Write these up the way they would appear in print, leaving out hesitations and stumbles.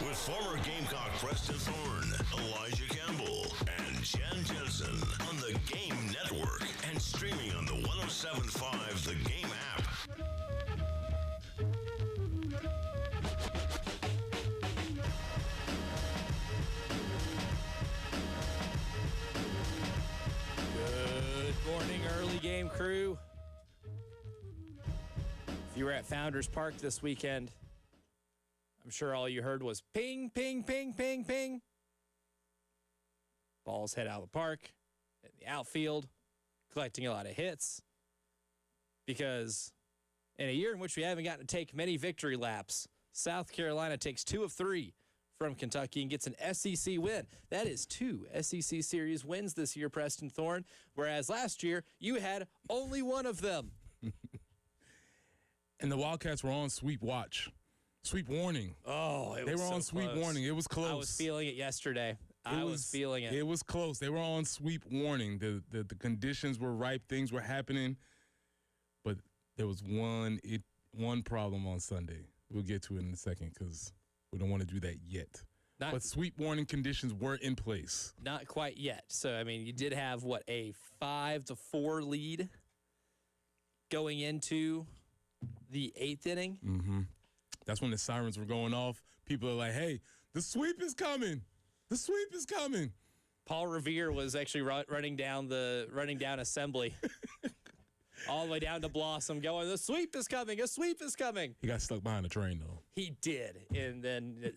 with former Gamecock Preston Thorne, Elijah Campbell, and Jen Jensen on the Game Network and streaming on the 107.5 The Game app. Good morning, early game crew. If you were at Founders Park this weekend, I'm sure all you heard was ping, ping, ping, ping, ping. Balls head out of the park, in the outfield, collecting a lot of hits. Because in a year in which we haven't gotten to take many victory laps, South Carolina takes 2 of 3 from Kentucky and gets an SEC win. That is 2 SEC series wins this year, Preston Thorne, whereas last year you had only one of them. And the Wildcats were on sweep watch. Sweep warning. Oh, they were on sweep warning. It was close. I was feeling it yesterday. I was feeling it. It was close. They were on sweep warning. The conditions were ripe. Things were happening. But there was one problem on Sunday. We'll get to it in a second because we don't want to do that yet. But sweep warning conditions were in place. Not quite yet. So, I mean, you did have, a 5-4 lead going into the 8th inning. Mm-hmm. That's when the sirens were going off. People are like, hey, the sweep is coming. The sweep is coming. Paul Revere was actually running down Assembly. All the way down to Blossom going, the sweep is coming, a sweep is coming. He got stuck behind the train, though. He did, and then they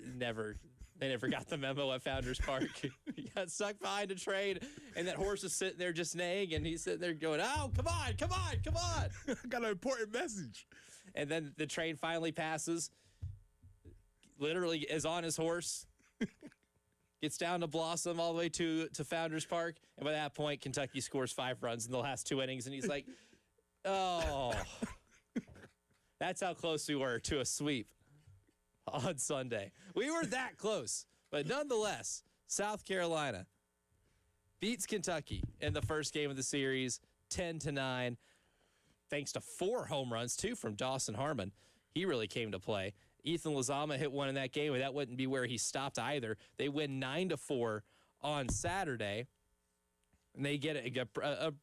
never got the memo at Founders Park. He got stuck behind a train, and that horse is sitting there just neighing, and he's sitting there going, oh, come on, come on, come on. I got an important message. And then the train finally passes, literally is on his horse, gets down to Blossom all the way to Founders Park, and by that point, Kentucky scores 5 runs in the last 2 innings, and he's like, oh, that's how close we were to a sweep on Sunday. We were that close, but nonetheless, South Carolina beats Kentucky in the first game of the series, 10-9, thanks to 4 home runs, 2 from Dawson Harmon. He really came to play. Ethan Lozama hit one in that game, but that wouldn't be where he stopped either. They win 9-4 on Saturday, and they get a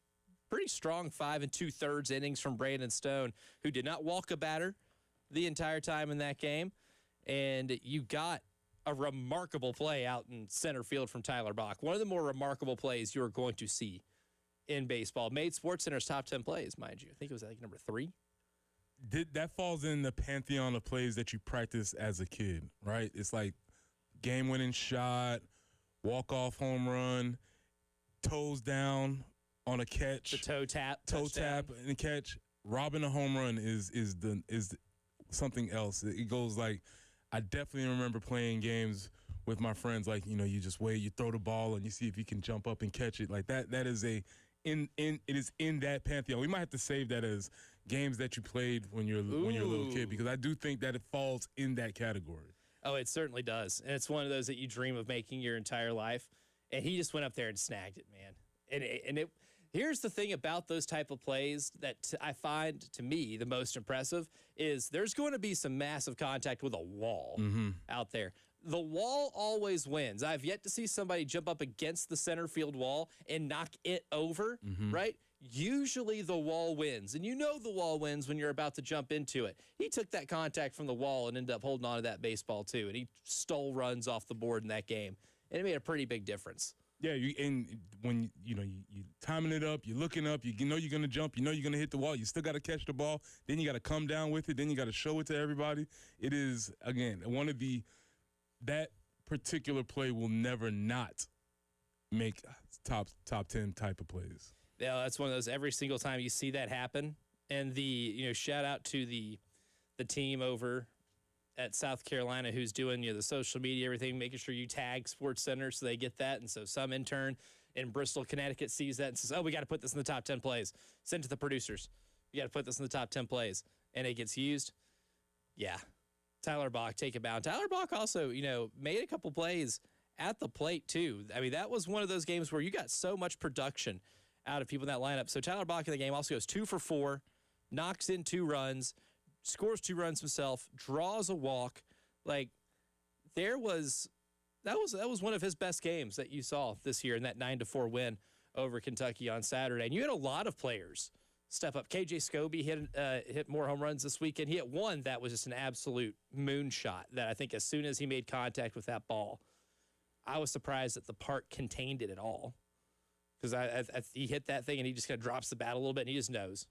pretty strong 5 2/3 innings from Brandon Stone, who did not walk a batter the entire time in that game. And you got a remarkable play out in center field from Tyler Bach. One of the more remarkable plays you're going to see in baseball. Made SportsCenter's top 10 plays, mind you. I think it was number 3. That falls in the pantheon of plays that you practice as a kid, right? It's like game-winning shot, walk-off home run, toes down on a catch. The toe tap and a catch. Robbing a home run is something else. It goes like, I definitely remember playing games with my friends, like, you just wait, you throw the ball and you see if you can jump up and catch it. Like that is it is in that pantheon. We might have to save that as games that you played when you're a little kid, because I do think that it falls in that category. Oh, it certainly does. And it's one of those that you dream of making your entire life. And he just went up there and snagged it, man. And here's the thing about those type of plays that I find, to me, the most impressive is there's going to be some massive contact with a wall out there. The wall always wins. I've yet to see somebody jump up against the center field wall and knock it over, right? Usually the wall wins. And the wall wins when you're about to jump into it. He took that contact from the wall and ended up holding on to that baseball, too. And he stole runs off the board in that game. And it made a pretty big difference. Yeah, when you timing it up, you're looking up, you're going to jump, you're going to hit the wall, you still got to catch the ball, then you got to come down with it, then you got to show it to everybody. It is, again, that particular play will never not make top 10 type of plays. Yeah, that's one of those, every single time you see that happen. And shout out to the team over at South Carolina who's doing the social media, everything, making sure you tag SportsCenter so they get that. And so some intern in Bristol, Connecticut sees that and says, oh, we got to put this in the top 10 plays. Send it to the producers. You got to put this in the top 10 plays. And it gets used. Yeah. Tyler Bach, take it bound. Tyler Bach also, made a couple plays at the plate too. I mean, that was one of those games where you got so much production out of people in that lineup. So Tyler Bach in the game also goes 2 for 4, knocks in 2 runs, scores 2 runs himself, draws a walk. Like, that was one of his best games that you saw this year in that 9-4 win over Kentucky on Saturday. And you had a lot of players step up. KJ Scobie hit more home runs this weekend. He hit one that was just an absolute moonshot that I think as soon as he made contact with that ball, I was surprised that the park contained it at all. Because he hit that thing and he just kind of drops the bat a little bit and he just knows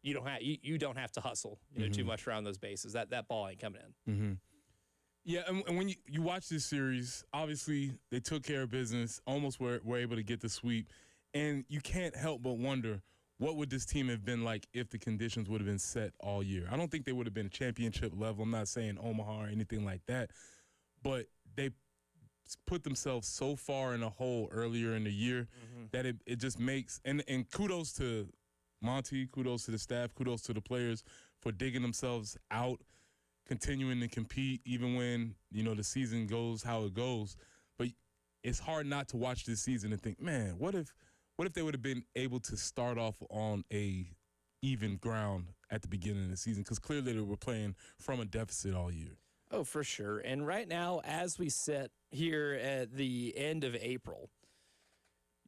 you don't have to hustle too much around those bases. That ball ain't coming in. Yeah, and when you watch this series, obviously they took care of business, almost were able to get the sweep, and you can't help but wonder what would this team have been like if the conditions would have been set all year. I don't think they would have been championship level. I'm not saying Omaha or anything like that, but they put themselves so far in a hole earlier in the year that it just makes and kudos to Monty, kudos to the staff, kudos to the players for digging themselves out, continuing to compete even when the season goes how it goes. But it's hard not to watch this season and think, man, what if they would have been able to start off on a even ground at the beginning of the season, because clearly they were playing from a deficit all year. Oh, for sure. And right now, as we sit here at the end of April,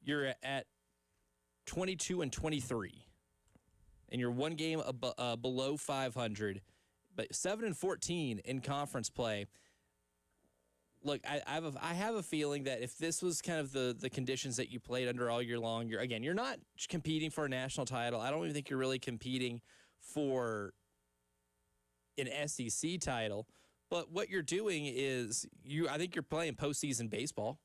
you're at 22-23, and you're one game below 500, but 7-14 in conference play. Look, I have a feeling that if this was kind of the conditions that you played under all year long, you're not competing for a national title. I don't even think you're really competing for an SEC title. But what you're doing is I think you're playing postseason baseball.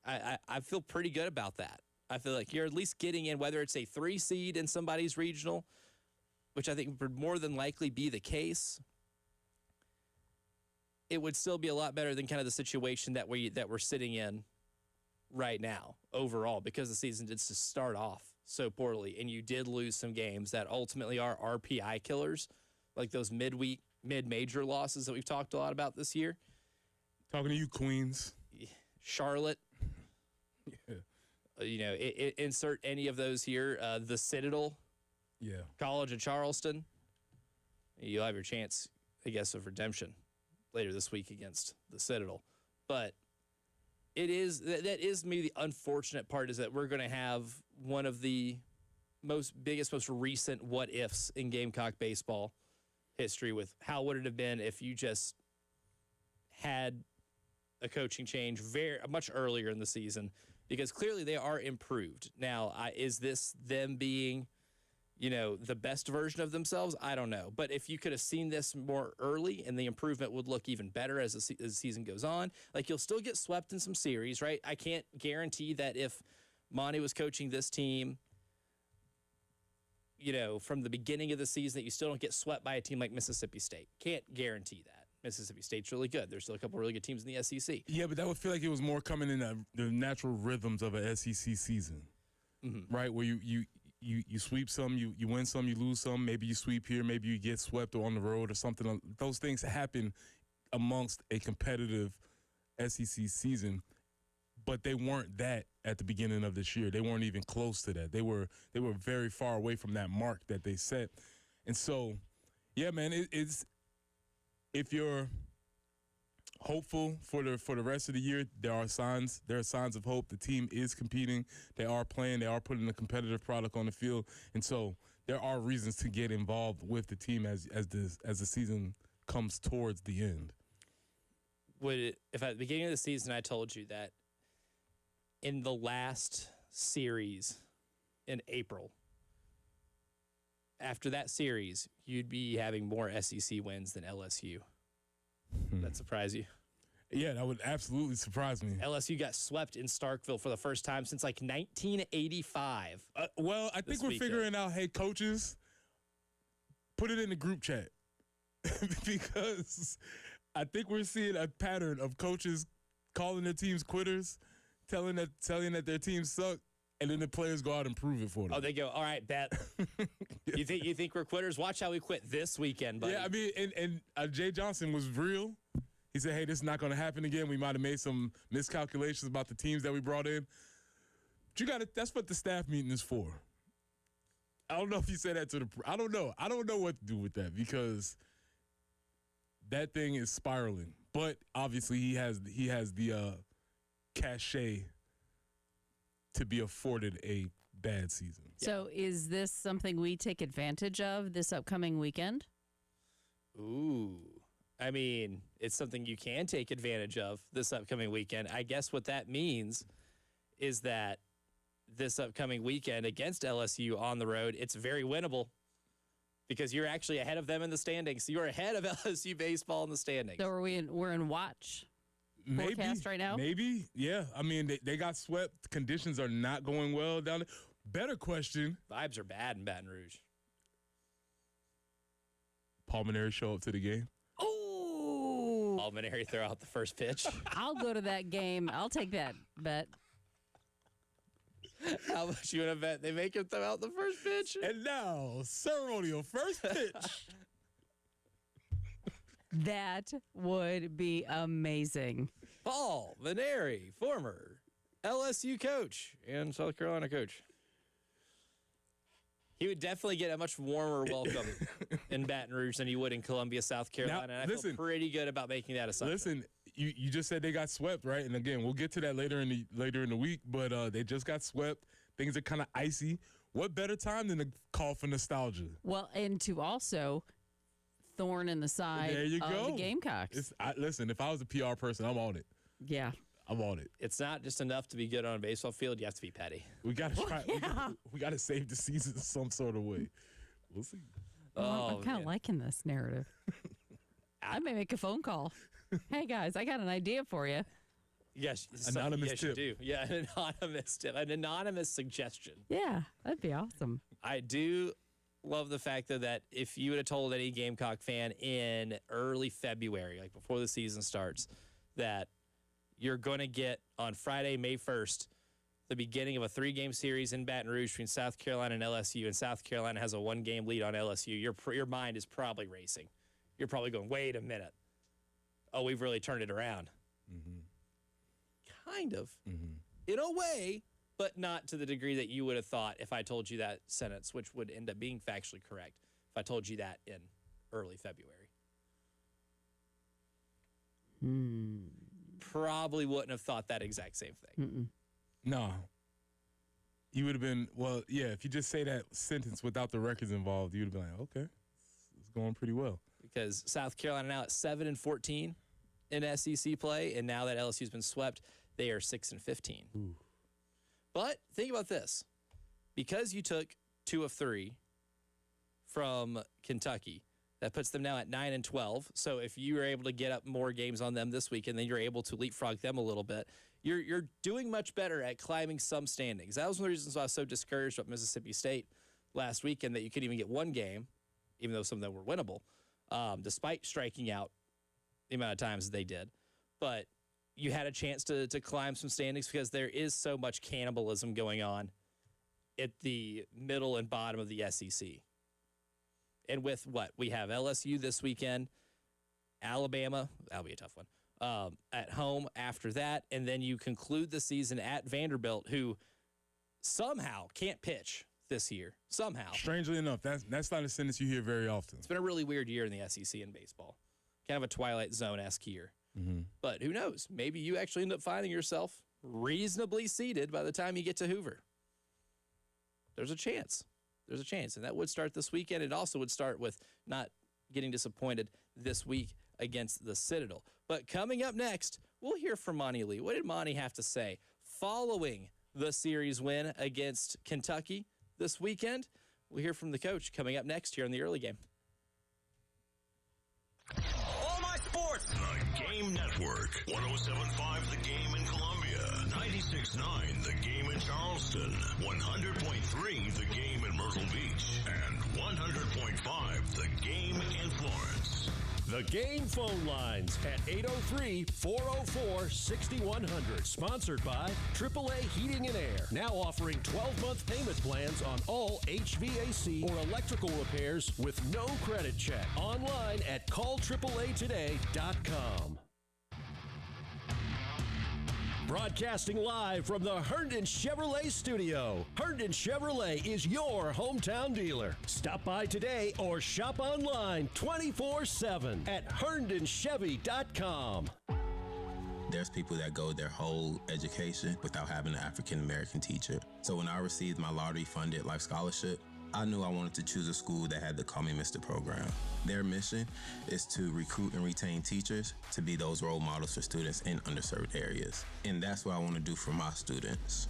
I feel pretty good about that. I feel like you're at least getting in, whether it's a 3 seed in somebody's regional, which I think would more than likely be the case. It would still be a lot better than kind of the situation that we're sitting in right now overall, because the season did just start off so poorly, and you did lose some games that ultimately are RPI killers, like those mid-major losses that we've talked a lot about this year. Talking to you, Queens. Charlotte. Yeah. Insert any of those here. The Citadel. Yeah. College of Charleston. You'll have your chance, I guess, of redemption later this week against the Citadel. But that is maybe the unfortunate part, is that we're going to have one of the most recent what-ifs in Gamecock baseball history, with how would it have been if you just had a coaching change much earlier in the season, because clearly they are improved. Now, is this them being, the best version of themselves? I don't know. But if you could have seen this more early, and the improvement would look even better as the season goes on, like you'll still get swept in some series, right? I can't guarantee that if Monty was coaching this team, from the beginning of the season, that you still don't get swept by a team like Mississippi State. Can't guarantee that. Mississippi State's really good. There's still a couple really good teams in the SEC. Yeah, but that would feel like it was more coming in the natural rhythms of a SEC season, right? Where you sweep some, you win some, you lose some. Maybe you sweep here, maybe you get swept or on the road or something. Those things happen amongst a competitive SEC season, but they weren't that at the beginning of this year. They weren't even close to that. They were very far away from that mark that they set. And so, yeah, man, it's if you're hopeful for the rest of the year, there are signs of hope. The team is competing. They are playing. They are putting a competitive product on the field. And so there are reasons to get involved with the team as the season comes towards the end. If at the beginning of the season I told you that in the last series in April, after that series, you'd be having more SEC wins than LSU. That surprise you? Yeah, that would absolutely surprise me. LSU got swept in Starkville for the first time since 1985. Well, I think we're figuring out, hey, coaches, put it in the group chat. Because I think we're seeing a pattern of coaches calling their teams quitters, telling that their teams suck, and then the players go out and prove it for them. Oh, they go, all right, bet. You think we're quitters? Watch how we quit this weekend, buddy. Yeah, I mean, and Jay Johnson was real. He said, hey, this is not going to happen again. We might have made some miscalculations about the teams that we brought in. But that's what the staff meeting is for. I don't know if you said that to I don't know. I don't know what to do with that, because that thing is spiraling. but obviously he has the cachet to be afforded a bad season. So is this something we take advantage of this upcoming weekend? Ooh. I mean, it's something you can take advantage of this upcoming weekend. I guess what that means is that this upcoming weekend against LSU on the road, it's very winnable because you're actually ahead of them in the standings. You're ahead of LSU baseball in the standings. So we're in watch forecast right now? Maybe, yeah. I mean, they got swept. Conditions are not going well down there. Better question. Vibes are bad in Baton Rouge. Pulmonary show up to the game. Oh, Pulmonary throw out the first pitch. I'll go to that game. I'll take that bet. How much you want to bet they make him throw out the first pitch? And now, ceremonial first pitch. That would be amazing. Paul Maneri, former LSU coach and South Carolina coach. He would definitely get a much warmer welcome in Baton Rouge than he would in Columbia, South Carolina. Now, and I feel pretty good about making that assumption. Listen, you just said they got swept, right? And again, we'll get to that later in the week. But they just got swept. Things are kind of icy. What better time than to call for nostalgia? Well, and to also thorn in the side There you of go. the Gamecocks. Listen, if I was a PR person, I'm on it. Yeah. I'm on it. It's not just enough to be good on a baseball field. You have to be petty. We got to try. We got to save the season some sort of way. We'll see. Well, I'm kind man. of liking this narrative. I may make a phone call. Hey, guys, I got an idea for you. Yes, Anonymous yes, tip. You do. Yeah, an anonymous tip, an anonymous suggestion. Yeah, that'd be awesome. I do love the fact, though, that if you would have told any Gamecock fan in early February, like before the season starts, that you're going to get on Friday, May 1st, the beginning of a 3-game series in Baton Rouge between South Carolina and LSU, and South Carolina has a 1-game lead on LSU, your mind is probably racing. You're probably going, wait a minute. Oh, we've really turned it around. Mm-hmm. Kind of. Mm-hmm. In a way, but not to the degree that you would have thought if I told you that sentence, which would end up being factually correct if I told you that in early February. Probably wouldn't have thought that exact same thing. No. You would have been, well, yeah, if you just say that sentence without the records involved, you would have been like, okay, it's going pretty well. Because South Carolina now at 7-14 in SEC play, and now that LSU's been swept, they are 6-15. Ooh. But think about this. Because you took 2 of 3 from Kentucky, that puts them now at 9-12. So if you were able to get up more games on them this week, and then you're able to leapfrog them a little bit, you're doing much better at climbing some standings. That was one of the reasons why I was so discouraged about Mississippi State last weekend, that you couldn't even get one game, even though some of them were winnable, despite striking out the amount of times they did. But you had a chance to climb some standings because there is so much cannibalism going on at the middle and bottom of the SEC. And with what? We have LSU this weekend, Alabama, that'll be a tough one, at home after that, and then you conclude the season at Vanderbilt, who somehow can't pitch this year. Somehow. Strangely enough, that's not a sentence you hear very often. It's been a really weird year in the SEC in baseball. Kind of a Twilight Zone-esque year. Mm-hmm. But who knows? Maybe you actually end up finding yourself reasonably seated by the time you get to Hoover. There's a chance. There's a chance. And that would start this weekend. It also would start with not getting disappointed this week against the Citadel. But coming up next, we'll hear from Monty Lee. What did Monty have to say following the series win against Kentucky this weekend? We'll hear from the coach coming up next here on the early game. All my sports. The Game Network. 107.5 The Game in Columbia. 96.9 The Game in Charleston. 100.3 The Game in Myrtle Beach. And 100.5 The Game in Florence. The Game phone lines at 803-404-6100. Sponsored by AAA Heating and Air. Now offering 12-month payment plans on all HVAC or electrical repairs with no credit check. Online at callAAAtoday.com. Broadcasting live from the Herndon Chevrolet studio. Herndon Chevrolet is your hometown dealer. Stop by today or shop online 24/7 at herndonchevy.com. There's people that go their whole education without having an African-American teacher. So when I received my lottery-funded life scholarship, I knew I wanted to choose a school that had the Call Me Mr. program. Their mission is to recruit and retain teachers to be those role models for students in underserved areas. And that's what I want to do for my students.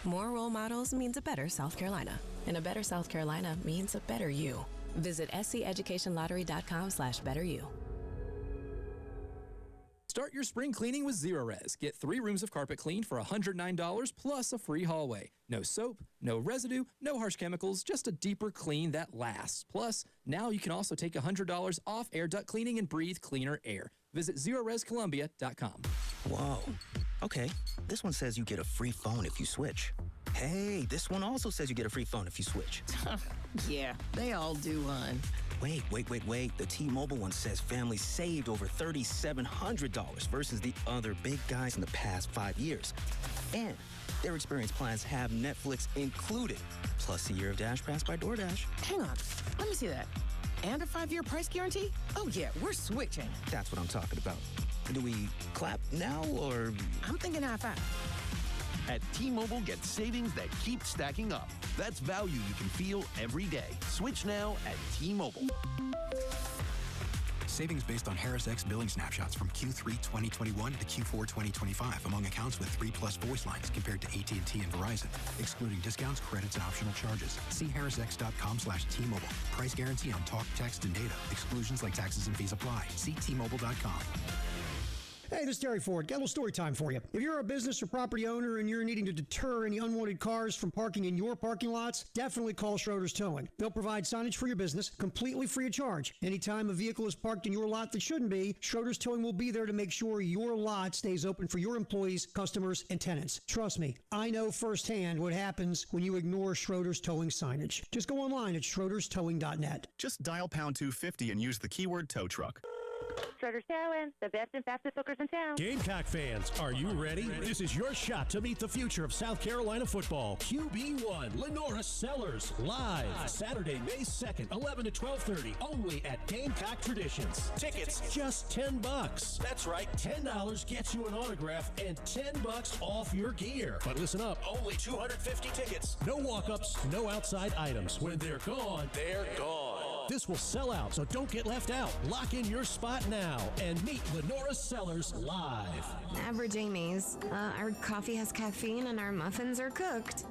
More role models means a better South Carolina. And a better South Carolina means a better you. Visit sceducationlottery.com/betteryou. Start your spring cleaning with Zerorez. Get 3 rooms of carpet cleaned for $109 plus a free hallway. No soap, no residue, no harsh chemicals, just a deeper clean that lasts. Plus, now you can also take $100 off air duct cleaning and breathe cleaner air. Visit ZerorezColumbia.com. Whoa. Okay, this one says you get a free phone if you switch. Hey, this one also says you get a free phone if you switch. Yeah, they all do, hon. Wait. The T-Mobile one says families saved over $3,700 versus the other big guys in the past 5 years. And their experience plans have Netflix included, plus a year of Dash Pass by DoorDash. Hang on, let me see that. And a 5-year price guarantee? Oh yeah, we're switching. That's what I'm talking about. Do we clap now or? I'm thinking high five. At T-Mobile, get savings that keep stacking up. That's value you can feel every day. Switch now at T-Mobile. Savings based on Harris X billing snapshots from Q3 2021 to Q4 2025 among accounts with 3+ voice lines compared to AT&T and Verizon. Excluding discounts, credits, and optional charges. See harrisx.com/T-Mobile. Price guarantee on talk, text, and data. Exclusions like taxes and fees apply. See T-Mobile.com. Hey, this is Terry Ford. Got a little story time for you. If you're a business or property owner and you're needing to deter any unwanted cars from parking in your parking lots, definitely call Schroeder's Towing. They'll provide signage for your business completely free of charge. Anytime a vehicle is parked in your lot that shouldn't be, Schroeder's Towing will be there to make sure your lot stays open for your employees, customers, and tenants. Trust me, I know firsthand what happens when you ignore Schroeder's Towing signage. Just go online at schroederstowing.net. Just dial pound 250 and use the keyword tow truck. Schroeder's Towing, the best and fastest hookers in town. Gamecock fans, are you ready? This is your shot to meet the future of South Carolina football. QB1, Lenora Sellers, live Saturday, May 2nd, 11 to 12:30, only at Gamecock Traditions. Tickets just $10. That's right, $10 gets you an autograph and $10 off your gear. But listen up, only 250 tickets. No walk-ups, no outside items. When they're gone, they're gone. This will sell out, so don't get left out. Lock in your spot now and meet Lenora Sellers live. Average Amy's. Our coffee has caffeine and our muffins are cooked.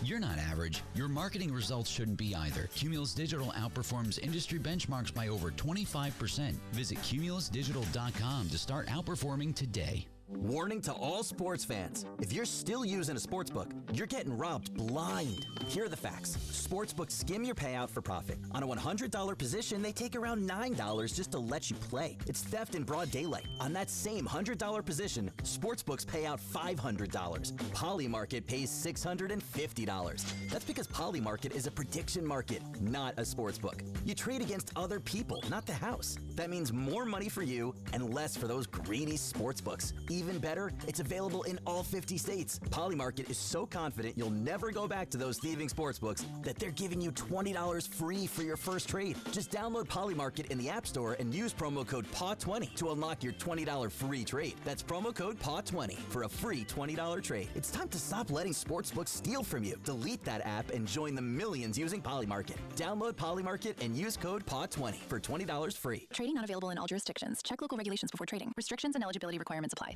You're not average. Your marketing results shouldn't be either. Cumulus Digital outperforms industry benchmarks by over 25%. Visit cumulusdigital.com to start outperforming today. Warning to all sports fans. If you're still using a sportsbook, you're getting robbed blind. Here are the facts. Sportsbooks skim your payout for profit. On a $100 position, they take around $9 just to let you play. It's theft in broad daylight. On that same $100 position, sportsbooks pay out $500. Polymarket pays $650. That's because Polymarket is a prediction market, not a sportsbook. You trade against other people, not the house. That means more money for you and less for those greedy sportsbooks. Even better, it's available in all 50 states. Polymarket is so confident you'll never go back to those thieving sportsbooks that they're giving you $20 free for your first trade. Just download Polymarket in the App Store and use promo code PAW20 to unlock your $20 free trade. That's promo code PAW20 for a free $20 trade. It's time to stop letting sportsbooks steal from you. Delete that app and join the millions using Polymarket. Download Polymarket and use code PAW20 for $20 free. Trading not available in all jurisdictions. Check local regulations before trading. Restrictions and eligibility requirements apply.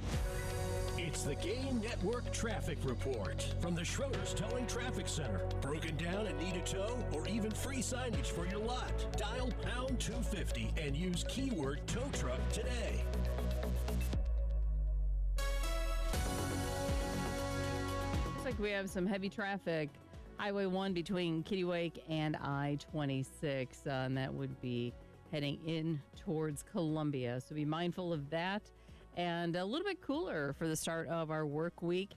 It's the Game Network Traffic Report from the Schroeder's Towing Traffic Center. Broken down and need a tow or even free signage for your lot? Dial pound 250 and use keyword tow truck today. Looks like we have some heavy traffic. Highway 1 between Kittiwake and I-26, and that would be heading in towards Columbia. So be mindful of that. And a little bit cooler for the start of our work week.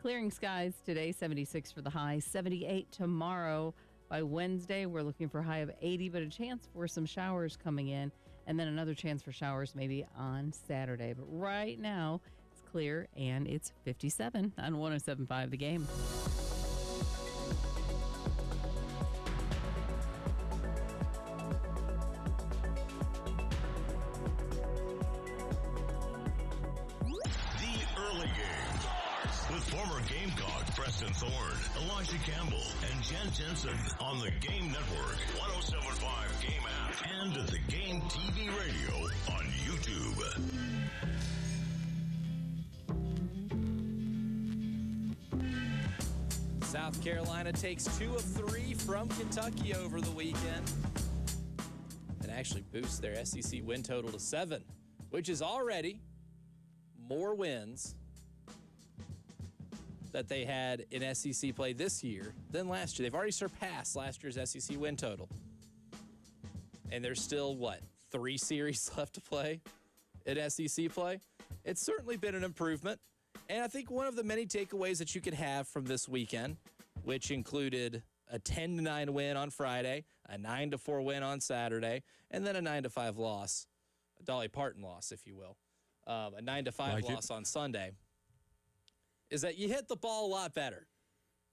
Clearing skies today, 76 for the high, 78 tomorrow. By Wednesday, we're looking for a high of 80, but a chance for some showers coming in, and then another chance for showers maybe on Saturday. But right now, it's clear, and it's 57 on 107.5 The Game. With former Gamecock Preston Thorne, Elijah Campbell, and Jen Jensen on the Game Network, 107.5 Game app, and at the Game TV radio on YouTube. South Carolina takes 2 of 3 from Kentucky over the weekend and actually boosts their SEC win total to 7, which is already more wins that they had in SEC play this year than last year. They've already surpassed last year's SEC win total. And there's still, 3 series left to play in SEC play? It's certainly been an improvement. And I think one of the many takeaways that you could have from this weekend, which included a 10-9 win on Friday, a 9-4 win on Saturday, and then a 9-5 loss, a Dolly Parton loss, if you will, a 9-5 loss on Sunday, is that you hit the ball a lot better.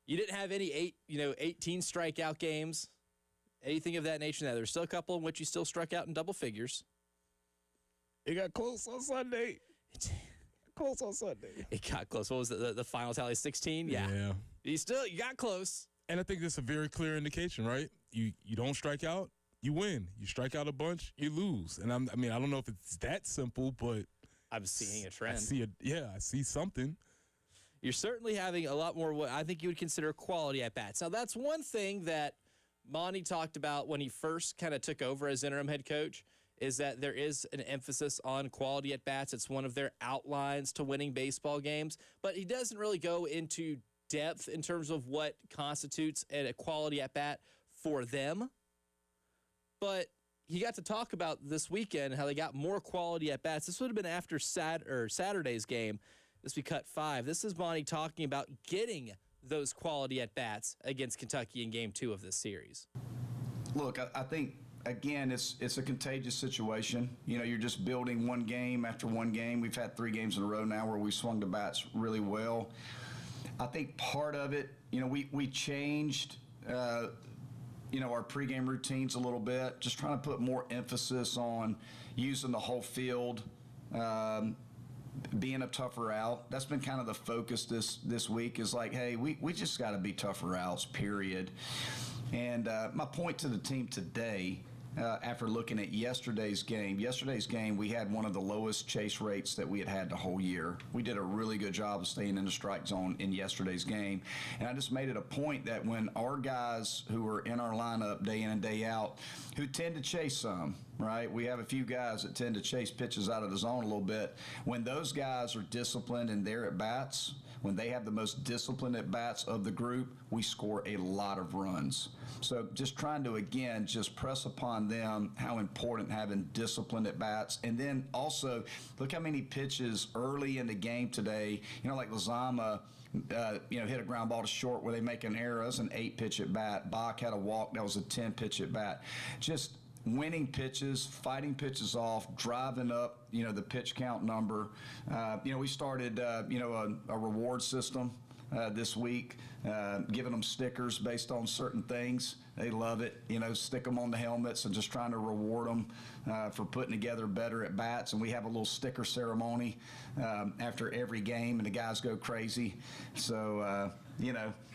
You didn't have any 18 strikeout games, anything of that nature. There's still a couple in which you still struck out in double figures. It got close on Sunday. It got close. What was the final tally? 16? Yeah. You got close. And I think that's a very clear indication, right? You don't strike out, you win. You strike out a bunch, you lose. And I don't know if it's that simple, but I'm seeing a trend. I see something. You're certainly having a lot more what I think you would consider quality at bats. Now, that's one thing that Monty talked about when he first kind of took over as interim head coach, is that there is an emphasis on quality at bats. It's one of their outlines to winning baseball games, but he doesn't really go into depth in terms of what constitutes a quality at bat for them. But he got to talk about this weekend how they got more quality at bats. This would have been after Saturday's game. This we cut 5. This is Monty talking about getting those quality at bats against Kentucky in Game 2 of this series. Look, I think again it's a contagious situation. You're just building one game after one game. We've had 3 games in a row now where we swung the bats really well. I think part of it, we changed, our pregame routines a little bit, just trying to put more emphasis on using the whole field. Being a tougher out. That's been kind of the focus this week, is like, hey, we just got to be tougher outs, period. And my point to the team today, after looking at yesterday's game, we had one of the lowest chase rates that we had the whole year. We did a really good job of staying in the strike zone in yesterday's game. And I just made it a point that when our guys who are in our lineup day in and day out, who tend to chase some, right? We have a few guys that tend to chase pitches out of the zone a little bit. When those guys are disciplined in their at-bats, when they have the most disciplined at-bats of the group, we score a lot of runs. So just trying to, again, just press upon them how important having disciplined at-bats. And then also, look how many pitches early in the game today, like Lozama, hit a ground ball to short where they make an error. That's an 8-pitch at-bat. Bach had a walk. That was a 10-pitch at-bat. Just winning pitches, fighting pitches off, driving up, the pitch count number. We started, a reward system this week, giving them stickers based on certain things. They love it, stick them on the helmets and just trying to reward them for putting together better at bats. And we have a little sticker ceremony after every game, and the guys go crazy. So,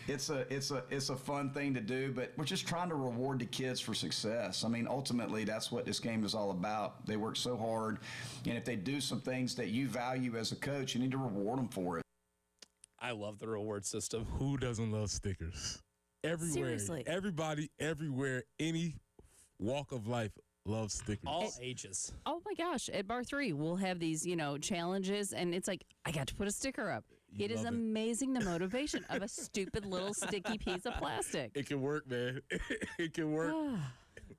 it's a fun thing to do, but we're just trying to reward the kids for success. Ultimately, that's what this game is all about. They work so hard, and if they do some things that you value as a coach, you need to reward them for it. I love the reward system. Who doesn't love stickers? Everywhere. Seriously. Everybody, everywhere, any walk of life loves stickers. All ages. Oh my gosh. At Bar 3, we'll have these, challenges, and it's like, I got to put a sticker up. It is amazing the motivation of a stupid little sticky piece of plastic. It can work, man. It can work.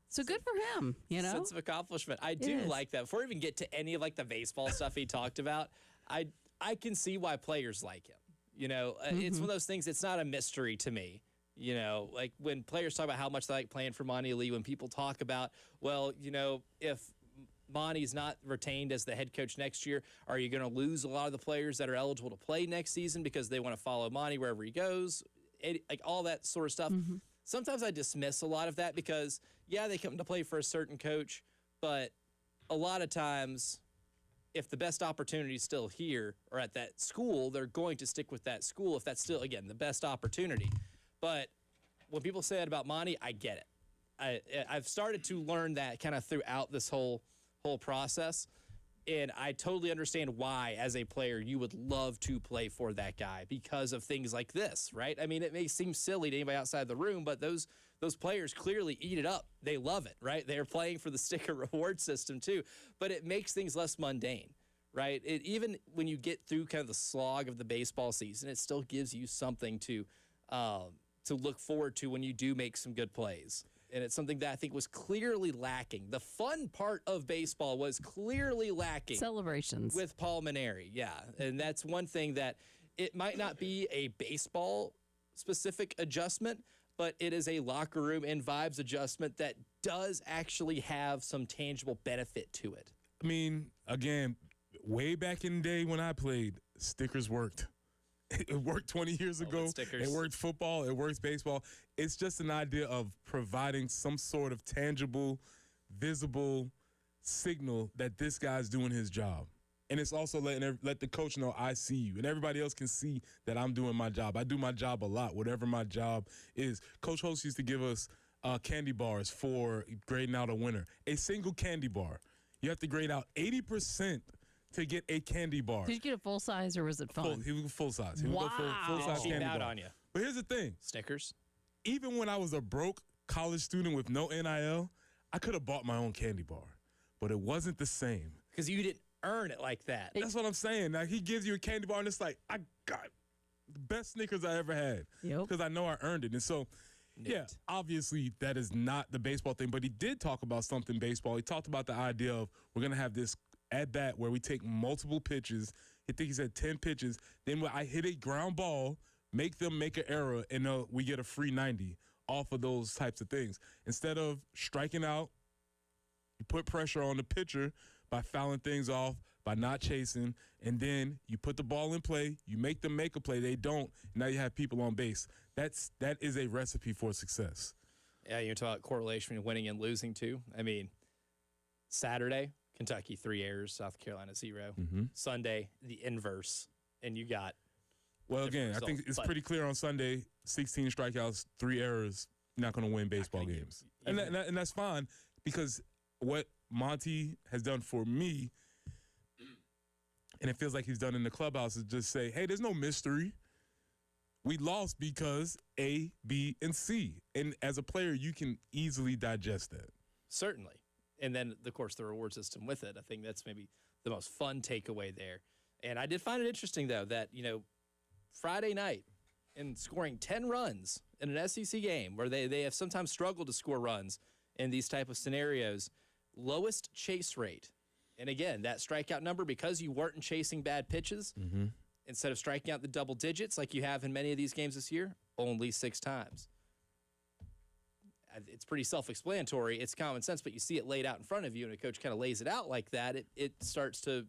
So good for him, Sense of accomplishment. I do like that. Before we even get to any of the baseball stuff he talked about, I can see why players like him. It's one of those things, it's not a mystery to me. When players talk about how much they like playing for Monty Lee, when people talk about, if Monty's not retained as the head coach next year, are you going to lose a lot of the players that are eligible to play next season because they want to follow Monty wherever he goes? Like all that sort of stuff. Mm-hmm. Sometimes I dismiss a lot of that because, yeah, they come to play for a certain coach, but a lot of times if the best opportunity is still here or at that school, they're going to stick with that school if that's still, again, the best opportunity. But when people say that about Monty, I get it. I've started to learn that kind of throughout this whole process, and I totally understand why, as a player, you would love to play for that guy because of things like this, right? I mean, it may seem silly to anybody outside the room, but those players clearly eat it up. They love it, right? They're playing for the sticker reward system too, but it makes things less mundane, right? Even when you get through kind of the slog of the baseball season, it still gives you something to look forward to when you do make some good plays. And it's something that I think was clearly lacking. The fun part of baseball was clearly lacking. Celebrations. With Paul Mainieri, yeah. And that's one thing that it might not be a baseball-specific adjustment, but it is a locker room and vibes adjustment that does actually have some tangible benefit to it. I mean, again, way back in the day when I played, stickers worked. It worked 20 years ago. It worked football. It works baseball. It's just an idea of providing some sort of tangible, visible signal that this guy's doing his job. And it's also let the coach know I see you. And everybody else can see that I'm doing my job. I do my job a lot, whatever my job is. Coach Holtz used to give us candy bars for grading out a winner. A single candy bar. You have to grade out 80% to get a candy bar. Did you get a full size or was it fun? He was full size. He wow. would go full size candy out bar. on you. But here's the thing. Snickers. Even when I was a broke college student with no NIL, I could have bought my own candy bar. But it wasn't the same. Because you didn't earn it like that. That's what I'm saying. Now, he gives you a candy bar, and it's like, I got the best Snickers I ever had. Because I know I earned it. And so, yeah, obviously that is not the baseball thing. But he did talk about something baseball. He talked about the idea of we're going to have this at bat where we take multiple pitches. I think he said 10 pitches. Then when I hit a ground ball, make them make an error, and we get a free 90 off of those types of things. Instead of striking out, you put pressure on the pitcher by fouling things off, by not chasing, and then you put the ball in play, you make them make a play, they don't, and now you have people on base. That is a recipe for success. Yeah, you're talking about correlation between winning and losing too. I mean, Saturday, Kentucky 3 errors, South Carolina 0. Mm-hmm. Sunday, the inverse, and you got. Well, again, I think it's pretty clear on Sunday: 16 strikeouts, 3 errors. Not going to win baseball games, and that's fine because what Monty has done for me, and it feels like he's done in the clubhouse, is just say, "Hey, there's no mystery. We lost because A, B, and C." And as a player, you can easily digest that. Certainly. And then, of course, the reward system with it. I think that's maybe the most fun takeaway there. And I did find it interesting, though, that, Friday night and scoring 10 runs in an SEC game where they have sometimes struggled to score runs in these type of scenarios, lowest chase rate. And again, that strikeout number, because you weren't chasing bad pitches, instead of striking out the double digits like you have in many of these games this year, only 6 times. It's pretty self-explanatory. It's common sense, but you see it laid out in front of you, and a coach kind of lays it out like that, it starts to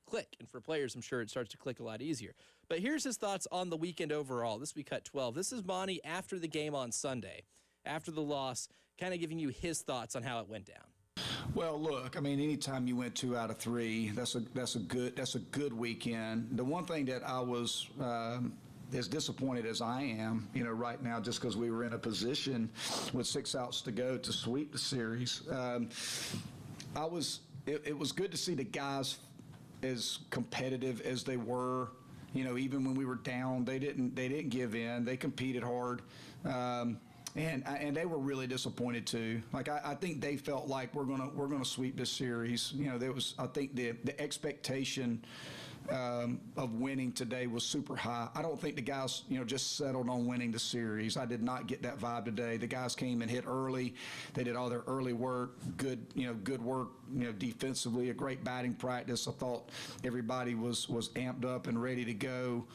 click. And for players, I'm sure it starts to click a lot easier. But here's his thoughts on the weekend overall. This will be cut 12. This is Monty after the game on Sunday, after the loss, kind of giving you his thoughts on how it went down. Well, look, I mean, anytime you went 2 out of 3, that's a good weekend. The one thing that I was as disappointed as I am, right now, just because we were in a position with 6 outs to go to sweep the series, it was good to see the guys as competitive as they were. Even when we were down, they didn't give in. They competed hard. And they were really disappointed too. Like I think they felt like we're gonna sweep this series. There was, I think, the expectation of winning today was super high. I don't think the guys, just settled on winning the series. I did not get that vibe today. The guys came and hit early. They did all their early work, good work, defensively, a great batting practice. I thought everybody was amped up and ready to go.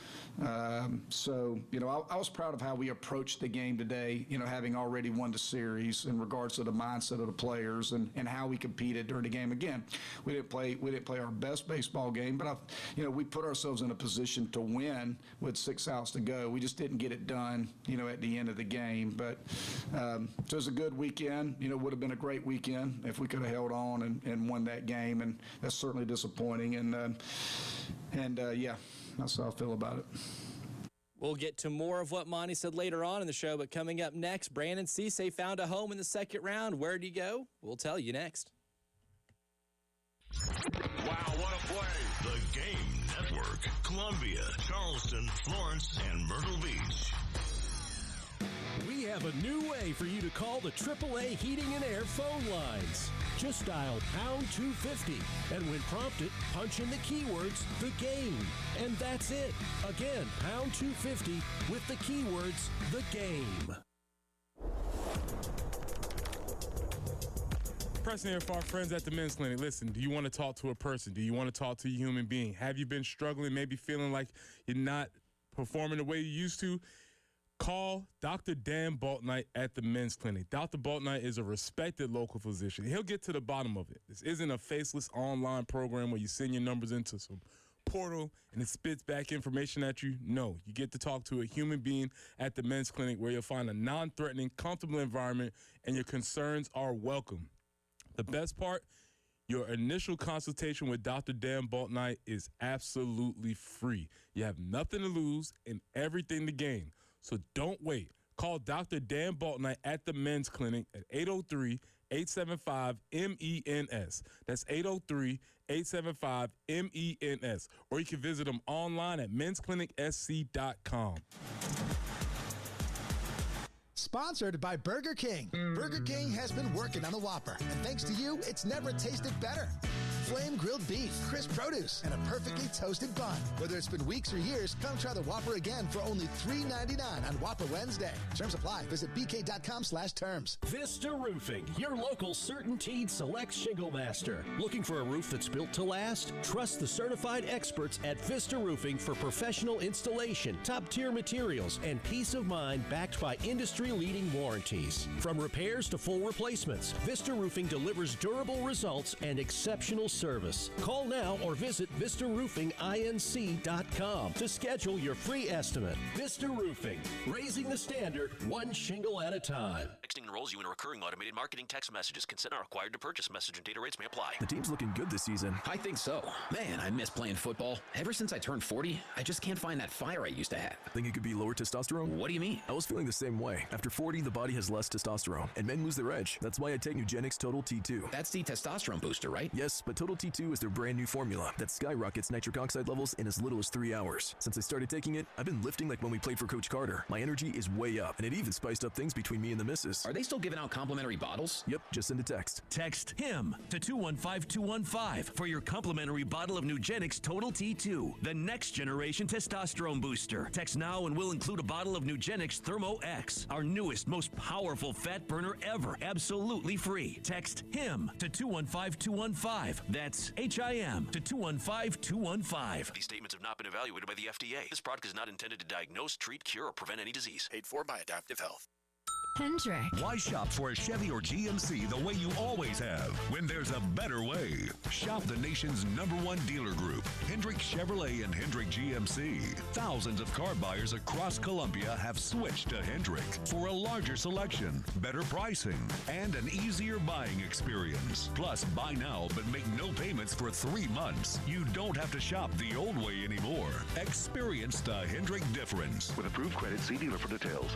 So, I was proud of how we approached the game today, having already won the series in regards to the mindset of the players and how we competed during the game. Again, we didn't play our best baseball game, but we put ourselves in a position to win with 6 outs to go. We just didn't get it done, at the end of the game. But so it was a good weekend. Would have been a great weekend if we could have held on and won that game, and that's certainly disappointing. And yeah, that's how I feel about it. We'll get to more of what Monty said later on in the show, but coming up next, Brandon Cisse found a home in the second round. Where'd he go? We'll tell you next. Wow, what a play. The Game Network. Columbia, Charleston, Florence, and Myrtle Beach. We have a new way for you to call the AAA Heating and Air phone lines. Just dial pound 250, and when prompted, punch in the keywords, the game. And that's it. Again, pound 250 with the keywords, the game. Preston here for our friends at the Men's Clinic. Listen, do you want to talk to a person? Do you want to talk to a human being? Have you been struggling, maybe feeling like you're not performing the way you used to? Call Dr. Dan Baltnight at the Men's Clinic. Dr. Baltnight is a respected local physician. He'll get to the bottom of it. This isn't a faceless online program where you send your numbers into some portal and it spits back information at you. No, you get to talk to a human being at the Men's Clinic where you'll find a non-threatening, comfortable environment and your concerns are welcome. The best part, your initial consultation with Dr. Dan Baltnight is absolutely free. You have nothing to lose and everything to gain. So don't wait. Call Dr. Dan Baltnight at the Men's Clinic at 803-875-MENS. That's 803-875-MENS. Or you can visit them online at mensclinicsc.com. Sponsored by Burger King. Burger King has been working on the Whopper, and thanks to you, it's never tasted better. Flame grilled beef, crisp produce, and a perfectly toasted bun. Whether it's been weeks or years, come try the Whopper again for only $3.99 on Whopper Wednesday. Terms apply. Visit bk.com/terms. Vista Roofing, your local CertainTeed Select Shingle Master. Looking for a roof that's built to last? Trust the certified experts at Vista Roofing for professional installation, top-tier materials, and peace of mind backed by industry-leading warranties. From repairs to full replacements, Vista Roofing delivers durable results and exceptional service. Call now or visit VistaRoofingINC.com to schedule your free estimate. Vista Roofing, raising the standard one shingle at a time. Texting enrolls you in a recurring automated marketing text messages. Consent not required to purchase. Message and data rates may apply. The team's looking good this season. I think so. Man, I miss playing football. Ever since I turned 40, I just can't find that fire I used to have. Think it could be lower testosterone? What do you mean? I was feeling the same way. After 40, the body has less testosterone, and men lose their edge. That's why I take Nugenix Total T2. That's the testosterone booster, right? Yes, but Total T2 is their brand new formula that skyrockets nitric oxide levels in as little as 3 hours. Since I started taking it, I've been lifting like when we played for Coach Carter. My energy is way up, and it even spiced up things between me and the missus. Are they still giving out complimentary bottles? Yep, just send a text. Text HIM to 215-215 for your complimentary bottle of Nugenix Total T2, the next generation testosterone booster. Text now and we'll include a bottle of Nugenix Thermo X, our newest, most powerful fat burner ever, absolutely free. Text HIM to 215-215. That's HIM to 215-215. These statements have not been evaluated by the FDA. This product is not intended to diagnose, treat, cure, or prevent any disease. Paid for by Adaptive Health. Hendrick. Why shop for a Chevy or GMC the way you always have when there's a better way? Shop the nation's #1 dealer group, Hendrick Chevrolet and Hendrick GMC. Thousands of car buyers across Columbia have switched to Hendrick for a larger selection, better pricing, and an easier buying experience. Plus, buy now but make no payments for 3 months. You don't have to shop the old way anymore. Experience the Hendrick difference. With approved credit, see dealer for details.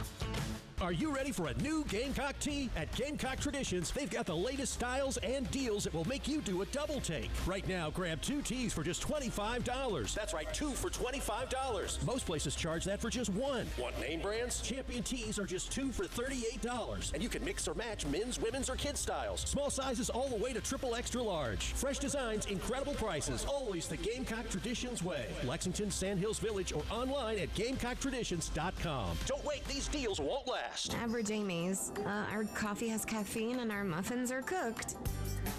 Are you ready for a new Gamecock tee? At Gamecock Traditions, they've got the latest styles and deals that will make you do a double take. Right now, grab 2 tees for just $25. That's right, 2 for $25. Most places charge that for just 1. Want name brands? Champion tees are just 2 for $38. And you can mix or match men's, women's, or kids' styles. Small sizes all the way to triple extra large. Fresh designs, incredible prices. Always the Gamecock Traditions way. Lexington, Sand Hills Village, or online at GamecockTraditions.com. Don't wait, these deals won't last. Average Amy's. Our coffee has caffeine and our muffins are cooked.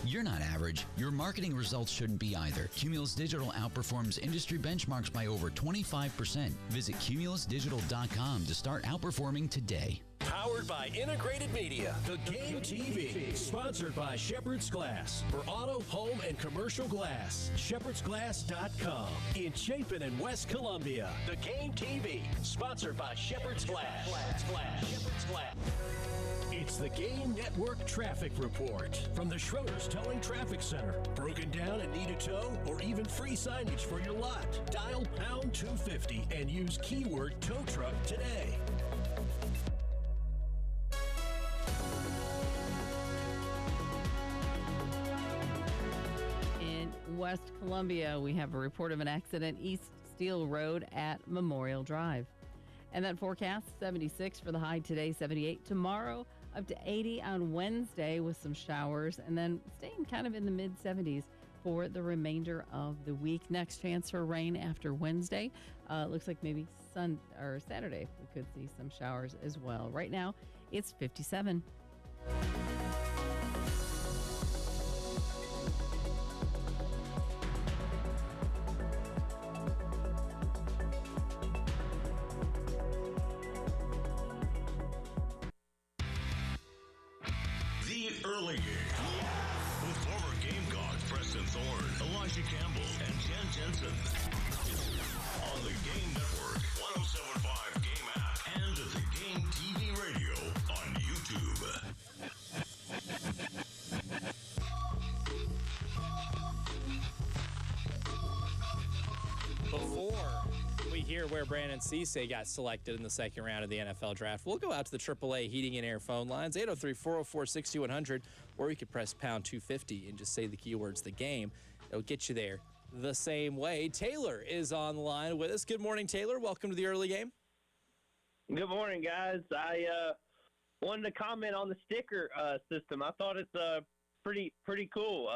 You're not average. Your marketing results shouldn't be either. Cumulus Digital outperforms industry benchmarks by over 25%. Visit CumulusDigital.com to start outperforming today. Powered by Integrated Media, The Game TV. Sponsored by Shepherd's Glass. For auto, home, and commercial glass. ShepherdsGlass.com. In Chapin and West Columbia. The Game TV. Sponsored by Shepherd's Glass. Shepherd's Glass. It's the Game Network Traffic Report from the Schroeder's Towing Traffic Center. Broken down and need a tow or even free signage for your lot? Dial pound 250 and use keyword tow truck today. In West Columbia, we have a report of an accident East Steel Road at Memorial Drive. And that forecast, 76 for the high today, 78 tomorrow, up to 80 on Wednesday with some showers, and then staying kind of in the mid-70s for the remainder of the week. Next chance for rain after Wednesday. Looks like maybe Saturday we could see some showers as well. Right now, it's 57. Early Game with former Gamecocks Preston Thorne, Elijah Campbell, and Jen Jensen on the Game Network, 107.5 Game app, and at the Game TV radio on YouTube. Before we hear where Brandon Cisse got selected in the second round of the NFL draft, we'll go out to the AAA Heating and Air phone lines, 803-404-6100, or you could press pound 250 and just say the keywords "the game." It'll get you there the same way. Taylor is on the line with us. Good morning, Taylor. Welcome to the early game. Good morning, guys. I wanted to comment on the sticker system. I thought it's pretty cool.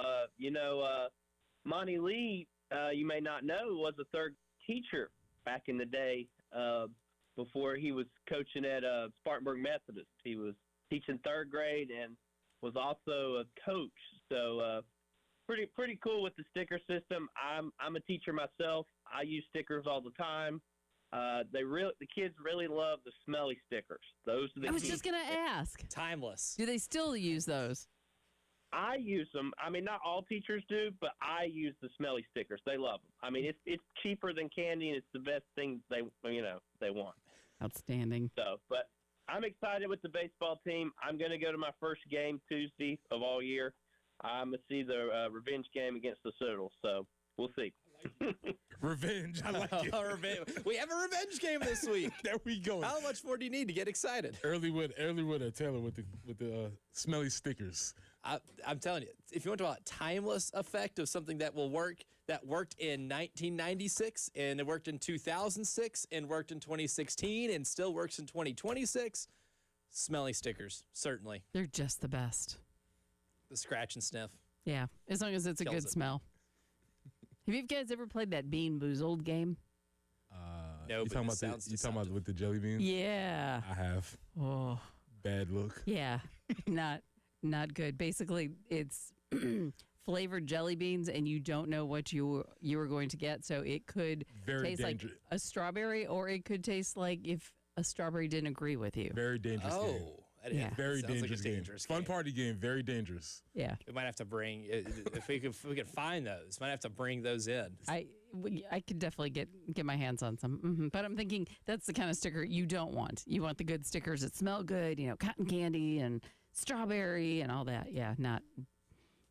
Monty Lee, you may not know, was a third teacher back in the day before he was coaching at Spartanburg Methodist. He was teaching third grade and was also a coach. So pretty cool with the sticker system. I'm a teacher myself. I use stickers all the time. The kids really love the smelly stickers. Those are the I was just going to ask. Timeless. Do they still use those? I use them. I mean, not all teachers do, but I use the smelly stickers. They love them. I mean, it's cheaper than candy, and it's the best thing they want. Outstanding. So, but I'm excited with the baseball team. I'm going to go to my first game Tuesday of all year. I'm going to see the revenge game against the Citadel. So we'll see. Revenge. I like it. We have a revenge game this week. There we go. How much more do you need to get excited? Earlywood, Taylor with the smelly stickers. I'm telling you, if you want to talk about timeless effect of something that will work, that worked in 1996, and it worked in 2006, and worked in 2016, and still works in 2026, smelly stickers, certainly. They're just the best. The scratch and sniff. Yeah, as long as it's a good smell. Have you guys ever played that Bean Boozled game? No, you talking about with the jelly beans? Yeah. I have. Oh. Bad look. Yeah, not good. Basically, it's flavored jelly beans, and you don't know what you are going to get. So it could taste like a strawberry, or it could taste like if a strawberry didn't agree with you. Very dangerous game. Yeah. Very Sounds dangerous, like a dangerous game. Fun party game. Very dangerous. Yeah. We might have to bring, if we could find those, might have to bring those in. I could definitely get my hands on some. Mm-hmm. But I'm thinking that's the kind of sticker you don't want. You want the good stickers that smell good, cotton candy and strawberry and all that. Yeah, not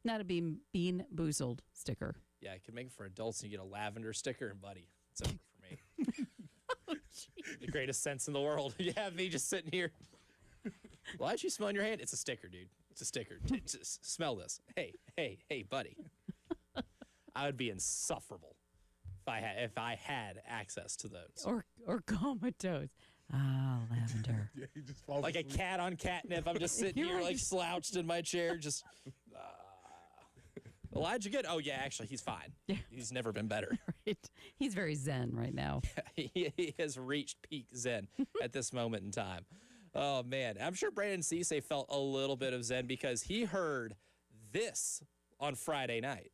a Bean Boozled sticker. Yeah, I could make it for adults and you get a lavender sticker, and buddy, it's over for me. The greatest sense in the world. You have me just sitting here. Why did you smell in your hand? It's a sticker, dude. It's a sticker. Just smell this. Hey, buddy. I would be insufferable if I had access to those. Or comatose. Ah, lavender. Yeah, he just falls Like a cat on catnip. I'm just sitting here like slouched in my chair, just. Elijah good? Oh yeah, actually he's fine. Yeah. He's never been better. Right. He's very zen right now. He has reached peak zen at this moment in time. Oh man, I'm sure Brandon Cisse felt a little bit of zen because he heard this on Friday night.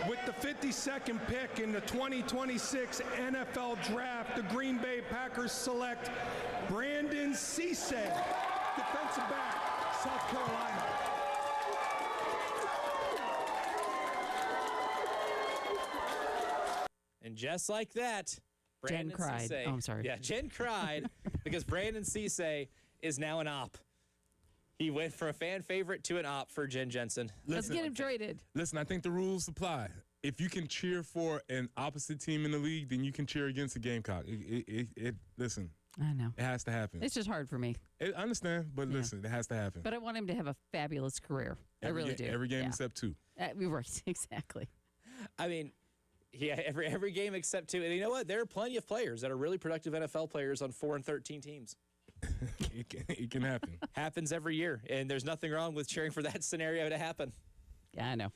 With the 52nd pick in the 2026 NFL Draft, the Green Bay Packers select Brandon Cisse, defensive back, South Carolina. And just like that, Brandon Jen cried. Cisse, Oh, I'm sorry. Yeah, Jen cried because Brandon Cisse is now an op. He went from a fan favorite to an op for Jen Jensen. Let's get him traded. Listen, I think the rules apply. If you can cheer for an opposite team in the league, then you can cheer against a Gamecock. Listen, I know. it has to happen. It's just hard for me. I understand, but listen, it has to happen. But I want him to have a fabulous career. I really do. Every game Yeah. except 2. Right, exactly. I mean, yeah, every game except 2. And you know what? There are plenty of players that are really productive NFL players on 4 and 13 teams. It can happen. Happens every year, and there's nothing wrong with cheering for that scenario to happen. Yeah, I know.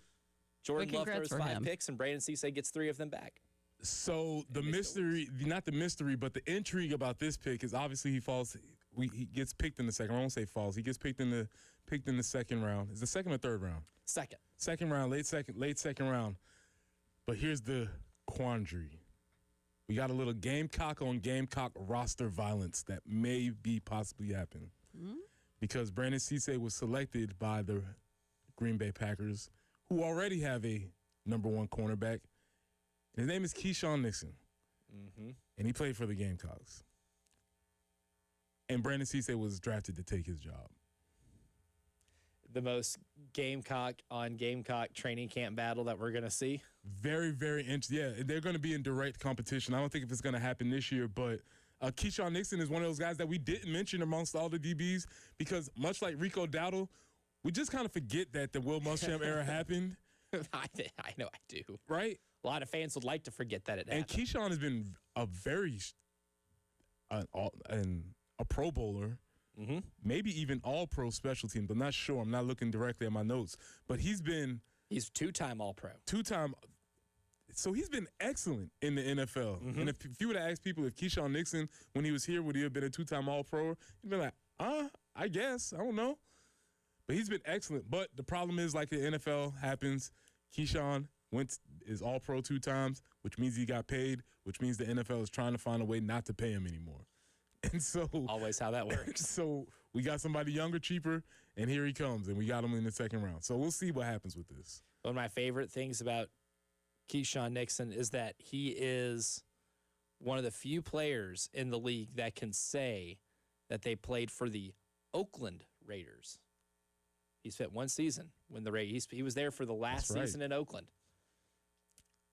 Jordan But Love congrats throws for 5 him. picks, and Brandon Cisse gets 3 of them back. So the mystery, not the mystery, but the intrigue about this pick is obviously he falls. He gets picked in the second. I won't say falls. He gets picked in the second round. Is the second or third round? Second round, late second round. But here's the quandary. We got a little Gamecock on Gamecock roster violence that may be possibly happen because Brandon Cisse was selected by the Green Bay Packers, who already have a number 1 cornerback. His name is Keyshawn Nixon, and he played for the Gamecocks. And Brandon Cisse was drafted to take his job. The most Gamecock on Gamecock training camp battle that we're going to see. Very, very interesting. Yeah, they're going to be in direct competition. I don't think if it's going to happen this year, but Keyshawn Nixon is one of those guys that we didn't mention amongst all the DBs because much like Rico Dowdle, we just kind of forget that the Will Muschamp era happened. I know I do. Right? A lot of fans would like to forget that it And happened. Keyshawn has been a very a Pro Bowler, maybe even all-pro special teams. I'm not sure. I'm not looking directly at my notes. But he's 2-time All-Pro. 2-time. So he's been excellent in the NFL. And if you would have asked people if Keyshawn Nixon, when he was here, would he have been a 2-time All-Pro? He'd be like, I guess. I don't know. But he's been excellent. But the problem is, like the NFL happens, Keyshawn is All-Pro 2 times, which means he got paid, which means the NFL is trying to find a way not to pay him anymore. And so always how that works. So we got somebody younger, cheaper, and here he comes, and we got him in the second round. So we'll see what happens with this. One of my favorite things about Keyshawn Nixon is that he is one of the few players in the league that can say that they played for the Oakland Raiders. He spent 1 season when the Raiders. He was there for the last That's right. season in Oakland.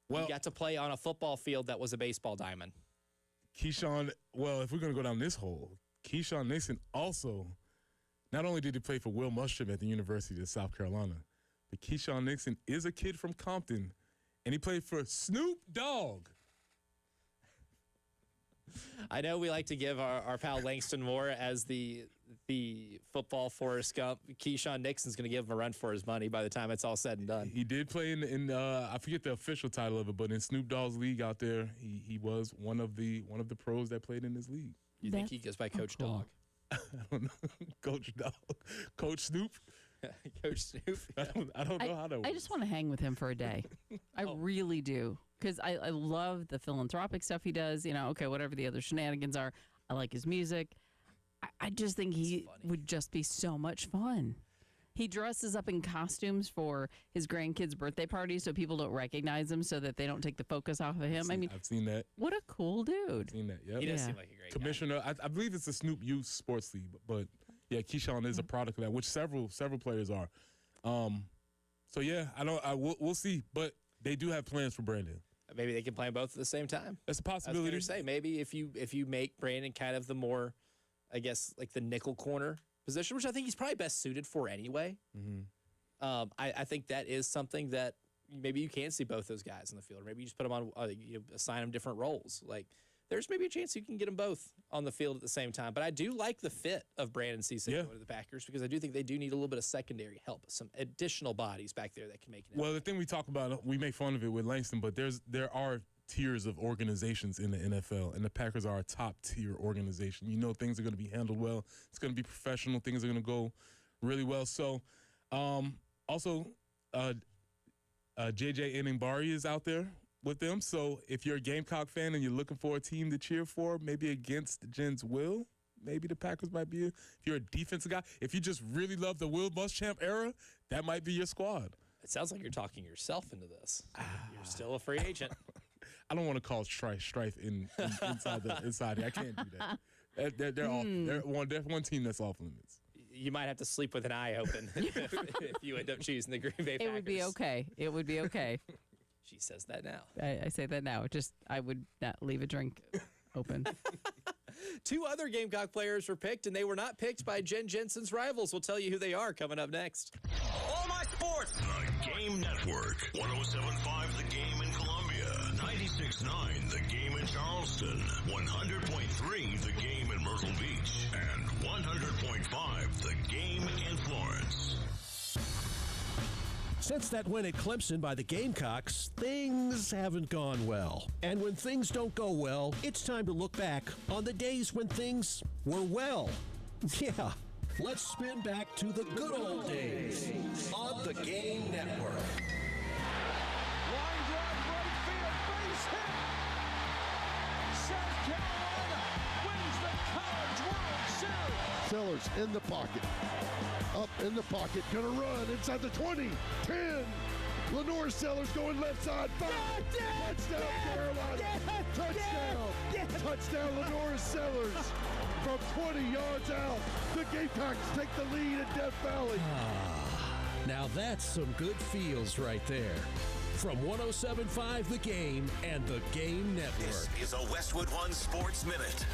Well, he got to play on a football field that was a baseball diamond. Keyshawn, well, if we're going to go down this hole, Keyshawn Nixon also, not only did he play for Will Muschamp at the University of South Carolina, but Keyshawn Nixon is a kid from Compton, and he played for Snoop Dogg. I know we like to give our pal Langston Moore as the football Forrest Gump. Keyshawn Nixon's going to give him a run for his money by the time it's all said and done. He did play in I forget the official title of it, but in Snoop Dogg's league out there, he was one of the pros that played in his league. You think he goes by Coach Dog? I don't know. Coach Dog. Coach Snoop? Coach Snoop? I don't know how that works. I just want to hang with him for a day. I really do. Because I love the philanthropic stuff he does. You know, okay, whatever the other shenanigans are. I like his music. I just think he would just be so much fun. He dresses up in costumes for his grandkids' birthday parties so people don't recognize him so that they don't take the focus off of him. I've seen that. What a cool dude. I've seen that, yep. He does seem like a great Commissioner, I believe it's the Snoop Youth Sports League, but yeah, Keyshawn is a product of that, which several players are. So yeah, we'll see, but they do have plans for Brandon. Maybe they can play both at the same time. That's a I was possibility. going to say, maybe if you make Brandon kind of the more I guess, like the nickel corner position, which I think he's probably best suited for anyway. I think that is something that maybe you can see both those guys in the field. Or maybe you just put them on, assign them different roles. Like, there's maybe a chance you can get them both on the field at the same time. But I do like the fit of Brandon Cisse going to the Packers because I do think they do need a little bit of secondary help, some additional bodies back there that can make it. Well, the thing we talk about, we make fun of it with Langston, but there are tiers of organizations in the NFL, and the Packers are a top-tier organization. You know things are going to be handled well. It's going to be professional. Things are going to go really well. So, also, J.J. Enagbare is out there with them. So if you're a Gamecock fan and you're looking for a team to cheer for, maybe against Jen's will, maybe the Packers might be. If you're a defensive guy, if you just really love the Will Muschamp era, that might be your squad. It sounds like you're talking yourself into this. You're still a free agent. I don't want to call strife inside here. I can't do that. They're off. They're one team that's off limits. You might have to sleep with an eye open if you end up choosing the Green Bay Packers. It would be okay. It would be okay. She says that now. I say that now. I would not leave a drink open. 2 other Gamecock players were picked, and they were not picked by Jen Jensen's rivals. We'll tell you who they are coming up next. All my sports. The Game Network. 107.5 The Game in Columbia. 96.9 The Game in Charleston. 100.3 The Game in Myrtle Beach. And 100.5 The Game in Florence. Since that win at Clemson by the Gamecocks, things haven't gone well. And when things don't go well, it's time to look back on the days when things were well. Yeah, let's spin back to the good old days on the Game Network. Line drive, right field, base hit. South Carolina wins the College World Series. Sellers in the pocket. Up in the pocket, gonna run inside the 20, 10. Lenore Sellers going left side, 5. Touchdown, Carolina. Touchdown. Touchdown, Lenore Sellers. From 20 yards out, the Gamecocks take the lead at Death Valley. Now that's some good feels right there. From 107.5 The Game and the Game Network. This is a Westwood One Sports Minute.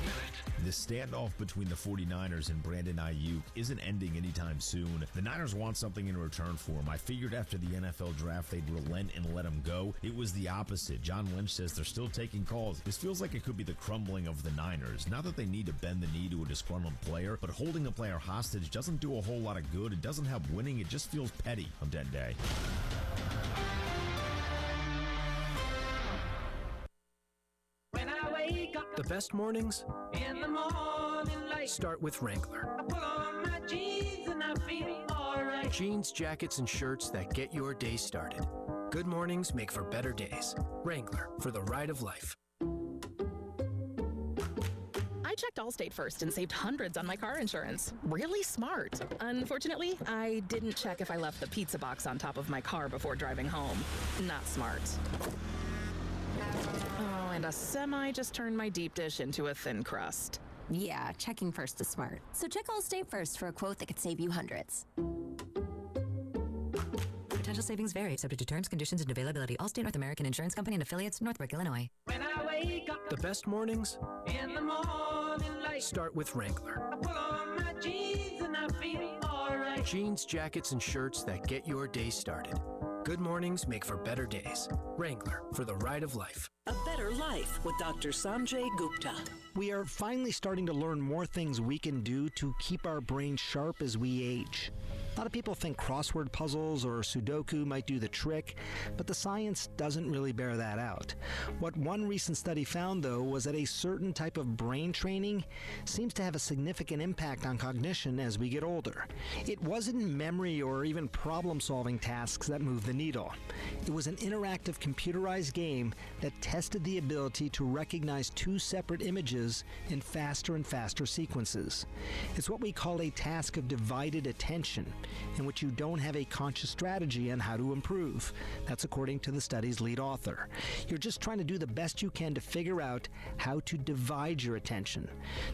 The standoff between the 49ers and Brandon Ayuk isn't ending anytime soon. The Niners want something in return for him. I figured after the NFL draft they'd relent and let him go. It was the opposite. John Lynch says they're still taking calls. This feels like it could be the crumbling of the Niners. Not that they need to bend the knee to a disgruntled player, but holding a player hostage doesn't do a whole lot of good. It doesn't help winning. It just feels petty. I'm Dead Day. The best mornings in the morning light start with Wrangler. I put on my jeans and I feel all right. Jeans, jackets, and shirts that get your day started. Good mornings make for better days. Wrangler, for the ride of life. I checked Allstate first and saved hundreds on my car insurance. Really smart. Unfortunately, I didn't check if I left the pizza box on top of my car before driving home. Not smart. Oh, and a semi just turned my deep dish into a thin crust. Yeah, checking first is smart. So check Allstate first for a quote that could save you hundreds. Potential savings vary, subject to terms, conditions, and availability. Allstate North American Insurance Company and affiliates, Northbrook, Illinois. When I wake up, The best mornings in the morning light start with Wrangler. I put on my jeans and I feel all right. Jeans, jackets, and shirts that get your day started. Good mornings make for better days. Wrangler, for the ride of life. A Better Life with Dr. Sanjay Gupta. We are finally starting to learn more things we can do to keep our brains sharp as we age. A lot of people think crossword puzzles or Sudoku might do the trick, but the science doesn't really bear that out. What one recent study found, though, was that a certain type of brain training seems to have a significant impact on cognition as we get older. It wasn't memory or even problem-solving tasks that moved the needle. It was an interactive computerized game that tested the ability to recognize 2 separate images in faster and faster sequences. It's what we call a task of divided attention, in which you don't have a conscious strategy on how to improve. That's according to the study's lead author. You're just trying to do the best you can to figure out how to divide your attention.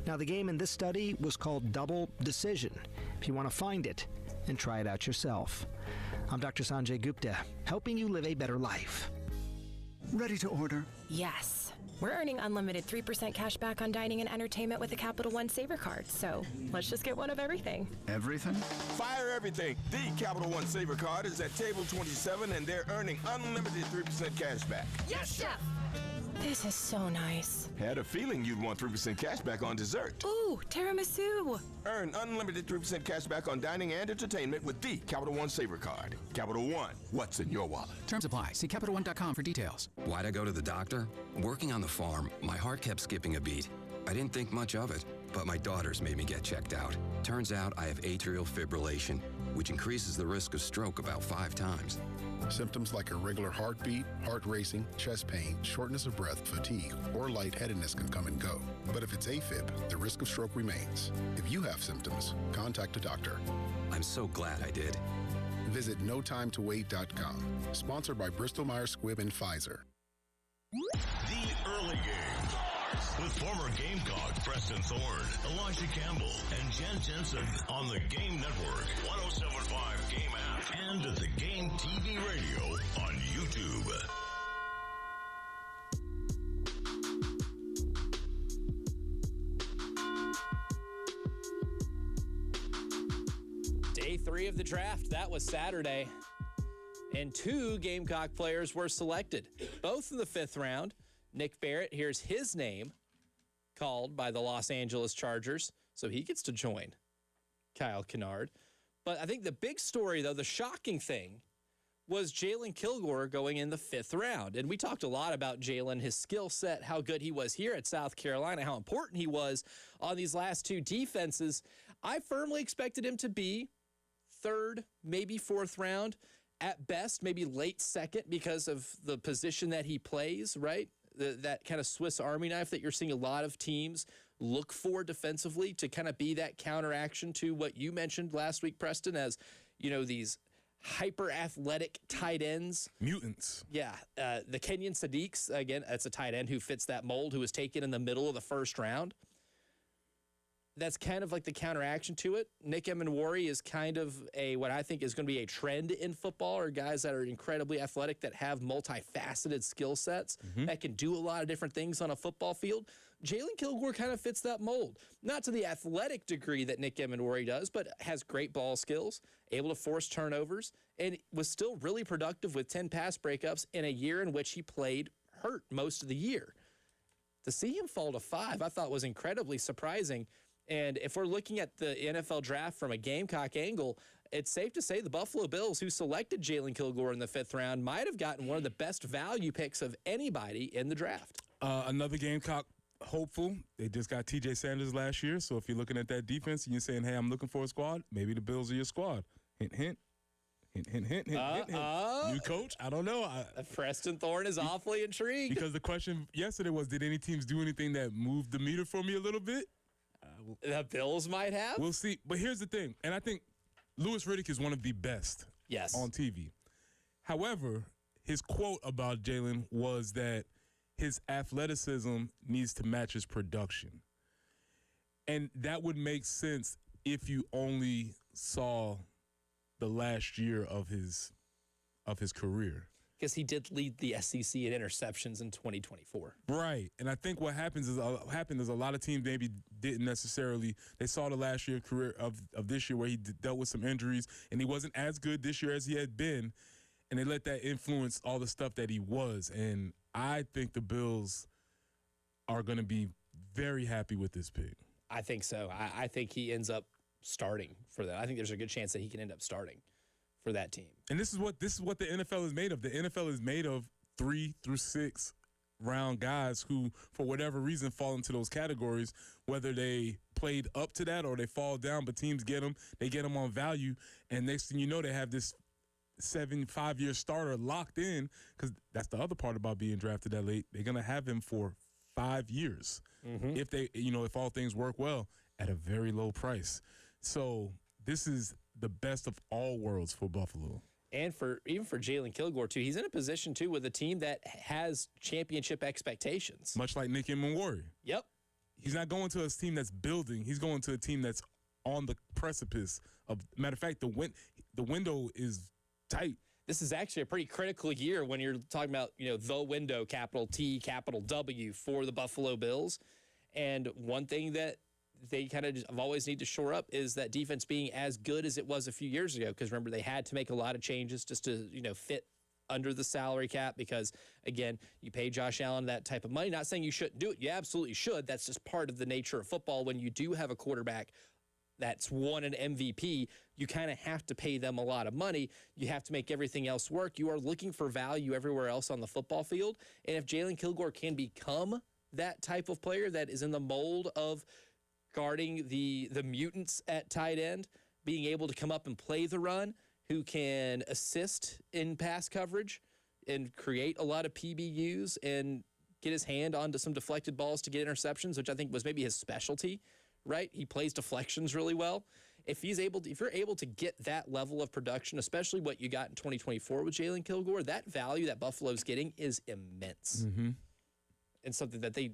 Now, the game in this study was called Double Decision. If you want to find it and try it out yourself. I'm Dr. Sanjay Gupta, helping you live a better life. Ready to order? Yes. We're earning unlimited 3% cash back on dining and entertainment with a Capital One Saver card. So let's just get one of everything. Everything? Fire everything. The Capital One Saver card is at table 27, and they're earning unlimited 3% cash back. Yes, Chef! This is so nice. Had a feeling you'd want 3% cash back on dessert. Ooh, tiramisu. Earn unlimited 3% cash back on dining and entertainment with the Capital One Saver card. Capital One, what's in your wallet? Terms apply. See CapitalOne.com for details. Why'd I go to the doctor? Working on the farm, my heart kept skipping a beat. I didn't think much of it, but my daughters made me get checked out. Turns out I have atrial fibrillation, which increases the risk of stroke about 5 times. Symptoms like irregular heartbeat, heart racing, chest pain, shortness of breath, fatigue, or lightheadedness can come and go. But if it's AFib, the risk of stroke remains. If you have symptoms, contact a doctor. I'm so glad I did. Visit notimetowait.com. Sponsored by Bristol Myers Squibb and Pfizer. The early game starts with former Gamecock Preston Thorne, Elijah Campbell, and Jen Jensen on the Game Network, 107.5 Game app, and at the Game TV radio on YouTube. Day 3 of the draft. That was Saturday. And 2 Gamecock players were selected, both in the 5th round. Nick Barrett, here's his name called by the Los Angeles Chargers, so he gets to join Kyle Kennard. But I think the big story, though, the shocking thing, was Jalen Kilgore going in the 5th round. And we talked a lot about Jalen, his skill set, how good he was here at South Carolina, how important he was on these last 2 defenses. I firmly expected him to be 3rd, maybe 4th round. At best, maybe late 2nd because of the position that he plays, right? That kind of Swiss Army knife that you're seeing a lot of teams look for defensively to kind of be that counteraction to what you mentioned last week, Preston, as, you know, these hyper-athletic tight ends. Mutants. Yeah. The Kenyon Sadiqs, again, that's a tight end who fits that mold, who was taken in the middle of the 1st round. That's kind of like the counteraction to it. Nick Emenwari is kind of what I think is going to be a trend in football, or guys that are incredibly athletic that have multifaceted skill sets that can do a lot of different things on a football field. Jalen Kilgore kind of fits that mold. Not to the athletic degree that Nick Emenwari does, but has great ball skills, able to force turnovers, and was still really productive with 10 pass breakups in a year in which he played hurt most of the year. To see him fall to 5, I thought was incredibly surprising. And if we're looking at the NFL draft from a Gamecock angle, it's safe to say the Buffalo Bills, who selected Jalen Kilgore in the 5th round, might have gotten one of the best value picks of anybody in the draft. Another Gamecock hopeful. They just got TJ Sanders last year, so if you're looking at that defense and you're saying, hey, I'm looking for a squad, maybe the Bills are your squad. Hint, hint. Hint, hint, hint, hint, hint, hint. New coach? I don't know. Preston Thorne is awfully intrigued. Because the question yesterday was, did any teams do anything that moved the meter for me a little bit? The Bills might have. We'll see. But here's the thing, and I think Louis Riddick is one of the best on TV. However, his quote about Jalen was that his athleticism needs to match his production. And that would make sense if you only saw the last year of his career. Because he did lead the SEC in interceptions in 2024. Right. And I think what happens is a lot of teams maybe didn't necessarily, they saw the last year career of this year where he dealt with some injuries, and he wasn't as good this year as he had been, and they let that influence all the stuff that he was. And I think the Bills are going to be very happy with this pick. I think so. I think he ends up starting for that. I think there's a good chance that he can end up starting for that team. And this is what the NFL is made of. The NFL is made of 3 through 6 round guys who, for whatever reason, fall into those categories, whether they played up to that or they fall down, but teams get them. They get them on value, and next thing you know, they have this 5-year starter locked in, because that's the other part about being drafted that late. They're going to have him for 5 years if they, if all things work well, at a very low price. So this is the best of all worlds for Buffalo. And even for Jalen Kilgore, too. He's in a position, too, with a team that has championship expectations. Much like Nick Emenwari. Yep. He's not going to a team that's building. He's going to a team that's on the precipice of. Matter of fact, the window is tight. this is actually a pretty critical year when you're talking about, the window, capital T, capital W, for the Buffalo Bills. And one thing that they kind of always need to shore up is that defense being as good as it was a few years ago. Because remember, they had to make a lot of changes just to, fit under the salary cap because, again, you pay Josh Allen that type of money. Not saying you shouldn't do it. You absolutely should. That's just part of the nature of football. When you do have a quarterback that's won an MVP, you kind of have to pay them a lot of money. You have to make everything else work. You are looking for value everywhere else on the football field. And if Jalen Kilgore can become that type of player that is in the mold of guarding the mutants at tight end, being able to come up and play the run, who can assist in pass coverage and create a lot of PBUs and get his hand onto some deflected balls to get interceptions, which I think was maybe his specialty, right? He plays deflections really well. If you're able to get that level of production, especially what you got in 2024 with Jalen Kilgore, that value that Buffalo's getting is immense. Mm-hmm. And something that they,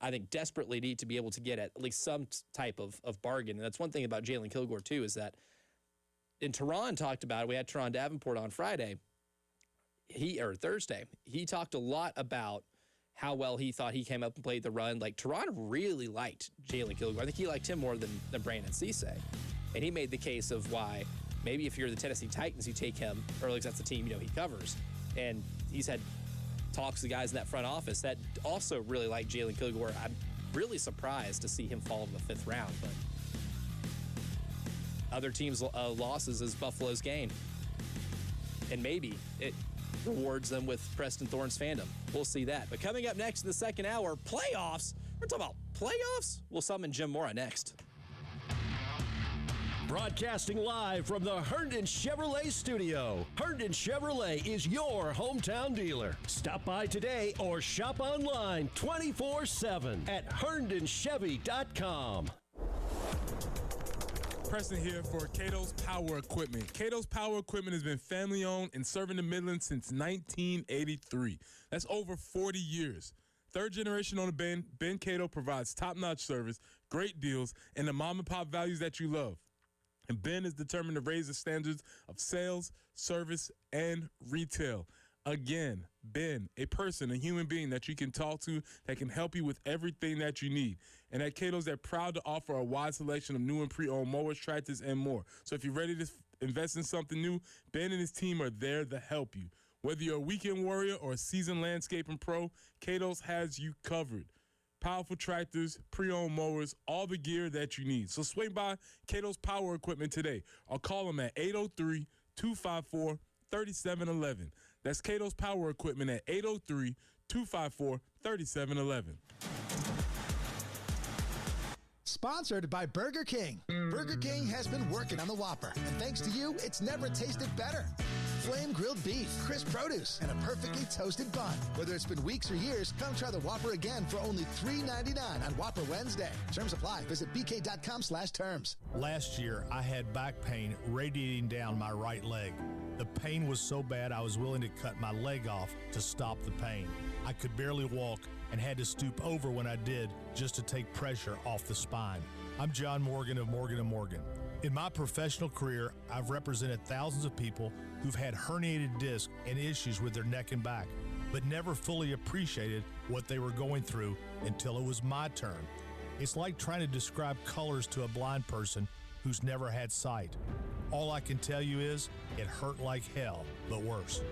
I think, desperately need to be able to get at least some type of bargain. And that's one thing about Jalen Kilgore, too, is that, and Teron talked about it. We had Teron Davenport on Thursday. He talked a lot about how well he thought he came up and played the run. Like, Teron really liked Jalen Kilgore. I think he liked him more than Brandon Cisse. And he made the case of why maybe if you're the Tennessee Titans, you take him, or at least that's the team, he covers. And he's had talks to guys in that front office that also really like Jalen Kilgore. I'm really surprised to see him fall in the 5th round, but other teams' losses is Buffalo's gain. And maybe it rewards them with Preston Thorne's fandom. We'll see that. But coming up next in the second hour, playoffs. We're talking about playoffs? We'll summon Jim Mora next. Broadcasting live from the Herndon Chevrolet studio. Herndon Chevrolet is your hometown dealer. Stop by today or shop online 24/7 at herndonchevy.com. Preston here for Cato's Power Equipment. Cato's Power Equipment has been family owned and serving the Midlands since 1983. That's over 40 years. Third generation owner Ben Cato provides top-notch service, great deals, and the mom-and-pop values that you love. And Ben is determined to raise the standards of sales, service, and retail. Again, Ben, a person, a human being that you can talk to that can help you with everything that you need. And at Cato's, they're proud to offer a wide selection of new and pre-owned mowers, tractors, and more. So if you're ready to invest in something new, Ben and his team are there to help you. Whether you're a weekend warrior or a seasoned landscaping pro, Cato's has you covered. Powerful tractors, pre-owned mowers, all the gear that you need. So swing by Cato's Power Equipment today or call them at 803-254-3711. That's Cato's Power Equipment at 803-254-3711. Sponsored by Burger King. Burger King has been working on the Whopper, and thanks to you, it's never tasted better. Flame grilled beef, crisp produce, and a perfectly toasted bun. Whether it's been weeks or years, come try the Whopper again for only $3.99 on Whopper Wednesday. Terms apply. Visit bk.com/terms. Last year, I had back pain radiating down my right leg. The pain was so bad I was willing to cut my leg off to stop the pain. I could barely walk and had to stoop over when I did just to take pressure off the spine. I'm John Morgan of Morgan & Morgan. In my professional career, I've represented thousands of people who've had herniated discs and issues with their neck and back, but never fully appreciated what they were going through until it was my turn. It's like trying to describe colors to a blind person who's never had sight. All I can tell you is it hurt like hell, but worse.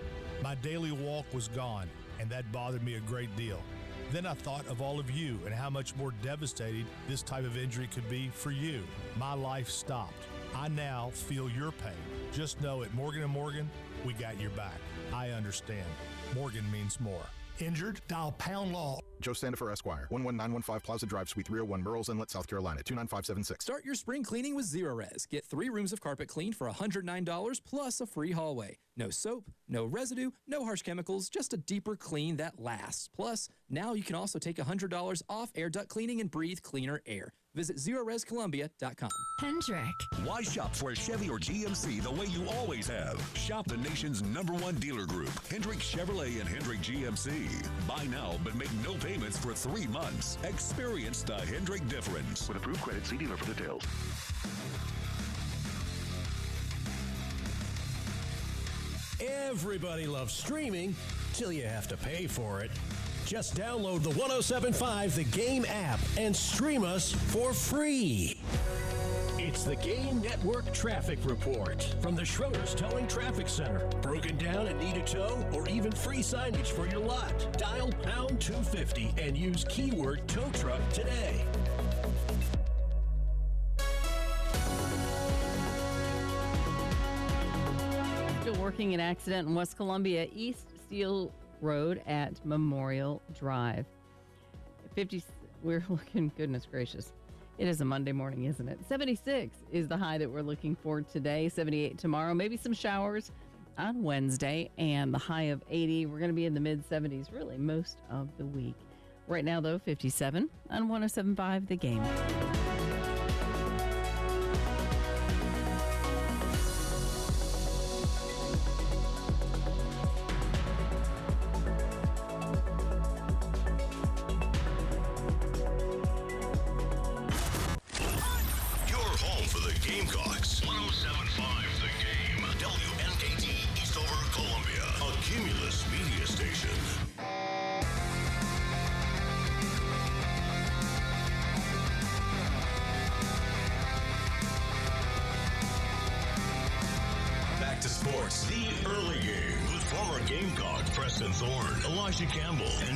My daily walk was gone, and that bothered me a great deal. Then I thought of all of you and how much more devastating this type of injury could be for you. My life stopped. I now feel your pain. Just know at Morgan & Morgan, we got your back. I understand. Morgan means more. Injured? Dial pound law. Joe Sandifer, Esquire, 11915 Plaza Drive, Suite 301, Murrells Inlet, South Carolina, 29576. Start your spring cleaning with Zerorez. Get 3 rooms of carpet cleaned for $109 plus a free hallway. No soap, no residue, no harsh chemicals, just a deeper clean that lasts. Plus, now you can also take $100 off air duct cleaning and breathe cleaner air. Visit ZerorezColumbia.com. Hendrick. Why shop for a Chevy or GMC the way you always have? Shop the nation's #1 dealer group, Hendrick Chevrolet and Hendrick GMC. Buy now, but make no payments for 3 months. Experience the Hendrick difference. With approved credit, see dealer for details. Everybody loves streaming till you have to pay for it. Just download the 107.5 The Game app and stream us for free. It's the Game Network Traffic Report from the Schroeder's Towing Traffic Center. Broken down and need a tow or even free signage for your lot? Dial pound 250 and use keyword tow truck today. Still working an accident in West Columbia, East Steel Road at Memorial Drive. 50, we're looking, goodness gracious. It is a Monday morning, isn't it? 76 is the high that we're looking for today, 78 tomorrow, maybe some showers on Wednesday, and the high of 80. We're going to be in the mid-70s really most of the week. Right now, though, 57 on 107.5 The Game.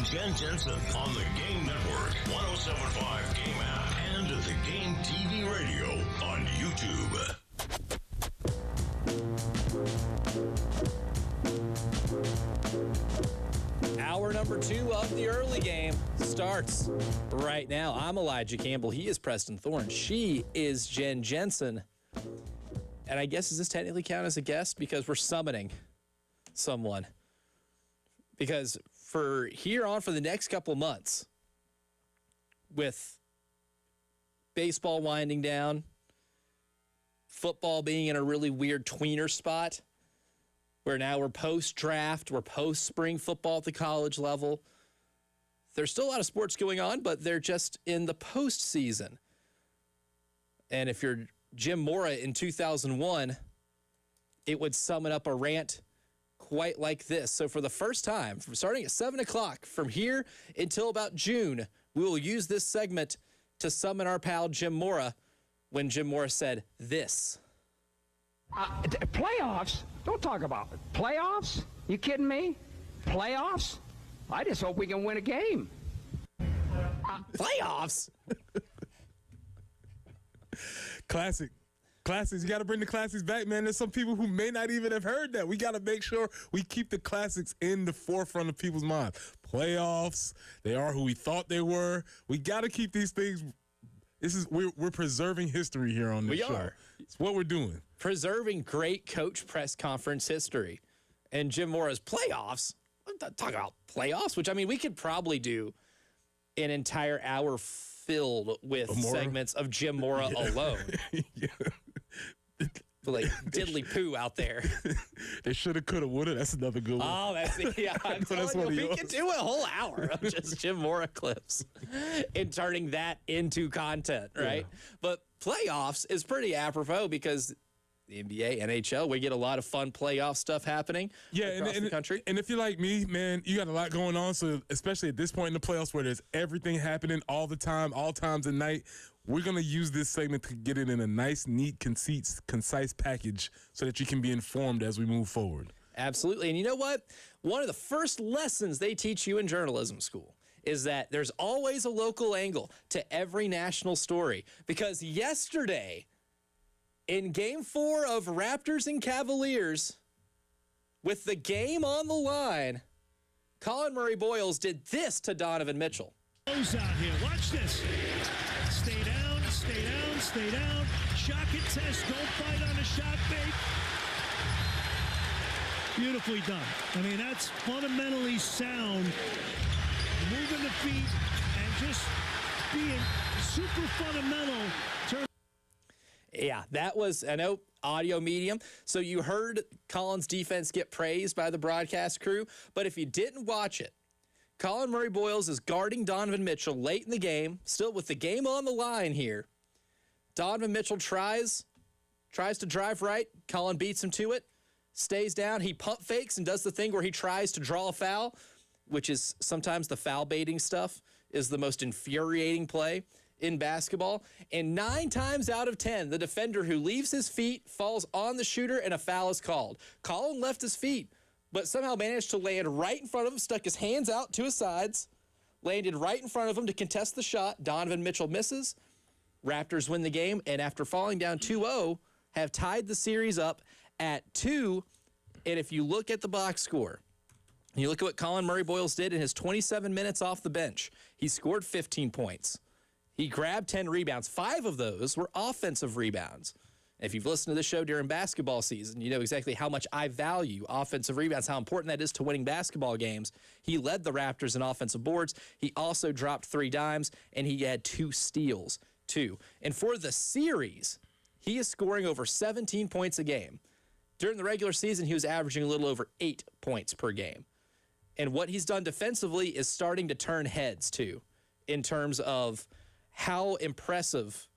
Jen Jensen on the Game Network, 107.5 Game app, and the Game TV radio on YouTube. Hour number 2 of the early game starts right now. I'm Elijah Campbell. He is Preston Thorne. She is Jen Jensen. And I guess, does this technically count as a guest? Because we're summoning someone. Because for here on for the next couple months, with baseball winding down, football being in a really weird tweener spot, where now we're post-draft, we're post-spring football at the college level. There's still a lot of sports going on, but they're just in the postseason. And if you're Jim Mora in 2001, it would summon up a rant quite like this. So for the first time, from starting at 7 o'clock from here until about June, we will use this segment to summon our pal Jim Mora when Jim Mora said this. Playoffs? Don't talk about it. Playoffs? You kidding me? Playoffs? I just hope we can win a game. Playoffs? Classics. You got to bring the classics back, man. There's some people who may not even have heard that. We got to make sure we keep the classics in the forefront of people's minds. Playoffs, they are who we thought they were. We got to keep these things. We're preserving history here on this show. We are. It's what we're doing. Preserving great coach press conference history. And Jim Mora's playoffs. I'm not talking about playoffs, which, I mean, we could probably do an entire hour filled with segments of Jim Mora alone. Yeah. Like diddly poo out there. They shoulda, coulda, woulda. That's another good one. Oh, I'm telling you, we could do a whole hour of just Jim Mora clips and turning that into content, right? Yeah. But playoffs is pretty apropos because the NBA, NHL, we get a lot of fun playoff stuff happening across the country. And if you're like me, man, you got a lot going on. So especially at this point in the playoffs where there's everything happening all the time, all times of night, we're going to use this segment to get it in a nice, neat, concise package so that you can be informed as we move forward. Absolutely. And you know what? One of the first lessons they teach you in journalism school is that there's always a local angle to every national story. Because yesterday, in Game 4 of Raptors and Cavaliers, with the game on the line, Colin Murray Boyles did this to Donovan Mitchell. Out here. Watch this. Stay down, stay down, stay down. Shot contest, don't bite on the shot bait. Beautifully done. I mean, that's fundamentally sound. Moving the feet and just being super fundamental. Yeah, that was, I know, audio medium. So you heard Colin's defense get praised by the broadcast crew. But if you didn't watch it, Colin Murray Boyles is guarding Donovan Mitchell late in the game, still with the game on the line here. Donovan Mitchell tries to drive right. Colin beats him to it. stays down. He pump fakes and does the thing where he tries to draw a foul, which is sometimes the foul baiting stuff is the most infuriating play in basketball. And 9 times out of 10, the defender who leaves his feet falls on the shooter and a foul is called. Colin left his feet, but somehow managed to land right in front of him, stuck his hands out to his sides, landed right in front of him to contest the shot. Donovan Mitchell misses. Raptors win the game, and after falling down 2-0, have tied the series up at 2. And if you look at the box score, and you look at what Colin Murray-Boyles did in his 27 minutes off the bench, he scored 15 points. He grabbed 10 rebounds. 5 of those were offensive rebounds. If you've listened to this show during basketball season, you know exactly how much I value offensive rebounds, how important that is to winning basketball games. He led the Raptors in offensive boards. He also dropped 3 dimes, and he had 2 steals, too. And for the series, he is scoring over 17 points a game. During the regular season, he was averaging a little over 8 points per game. And what he's done defensively is starting to turn heads, too, in terms of how impressive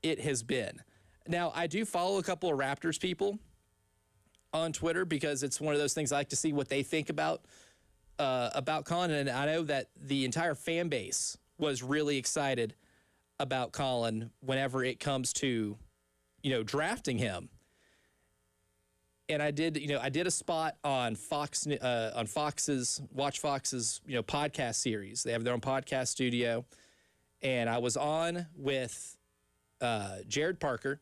it has been. Now, I do follow a couple of Raptors people on Twitter because it's one of those things I like to see what they think about Colin. And I know that the entire fan base was really excited about Colin whenever it comes to, drafting him. And I did a spot on Fox, on Fox's podcast series. They have their own podcast studio, and I was on with Jared Parker,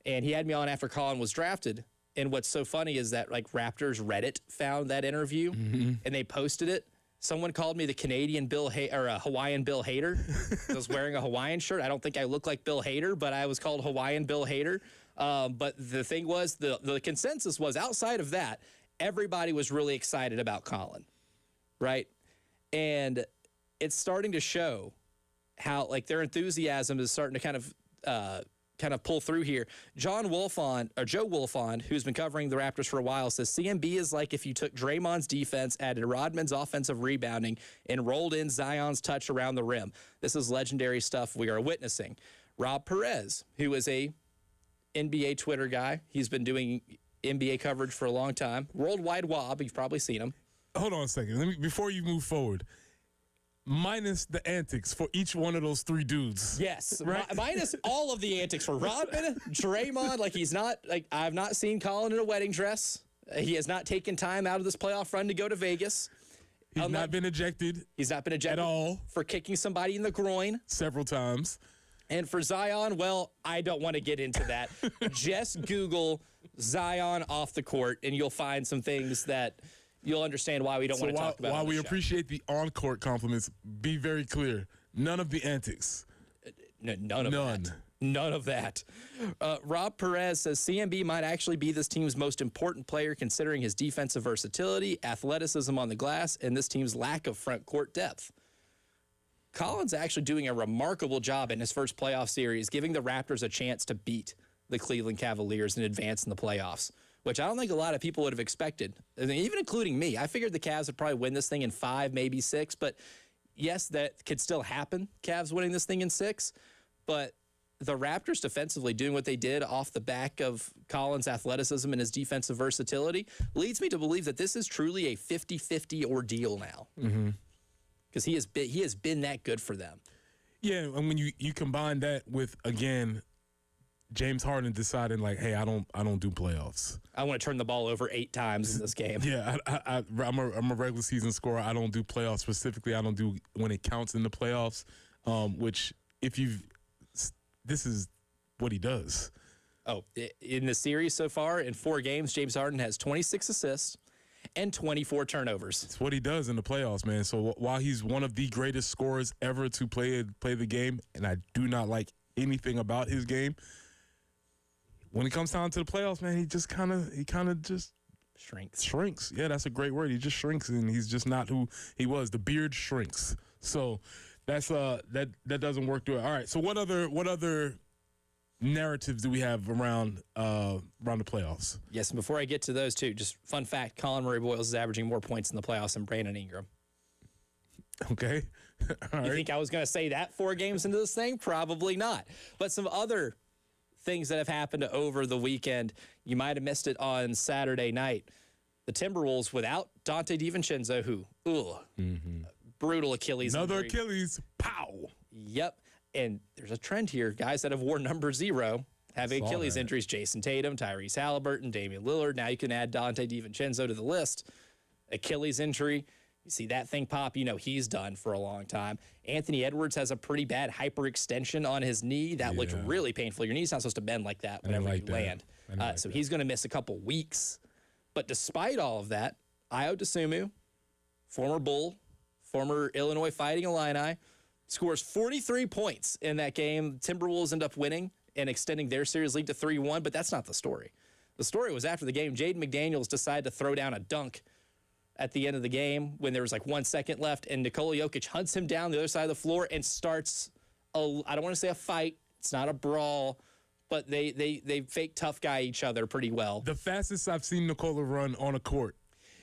and he had me on after Colin was drafted. And what's so funny is that Raptors Reddit found that interview, and they posted it. Someone called me the Canadian Bill Hawaiian Bill Hader. I was wearing a Hawaiian shirt. I don't think I look like Bill Hader, but I was called Hawaiian Bill Hader. But the thing was, the consensus was outside of that, everybody was really excited about Colin, right? And it's starting to show how their enthusiasm is starting to kind of pull through here. Joe Wolfond, who's been covering the Raptors for a while, says CMB is like if you took Draymond's defense, added Rodman's offensive rebounding, and rolled in Zion's touch around the rim. This is legendary stuff we are witnessing. Rob Perez, who is a NBA Twitter guy. He's been doing NBA coverage for a long time. Worldwide Wob, you've probably seen him. Hold on a second. Before you move forward, minus the antics for each one of those 3 dudes. Yes, right? Minus all of the antics for Rodman, Draymond. He's not I've not seen Colin in a wedding dress. He has not taken time out of this playoff run to go to Vegas. He's not been ejected. He's not been ejected at all for kicking somebody in the groin several times. And for Zion, well, I don't want to get into that. Just Google Zion off the court, and you'll find some things that you'll understand why we don't want to talk about. While we appreciate the on-court compliments, be very clear. None of the antics. None of that. Rob Perez says CMB might actually be this team's most important player considering his defensive versatility, athleticism on the glass, and this team's lack of front court depth. Colin's actually doing a remarkable job in his first playoff series, giving the Raptors a chance to beat the Cleveland Cavaliers and advance in the playoffs, which I don't think a lot of people would have expected, even including me. I figured the Cavs would probably win this thing in 5, maybe 6, but yes, that could still happen, Cavs winning this thing in 6, but the Raptors defensively doing what they did off the back of Colin's athleticism and his defensive versatility leads me to believe that this is truly a 50-50 ordeal now. Mm-hmm. Because he has been that good for them. Yeah, and when you combine that with, again, James Harden deciding hey, I don't do playoffs. I want to turn the ball over 8 times in this game. Yeah, I'm a regular season scorer. I don't do playoffs specifically. I don't do when it counts in the playoffs. Which this is what he does. Oh, in the series so far, in 4 games, James Harden has 26 assists and 24 turnovers. It's what he does in the playoffs, man. So while he's one of the greatest scorers ever to play the game, and I do not like anything about his game, when it comes down to the playoffs, man, he kind of just shrinks. Yeah, that's a great word. He just shrinks, and he's just not who he was. The beard shrinks. So that's that doesn't work through it. All right. So what other narratives do we have around the playoffs? Yes, and before I get to those two, just fun fact, Colin Murray-Boyles is averaging more points in the playoffs than Brandon Ingram. Okay. All right. You think I was going to say that 4 games into this thing? Probably not. But some other things that have happened over the weekend. You might have missed it on Saturday night. The Timberwolves without Dante DiVincenzo, who, brutal Achilles Another injury. Achilles. Pow. Yep. And there's a trend here. Guys that have worn number 0 having Saw Achilles that. injuries. Jason Tatum, Tyrese Halliburton, Damian Lillard. Now you can add Dante DiVincenzo to the list. Achilles injury. You see that thing pop, you know he's done for a long time. Anthony Edwards has a pretty bad hyperextension on his knee. That looked really painful. Your knee's not supposed to bend like that whenever you land. So he's going to miss a couple weeks. But despite all of that, Ayo Dosunmu, former Bull, former Illinois Fighting Illini, scores 43 points in that game. Timberwolves end up winning and extending their series lead to 3-1, but that's not the story. The story was after the game, Jaden McDaniels decided to throw down a dunk at the end of the game when there was like 1 second left, and Nikola Jokic hunts him down the other side of the floor and starts I don't want to say a fight. It's not a brawl, but they fake tough guy each other pretty well. The fastest I've seen Nikola run on a court.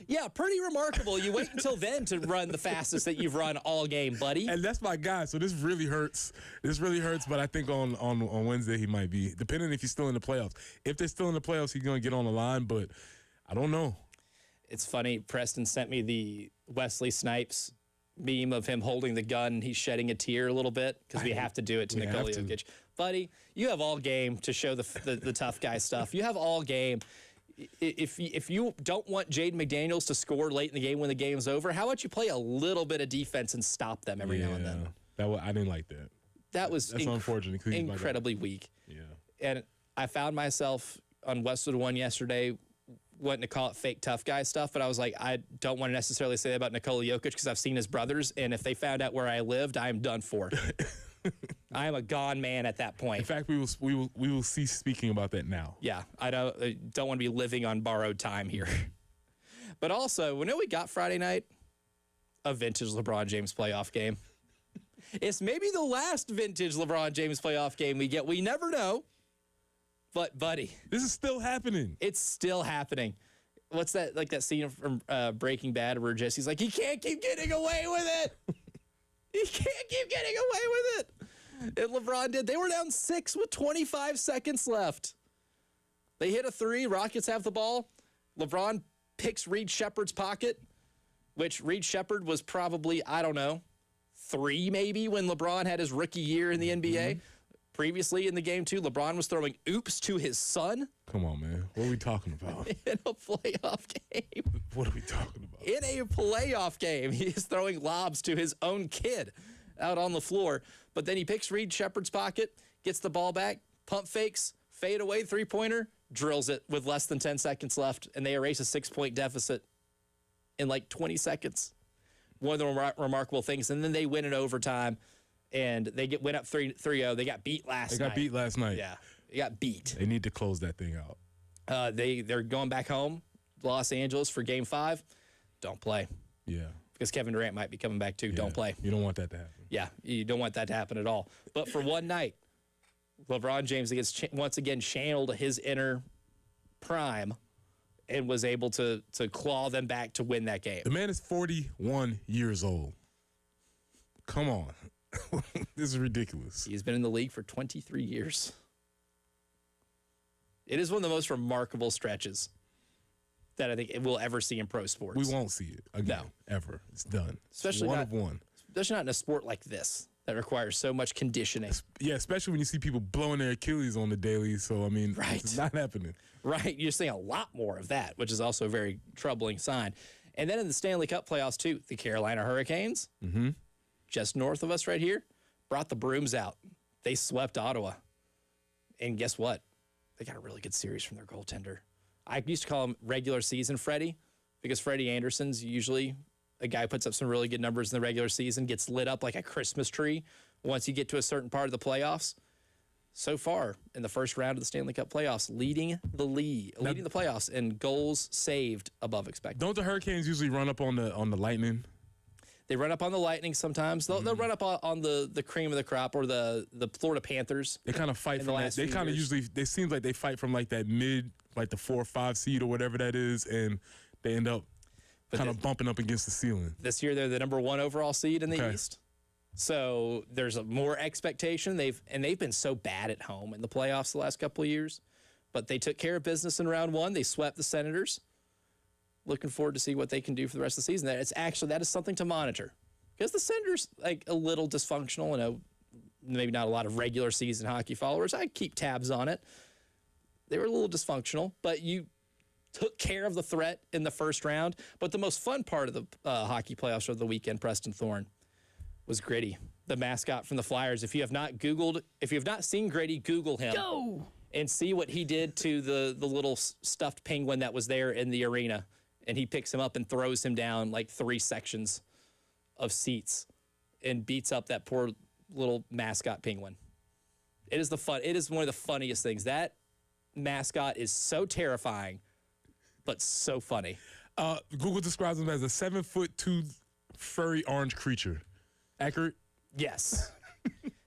Yeah, pretty remarkable. You wait until then to run the fastest that you've run all game, buddy. And that's my guy, so this really hurts. This really hurts, but I think on Wednesday he might be, depending if he's still in the playoffs. If they're still in the playoffs, he's going to get on the line, but I don't know. It's funny, Preston sent me the Wesley Snipes meme of him holding the gun. He's shedding a tear a little bit because we have to do it to Nikola Jokic. Buddy, you have all game to show the tough guy stuff. You have all game. If you don't want Jaden McDaniels to score late in the game when the game's over, how about you play a little bit of defense and stop them every now and then? I didn't like that. That's unfortunate. Incredibly weak. Yeah. And I found myself on Westwood One yesterday wanting to call it fake tough guy stuff, but I was like, I don't want to necessarily say that about Nikola Jokic because I've seen his brothers, and if they found out where I lived, I am done for. I am a gone man at that point. In fact, we will cease speaking about that now. Yeah, I don't want to be living on borrowed time here. But also, we know we got Friday night a vintage LeBron James playoff game. It's maybe the last vintage LeBron James playoff game we get. We never know. But, buddy. This is still happening. It's still happening. What's that, like that scene from Breaking Bad where Jesse's like, he can't keep getting away with it. He can't keep getting away with it. And LeBron did. They were down 6 with 25 seconds left. They hit a 3. Rockets have the ball. LeBron picks Reed Shepherd's pocket, which Reed Shepherd was probably, I don't know, 3 maybe when LeBron had his rookie year in the NBA. Previously in the game, too, LeBron was throwing oops to his son. Come on, man. What are we talking about? In a playoff game. What are we talking about? In a playoff game, he is throwing lobs to his own kid out on the floor. But then he picks Reed Shepherd's pocket, gets the ball back, pump fakes, fade away three-pointer, drills it with less than 10 seconds left, and they erase a 6-point deficit in like 20 seconds. One of the remarkable things. And then they win in overtime. And they went up 3-0. They got beat last night. They got beat last night. Yeah, they got beat. They need to close that thing out. They're going back home, Los Angeles, for Game 5. Don't play. Yeah. Because Kevin Durant might be coming back too. Yeah. Don't play. You don't want that to happen. Yeah, you don't want that to happen at all. But for one night, LeBron James gets once again channeled his inner prime and was able to claw them back to win that game. The man is 41 years old. Come on. This is ridiculous. He's been in the league for 23 years. It is one of the most remarkable stretches that I think we'll ever see in pro sports. We won't see it again, ever. It's done. Especially one of one. Especially not in a sport like this that requires so much conditioning. Yeah, especially when you see people blowing their Achilles on the daily. So, I mean, it's not happening. Right. You're seeing a lot more of that, which is also a very troubling sign. And then in the Stanley Cup playoffs, too, the Carolina Hurricanes, just north of us right here, brought the brooms out. They swept Ottawa. And guess what? They got a really good series from their goaltender. I used to call him regular season Freddie because Freddie Anderson's usually a guy who puts up some really good numbers in the regular season, gets lit up like a Christmas tree once you get to a certain part of the playoffs. So far, in the first round of the Stanley Cup playoffs, leading the playoffs in goals saved above expected. Don't the Hurricanes usually run up on the Lightning? They run up on the Lightning sometimes. They'll run up on the cream of the crop or the Florida Panthers. They kind of fight from that. They kind of usually, they seem like they fight from like that mid, like the 4 or 5 seed or whatever that is, and they end up kind of bumping up against the ceiling. This year, they're the number 1 overall seed in the East. So there's a more expectation. They've been so bad at home in the playoffs the last couple of years, but they took care of business in round one. They swept the Senators. Looking forward to see what they can do for the rest of the season. That is something to monitor, because the Senators like a little dysfunctional. Maybe not a lot of regular season hockey followers. I keep tabs on it. They were a little dysfunctional, but you took care of the threat in the first round. But the most fun part of the hockey playoffs of the weekend, Preston Thorne, was Gritty, the mascot from the Flyers. If you have not seen Gritty, Google him. Go! And see what he did to the little stuffed penguin that was there in the arena. And he picks him up and throws him down like 3 sections of seats and beats up that poor little mascot penguin. It is one of the funniest things. That mascot is so terrifying, but so funny. Google describes him as a 7'2" furry orange creature. Accurate? Yes.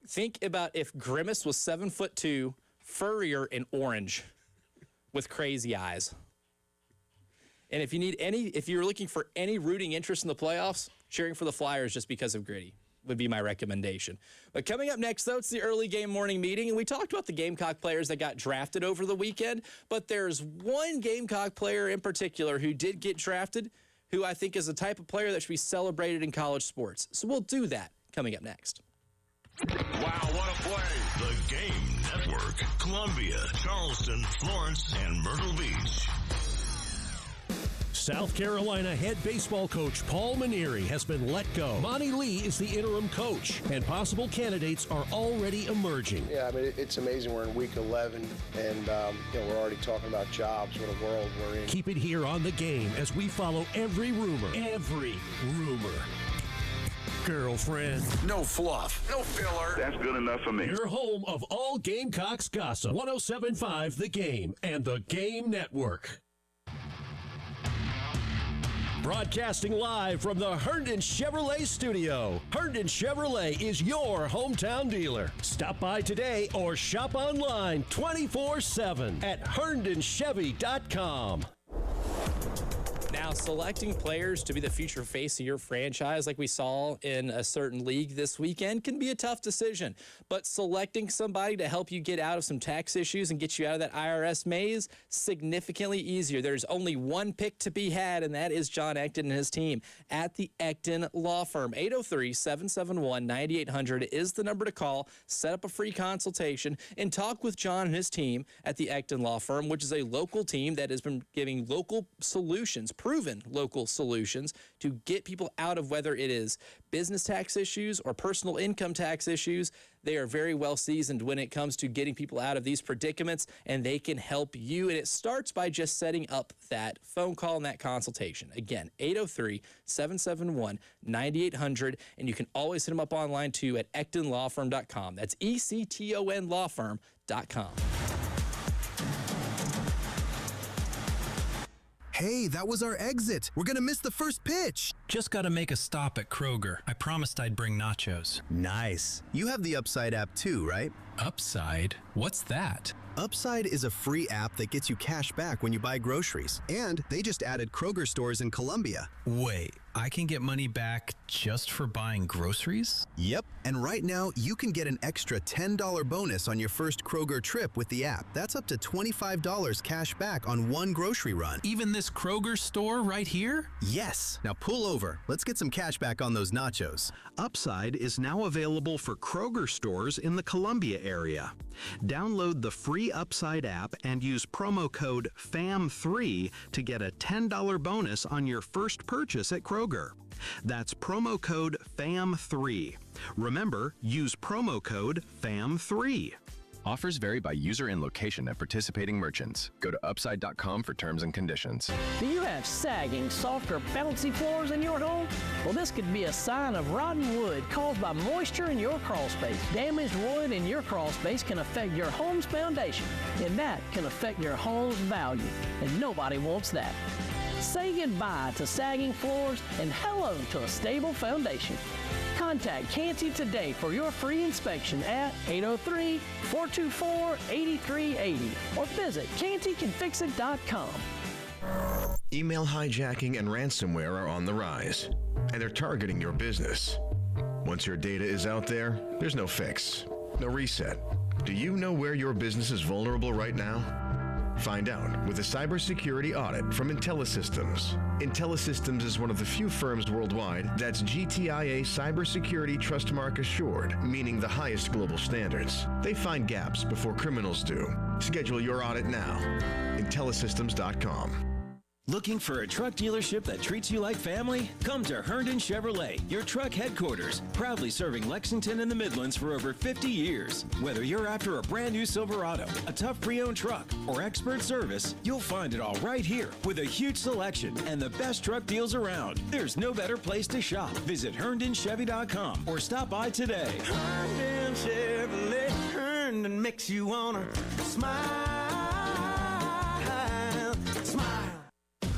Think about if Grimace was 7'2", furrier and orange, with crazy eyes. And if you're looking for any rooting interest in the playoffs, cheering for the Flyers just because of Gritty would be my recommendation. But coming up next, though, it's the early game morning meeting, and we talked about the Gamecock players that got drafted over the weekend, but there's one Gamecock player in particular who did get drafted, who I think is the type of player that should be celebrated in college sports. So we'll do that coming up next. Wow, what a play! The Game Network. Columbia, Charleston, Florence, and Myrtle Beach. South Carolina head baseball coach Paul Maneri has been let go. Monty Lee is the interim coach, and possible candidates are already emerging. Yeah, I mean, it's amazing. We're in week 11, and we're already talking about jobs. What a world we're in. Keep it here on The Game as we follow every rumor. Every rumor. Girlfriend. No fluff. No filler. That's good enough for me. Your home of all Gamecocks gossip. 107.5 The Game and The Game Network. Broadcasting live from the Herndon Chevrolet studio. Herndon Chevrolet is your hometown dealer. Stop by today or shop online 24/7 at herndonchevy.com. Now, selecting players to be the future face of your franchise, like we saw in a certain league this weekend, can be a tough decision. But selecting somebody to help you get out of some tax issues and get you out of that IRS maze, significantly easier. There's only one pick to be had, and that is John Ecton and his team at the Ecton Law Firm. 803-771-9800 is the number to call. Set up a free consultation and talk with John and his team at the Ecton Law Firm, which is a local team that has been giving local solutions, proven local solutions, to get people out of whether it is business tax issues or personal income tax issues. They are very well seasoned when it comes to getting people out of these predicaments, and they can help you. And it starts by just setting up that phone call and that consultation. Again, 803-771-9800, and you can always hit them up online too at ectonlawfirm.com. That's ECTON lawfirm.com. Hey, that was our exit. We're gonna miss the first pitch. Just gotta make a stop at Kroger. I promised I'd bring nachos. Nice. You have the Upside app too, right? Upside? What's that? Upside is a free app that gets you cash back when you buy groceries. And they just added Kroger stores in Columbia. Wait, I can get money back just for buying groceries? Yep. And right now, you can get an extra $10 bonus on your first Kroger trip with the app. That's up to $25 cash back on one grocery run. Even this Kroger store right here? Yes. Now pull over. Let's get some cash back on those nachos. Upside is now available for Kroger stores in the Columbia area. Download the free Upside app and use promo code FAM3 to get a $10 bonus on your first purchase at Kroger. That's promo code FAM3. Remember, use promo code FAM3. Offers vary by user and location at participating merchants. Go to upside.com for terms and conditions. Do you have sagging, soft, or bouncy floors in your home? Well, this could be a sign of rotten wood caused by moisture in your crawl space. Damaged wood in your crawl space can affect your home's foundation, and that can affect your home's value, and nobody wants that. Say goodbye to sagging floors and hello to a stable foundation. Contact Canty today for your free inspection at 803-424-8380 or visit cantycanfixit.com. Email hijacking and ransomware are on the rise, and they're targeting your business. Once your data is out there, there's no fix, no reset. Do you know where your business is vulnerable right now? Find out with a cybersecurity audit from IntelliSystems. IntelliSystems is one of the few firms worldwide that's GTIA Cybersecurity Trustmark Assured, meaning the highest global standards. They find gaps before criminals do. Schedule your audit now. IntelliSystems.com. Looking for a truck dealership that treats you like family? Come to Herndon Chevrolet, your truck headquarters, proudly serving Lexington and the Midlands for over 50 years. Whether you're after a brand new Silverado, a tough pre-owned truck, or expert service, you'll find it all right here with a huge selection and the best truck deals around. There's no better place to shop. Visit HerndonChevy.com or stop by today. Herndon Chevrolet, Herndon makes you wanna smile.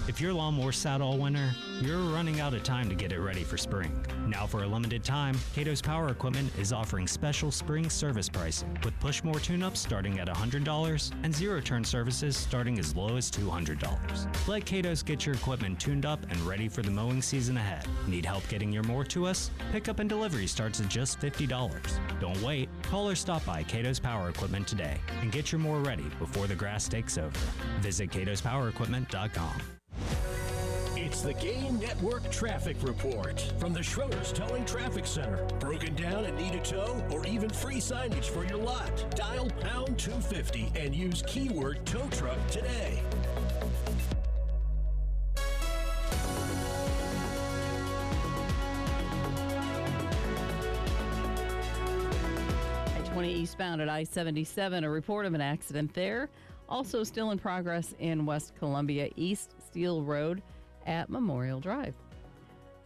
If your lawnmower's sat all winter, you're running out of time to get it ready for spring. Now for a limited time, Cato's Power Equipment is offering special spring service pricing with push more tune-ups starting at $100 and zero-turn services starting as low as $200. Let Cato's get your equipment tuned up and ready for the mowing season ahead. Need help getting your mower to us? Pickup and delivery starts at just $50. Don't wait. Call or stop by Cato's Power Equipment today and get your mower ready before the grass takes over. Visit CatosPowerEquipment.com. It's the Game Network Traffic Report from the Schroeder's Towing Traffic Center. Broken down and need a tow or even free signage for your lot? Dial pound 250 and use keyword tow truck today. I-20 eastbound at I-77, a report of an accident there. Also still in progress in West Columbia, East Steel Road at Memorial Drive.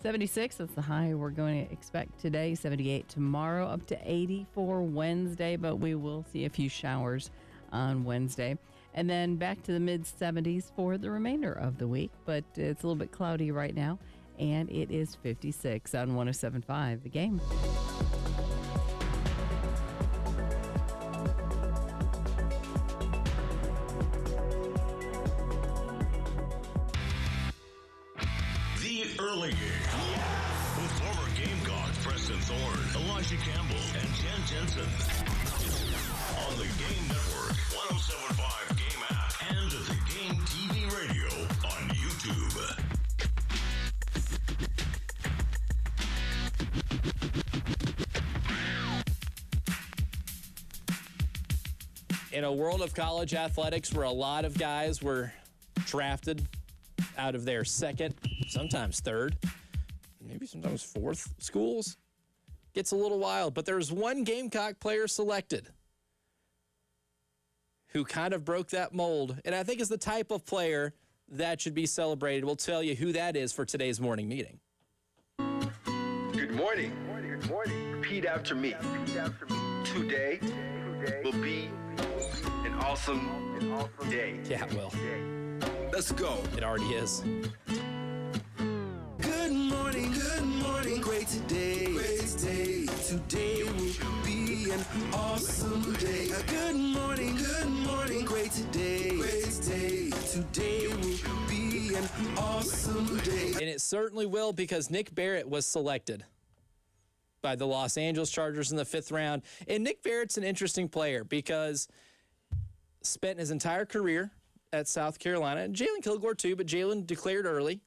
76, that's the high we're going to expect today. 78 tomorrow, up to 80 for Wednesday, but we will see a few showers on Wednesday. And then back to the mid-70s for the remainder of the week, but it's a little bit cloudy right now, and it is 56 on 107.5 The Game. Early game. With former Gamecock Preston Thorne, Elijah Campbell, and Jen Jensen. On the Game Network, 107.5 Game app, and the Game TV radio on YouTube. In a world of college athletics where a lot of guys were drafted out of their second, sometimes third, maybe sometimes fourth schools, gets a little wild. But there's one Gamecock player selected who kind of broke that mold, and I think is the type of player that should be celebrated. We'll tell you who that is for today's morning meeting. Good morning. Good morning. Repeat after me. Today will be an awesome day. Yeah, it will. Let's go. It already is. Good morning, great today. Today will be an awesome day. Good morning, great today. Today will be an awesome day. And it certainly will, because Nick Barrett was selected by the Los Angeles Chargers in the 5th round. And Nick Barrett's an interesting player because spent his entire career at South Carolina, and Jalen Kilgore too, but Jalen declared early,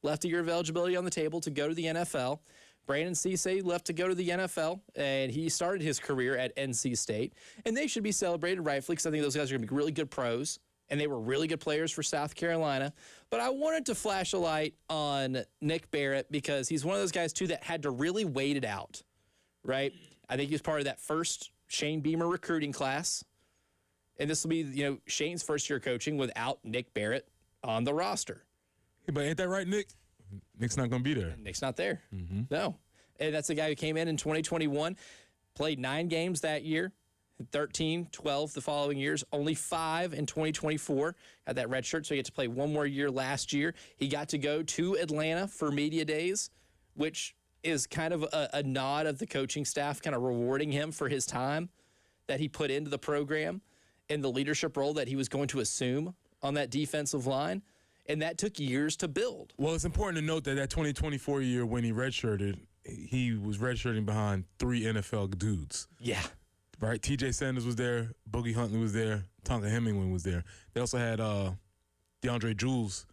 left a year of eligibility on the table to go to the NFL. Brandon Cisse left to go to the NFL, and he started his career at NC State. And they should be celebrated rightfully, because I think those guys are going to be really good pros, and they were really good players for South Carolina. But I wanted to flash a light on Nick Barrett because he's one of those guys too that had to really wait it out, right? I think he was part of that first Shane Beamer recruiting class. And this will be, Shane's first year coaching without Nick Barrett on the roster. Hey, but ain't that right, Nick? Nick's not going to be there. Nick's not there. No. And that's the guy who came in 2021, played 9 games that year, 13, 12 the following years, only 5 in 2024. Had that red shirt, so he got to play one more year last year. He got to go to Atlanta for media days, which is kind of a nod of the coaching staff kind of rewarding him for his time that he put into the program and the leadership role that he was going to assume on that defensive line. And that took years to build. Well, it's important to note that 2024 year when he redshirted, he was redshirting behind 3 NFL dudes. Yeah. Right? T.J. Sanders was there. Boogie Huntley was there. Tonka Hemingway was there. They also had DeAndre Jules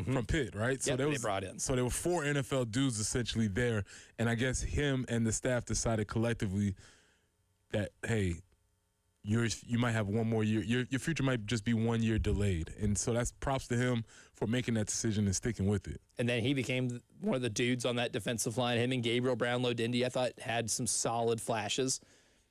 from Pitt, right? Yep, they brought in. So there were 4 NFL dudes essentially there, and I guess him and the staff decided collectively that, hey, you might have one more year. Your future might just be 1 year delayed, and so that's props to him for making that decision and sticking with it. And then he became one of the dudes on that defensive line. Him and Gabriel Brownlow-Dindy, I thought, had some solid flashes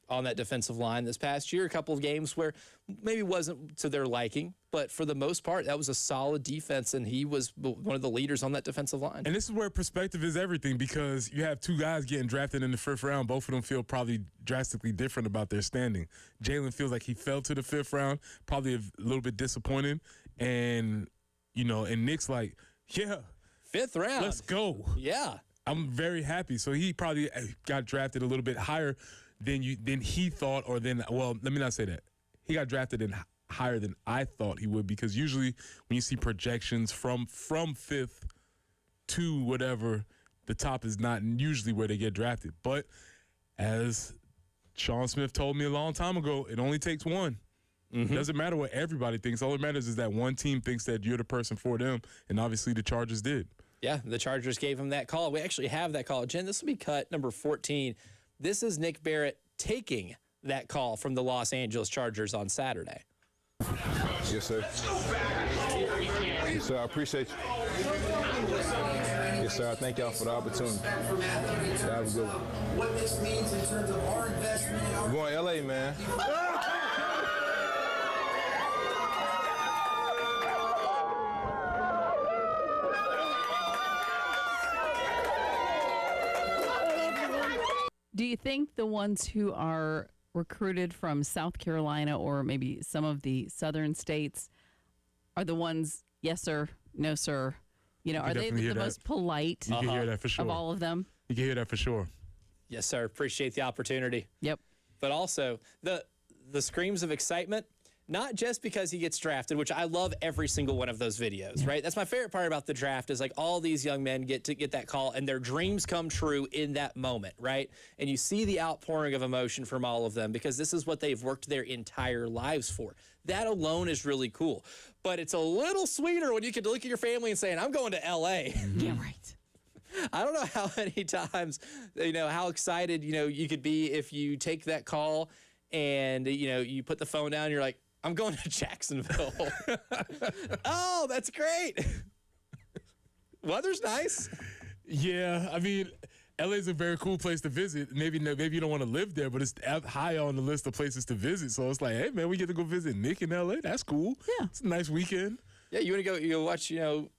on that defensive line this past year. A couple of games where maybe wasn't to their liking, but for the most part, that was a solid defense, and he was one of the leaders on that defensive line. And this is where perspective is everything, because you have 2 guys getting drafted in the 5th round. Both of them feel probably drastically different about their standing. Jalen feels like he fell to the 5th round, probably a little bit disappointed. And, and Nick's like, yeah. 5th round. Let's go. Yeah. I'm very happy. So he probably got drafted a little bit higher than he thought, let me not say that. He got drafted in higher than I thought he would, because usually when you see projections from 5th to whatever, the top is not usually where they get drafted. But as Sean Smith told me a long time ago, it only takes one. It doesn't matter what everybody thinks. All that matters is that one team thinks that you're the person for them, and obviously the Chargers did. Yeah, the Chargers gave him that call. We actually have that call. Jen, this will be cut number 14. This is Nick Barrett taking that call from the Los Angeles Chargers on Saturday. Yes, sir. Yes, sir. I appreciate you. Yes, sir. I thank y'all for the opportunity. Have a good one. What this means in terms of our investment. We're going to LA, man. Do you think the ones who are recruited from South Carolina or maybe some of the southern states are the ones, yes, sir, no, sir? Are they the most polite you can hear that for sure. of all of them? You can hear that for sure. Yes, sir. Appreciate the opportunity. Yep. But also the screams of excitement, not just because he gets drafted, which I love every single one of those videos, right? That's my favorite part about the draft is like all these young men get that call and their dreams come true in that moment, right? And you see the outpouring of emotion from all of them because this is what they've worked their entire lives for. That alone is really cool. But it's a little sweeter when you can look at your family and saying, I'm going to L.A. Yeah, right. I don't know how many times, how excited, you could be if you take that call and, you put the phone down and you're like, I'm going to Jacksonville. Oh, that's great. Weather's nice. Yeah, I mean, LA's a very cool place to visit. Maybe you don't want to live there, but it's high on the list of places to visit. So it's like, hey, man, we get to go visit Nick in LA. That's cool. Yeah. It's a nice weekend. Yeah, you want to go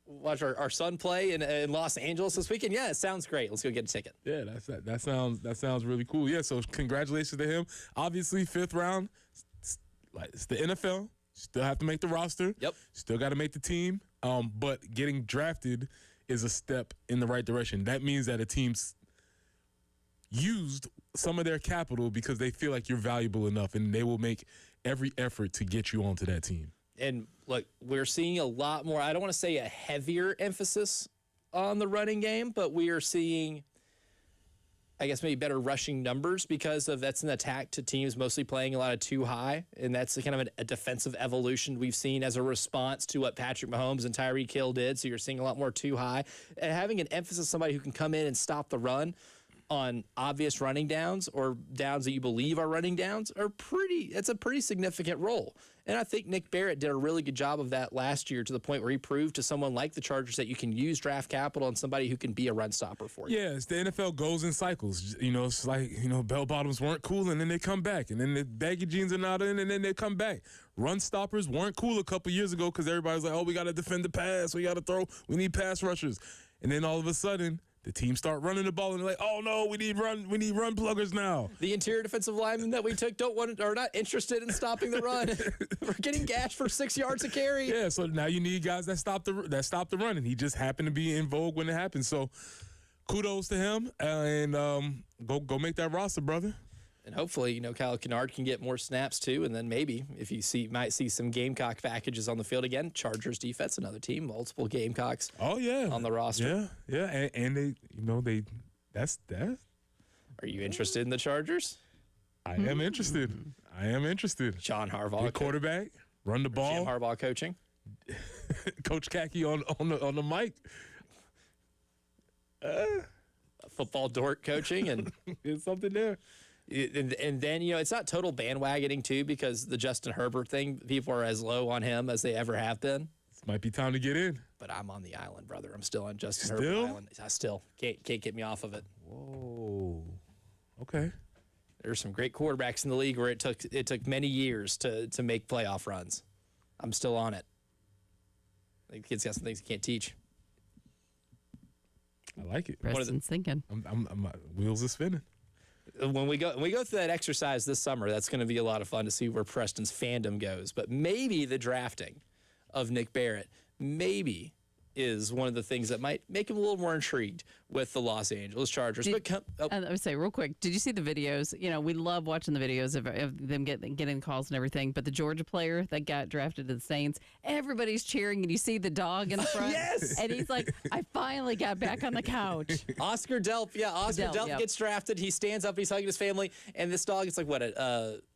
watch our son play in Los Angeles this weekend? Yeah, it sounds great. Let's go get a ticket. Yeah, that sounds really cool. Yeah, so congratulations to him. Obviously, 5th round. It's the NFL. Still have to make the roster. Yep. Still got to make the team. But getting drafted is a step in the right direction. That means that a team's used some of their capital because they feel like you're valuable enough, and they will make every effort to get you onto that team. And look, we're seeing a lot more. I don't want to say a heavier emphasis on the running game, but we are seeing, I guess, maybe better rushing numbers because that's an attack to teams mostly playing a lot of too high, and that's kind of a defensive evolution we've seen as a response to what Patrick Mahomes and Tyreek Hill did. So you're seeing a lot more too high, and having an emphasis on somebody who can come in and stop the run on obvious running downs or downs that you believe are running downs it's a pretty significant role. And I think Nick Barrett did a really good job of that last year to the point where he proved to someone like the Chargers that you can use draft capital on somebody who can be a run stopper for you. Yeah, it's the NFL goes in cycles. It's like, bell bottoms weren't cool and then they come back. And then the baggy jeans are not in and then they come back. Run stoppers weren't cool a couple years ago because everybody's like, oh, we got to defend the pass. We got to throw. We need pass rushers. And then all of a sudden, the team start running the ball and they're like, oh no, we need run pluggers now. The interior defensive linemen that we took are not interested in stopping the run. We're getting gashed for 6 yards a carry. Yeah, so now you need guys that stop the run, and he just happened to be in vogue when it happened. So kudos to him, and go make that roster, brother. And hopefully, Kyle Kennard can get more snaps too. And then maybe if you might see some Gamecock packages on the field again. Chargers defense, another team, multiple Gamecocks. Oh yeah, on the roster. Yeah, and they That's. Are you interested in the Chargers? I am interested. John Harbaugh, good quarterback, run the ball. Jim Harbaugh coaching. Coach Kaki on the mic. Football dork coaching, and there's something there. And then, it's not total bandwagoning, too, because the Justin Herbert thing, people are as low on him as they ever have been. This might be time to get in. But I'm on the island, brother. I'm still on Justin Herbert Island. I still can't get me off of it. Whoa. Okay. There's some great quarterbacks in the league where it took many years to make playoff runs. I'm still on it. The kid's got some things he can't teach. I like it. Preston's thinking. My wheels are spinning. When we go through that exercise this summer, that's going to be a lot of fun to see where Preston's fandom goes. But maybe the drafting of Nick Barrett is one of the things that might make him a little more intrigued with the Los Angeles Chargers. I would say real quick, did you see the videos? We love watching the videos of them getting calls and everything. But the Georgia player that got drafted to the Saints, everybody's cheering, and you see the dog in the front. Yes! And he's like, I finally got back on the couch. Oscar Delp gets drafted. He stands up, he's hugging his family, and this dog is like what,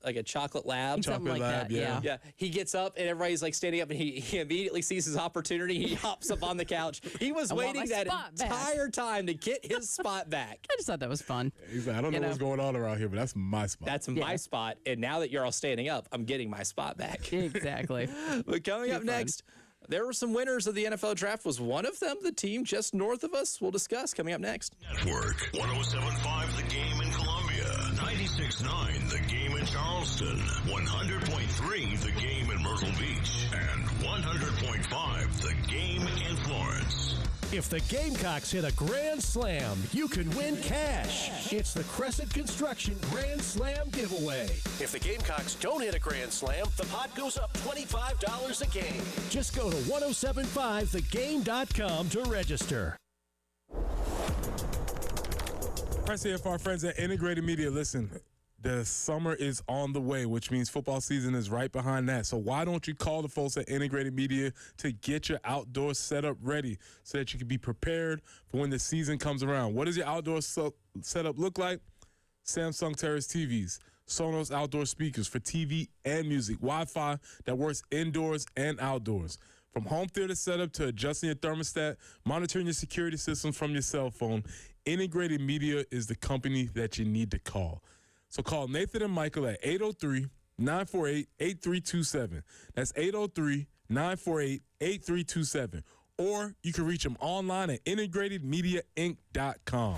like a chocolate lab? Something like that, yeah. Yeah, he gets up, and everybody's like standing up, and he immediately sees his opportunity. He hops up on the couch. He was waiting that entire time to get his spot back. I just thought that was fun. He's like, I don't know what's going on around here, but that's my spot. That's my spot, and now that you're all standing up, I'm getting my spot back. Exactly. But coming up next, there were some winners of the NFL draft. Was one of them the team just north of us? We'll discuss coming up next. Network 107.5 The Game in Columbia, 96.9 The Game in Charleston, 100.3 The Game in Myrtle Beach, and 100.5 The Game in Florence. If the Gamecocks hit a grand slam, you can win cash. It's the Crescent Construction Grand Slam Giveaway. If the Gamecocks don't hit a grand slam, the pot goes up $25 a game. Just go to 1075thegame.com to register. Press here for our friends at Integrated Media. Listen, the summer is on the way, which means football season is right behind that. So why don't you call the folks at Integrated Media to get your outdoor setup ready so that you can be prepared for when the season comes around? What does your outdoor setup look like? Samsung Terrace TVs, Sonos outdoor speakers for TV and music, Wi-Fi that works indoors and outdoors. From home theater setup to adjusting your thermostat, monitoring your security systems from your cell phone, Integrated Media is the company that you need to call. So call Nathan and Michael at 803-948-8327. That's 803-948-8327. Or you can reach them online at integratedmediainc.com.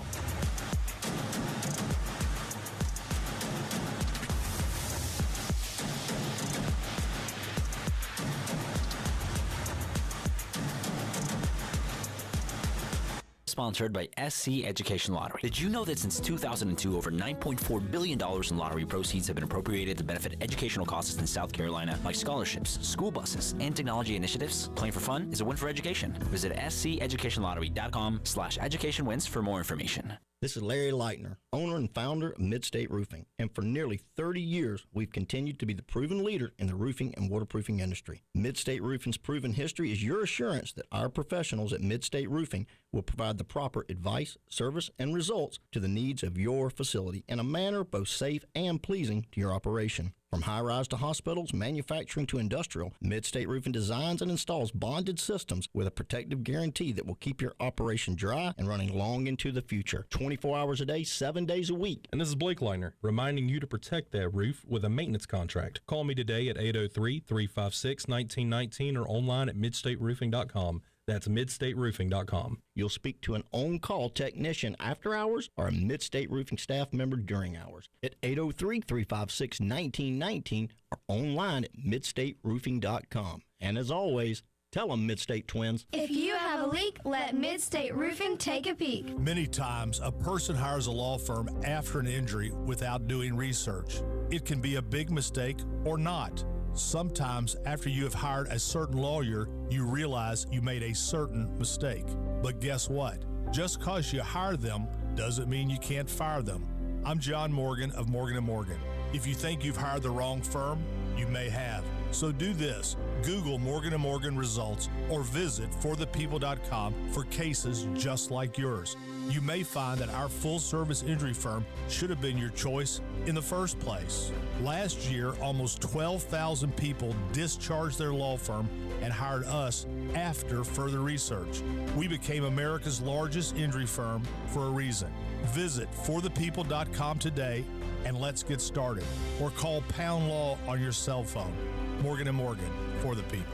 Sponsored by SC Education Lottery. Did you know that since 2002, over $9.4 billion in lottery proceeds have been appropriated to benefit educational causes in South Carolina, like scholarships, school buses, and technology initiatives? Playing for fun is a win for education. Visit sceducationlottery.com/educationwins for more information. This is Larry Leitner, owner and founder of Midstate Roofing, and for nearly 30 years, we've continued to be the proven leader in the roofing and waterproofing industry. Midstate Roofing's proven history is your assurance that our professionals at Midstate Roofing will provide the proper advice, service, and results to the needs of your facility in a manner both safe and pleasing to your operation. From high-rise to hospitals, manufacturing to industrial, Midstate Roofing designs and installs bonded systems with a protective guarantee that will keep your operation dry and running long into the future. 24 hours a day, 7 days a week. And this is Blake Leitner, reminding you to protect that roof with a maintenance contract. Call me today at 803-356-1919 or online at midstateroofing.com. That's midstateroofing.com. You'll speak to an on-call technician after hours or a Midstate Roofing staff member during hours at 803-356-1919 or online at midstateroofing.com. And as always, tell them Midstate Twins. If you have a leak, let Midstate Roofing take a peek. Many times, a person hires a law firm after an injury without doing research. It can be a big mistake or not. Sometimes after you have hired a certain lawyer, you realize you made a certain mistake. But guess what? Just because you hire them doesn't mean you can't fire them. I'm John Morgan of Morgan & Morgan. If you think you've hired the wrong firm, you may have. So do this. Google Morgan & Morgan results or visit forthepeople.com for cases just like yours. You may find that our full-service injury firm should have been your choice in the first place. Last year, almost 12,000 people discharged their law firm and hired us after further research. We became America's largest injury firm for a reason. Visit forthepeople.com today and let's get started. Or call Pound Law on your cell phone. Morgan & Morgan, for the people.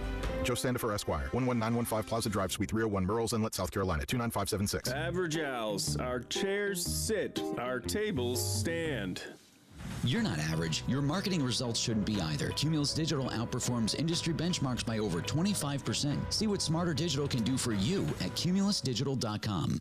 Joe Sandifer, Esquire, 11915 Plaza Drive, Suite 301, Murrells Inlet, South Carolina, 29576. Average Owls. Our chairs sit, our tables stand. You're not average. Your marketing results shouldn't be either. Cumulus Digital outperforms industry benchmarks by over 25%. See what Smarter Digital can do for you at cumulusdigital.com.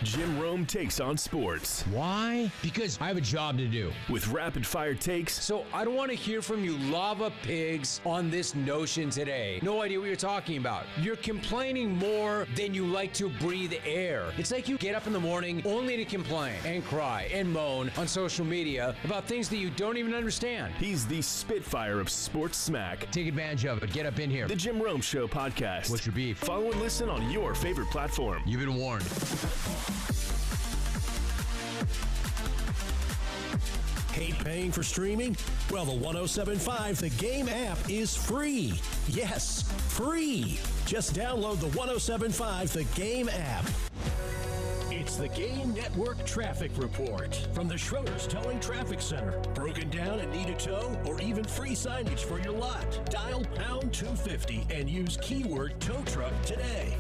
Jim Rome takes on sports. Why? Because I have a job to do. With rapid fire takes. So I don't want to hear from you lava pigs on this notion today. No idea what you're talking about. You're complaining more than you like to breathe air. It's like you get up in the morning only to complain and cry and moan on social media about things that you don't even understand. He's the Spitfire of sports smack. Take advantage of it. Get up in here. The Jim Rome Show podcast. What's your beef? Follow and listen on your favorite platform. You've been warned. Hate paying for streaming? Well, the 107.5 The Game app is free. Yes, free. Just download the 107.5 The Game app. It's the Game Network Traffic Report from the Schroeder's Towing Traffic Center. Broken down and need a tow or even free signage for your lot? Dial pound 250 and use keyword tow truck today.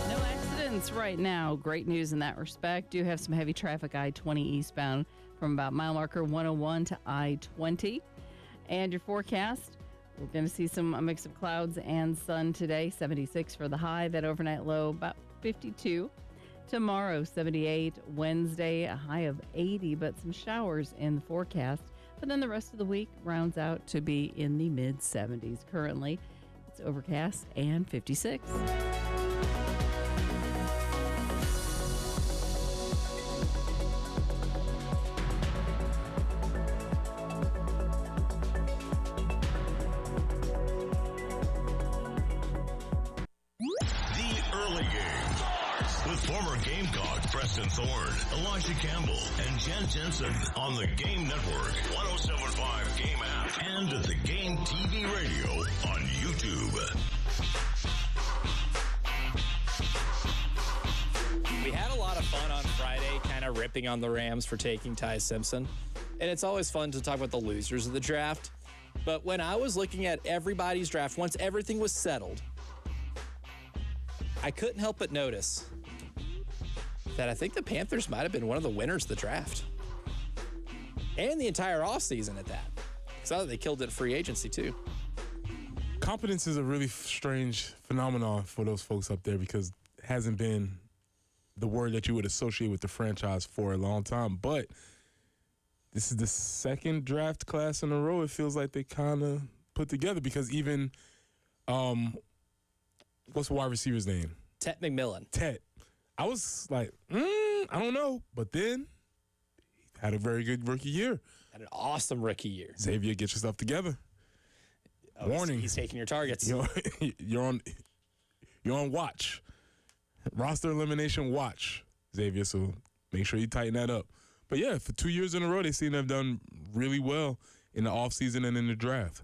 No accidents right now. Great news in that respect. Do have some heavy traffic I-20 eastbound from about mile marker 101 to I-20. And your forecast. We're going to see a mix of clouds and sun today. 76 for the high. That overnight low about 52. Tomorrow 78. Wednesday a high of 80, but some showers in the forecast. But then the rest of the week rounds out to be in the mid 70s. Currently it's overcast and 56. Former Gamecock Preston Thorne, Elijah Campbell, and Jen Jensen on the Game Network, 107.5 Game app, and at the Game TV radio on YouTube. We had a lot of fun on Friday kind of ripping on the Rams for taking Ty Simpson. And it's always fun to talk about the losers of the draft. But when I was looking at everybody's draft, once everything was settled, I couldn't help but notice that I think the Panthers might have been one of the winners of the draft. And the entire offseason at that. Because I thought they killed it at free agency, too. Competence is a really strange phenomenon for those folks up there because it hasn't been the word that you would associate with the franchise for a long time. But this is the second draft class in a row it feels like they kind of put together because even, what's the wide receiver's name? Tet McMillan. Tet. I was like, I don't know. But then he had a very good rookie year. Had an awesome rookie year. Xavier, get your stuff together. Oh, Warning. He's taking your targets. You're on watch. Roster elimination watch, Xavier. So make sure you tighten that up. But yeah, for 2 years in a row, they seem to have done really well in the offseason and in the draft.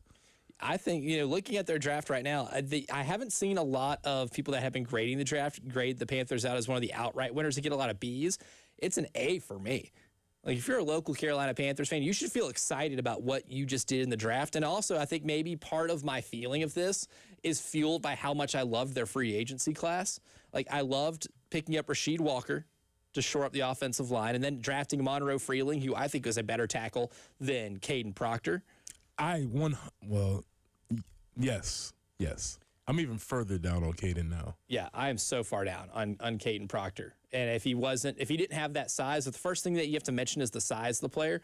I think, looking at their draft right now, I haven't seen a lot of people that have been grading the draft grade the Panthers out as one of the outright winners to get a lot of Bs. It's an A for me. Like, if you're a local Carolina Panthers fan, you should feel excited about what you just did in the draft. And also, I think maybe part of my feeling of this is fueled by how much I loved their free agency class. Like, I loved picking up Rasheed Walker to shore up the offensive line and then drafting Monroe Freeling, who I think was a better tackle than Caden Proctor. Yes. I'm even further down on Caden now. Yeah, I am so far down on Caden Proctor. And if he didn't have that size, the first thing that you have to mention is the size of the player.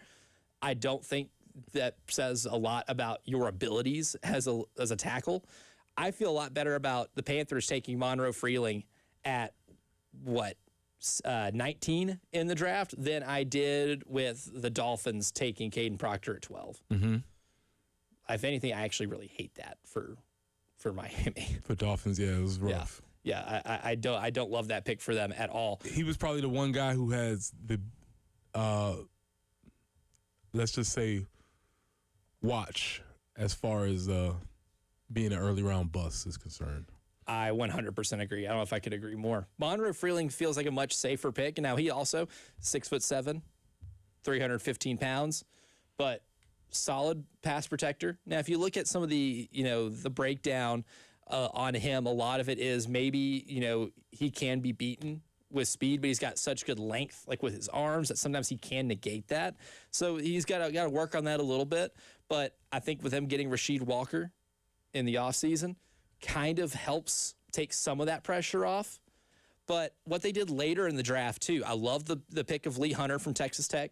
I don't think that says a lot about your abilities as a tackle. I feel a lot better about the Panthers taking Monroe Freeling at 19 in the draft than I did with the Dolphins taking Caden Proctor at 12. Mm-hmm. If anything, I actually really hate that for Miami. For Dolphins, yeah, it was rough. Yeah, I don't love that pick for them at all. He was probably the one guy who has the, let's just say, watch as far as being an early round bust is concerned. I 100% agree. I don't know if I could agree more. Monroe Freeling feels like a much safer pick. And now he also 6'7", 315 pounds, but solid pass protector. Now, if you look at some of the, the breakdown on him, a lot of it is maybe, he can be beaten with speed, but he's got such good length, like with his arms, that sometimes he can negate that. So he's got to work on that a little bit. But I think with him getting Rasheed Walker in the offseason, kind of helps take some of that pressure off. But what they did later in the draft, too, I love the pick of Lee Hunter from Texas Tech.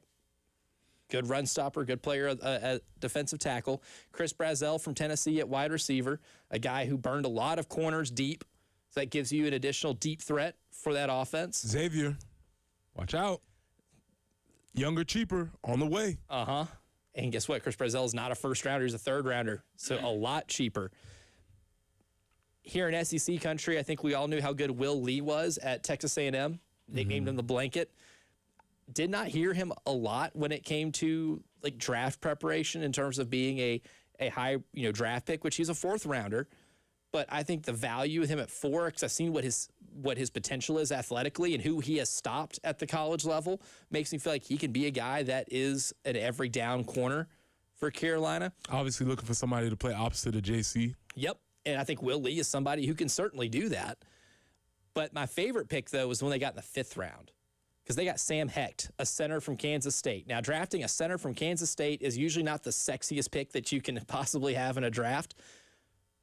Good run stopper, good player at defensive tackle. Chris Brazzell from Tennessee at wide receiver, a guy who burned a lot of corners deep. So that gives you an additional deep threat for that offense. Xavier, watch out. Younger, cheaper, on the way. Uh-huh. And guess what? Chris Brazzell is not a first rounder. He's a third rounder, so a lot cheaper. Here in SEC country, I think we all knew how good Will Lee was at Texas A&M. They named him the Blanket. Did not hear him a lot when it came to like draft preparation in terms of being a high draft pick, which he's a fourth rounder. But I think the value with him at 4, because I've seen what his potential is athletically and who he has stopped at the college level, makes me feel like he can be a guy that is an every down corner for Carolina. Obviously looking for somebody to play opposite of JC. Yep. And I think Will Lee is somebody who can certainly do that. But my favorite pick, though, was when they got in the 5th round, because they got Sam Hecht, a center from Kansas State. Now, drafting a center from Kansas State is usually not the sexiest pick that you can possibly have in a draft.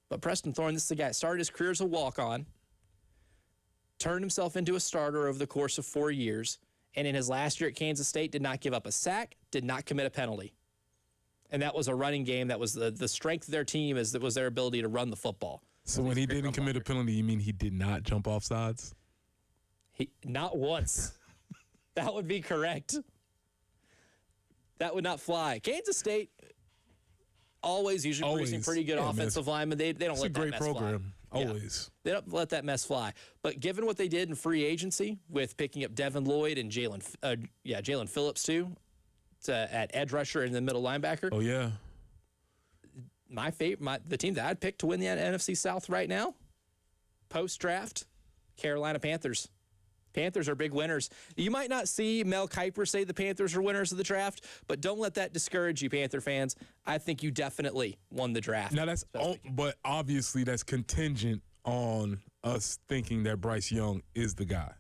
But Preston Thorne, this is a guy that started his career as a walk-on, turned himself into a starter over the course of 4 years, and in his last year at Kansas State did not give up a sack, did not commit a penalty. And that was a running game. That was the strength of their team, was their ability to run the football. So when he didn't commit a penalty, you mean he did not jump off sides? Not once. That would be correct. That would not fly. Kansas State usually producing pretty good offensive linemen. They don't let that mess fly. It's a great program. Always. They don't let that mess fly. But given what they did in free agency with picking up Devin Lloyd and Jalen Phillips too, at edge rusher and the middle linebacker. Oh yeah. The team that I'd pick to win the NFC South right now, post draft, Carolina Panthers. Panthers are big winners. You might not see Mel Kiper say the Panthers are winners of the draft, but don't let that discourage you, Panther fans. I think you definitely won the draft. Now but obviously that's contingent on us thinking that Bryce Young is the guy.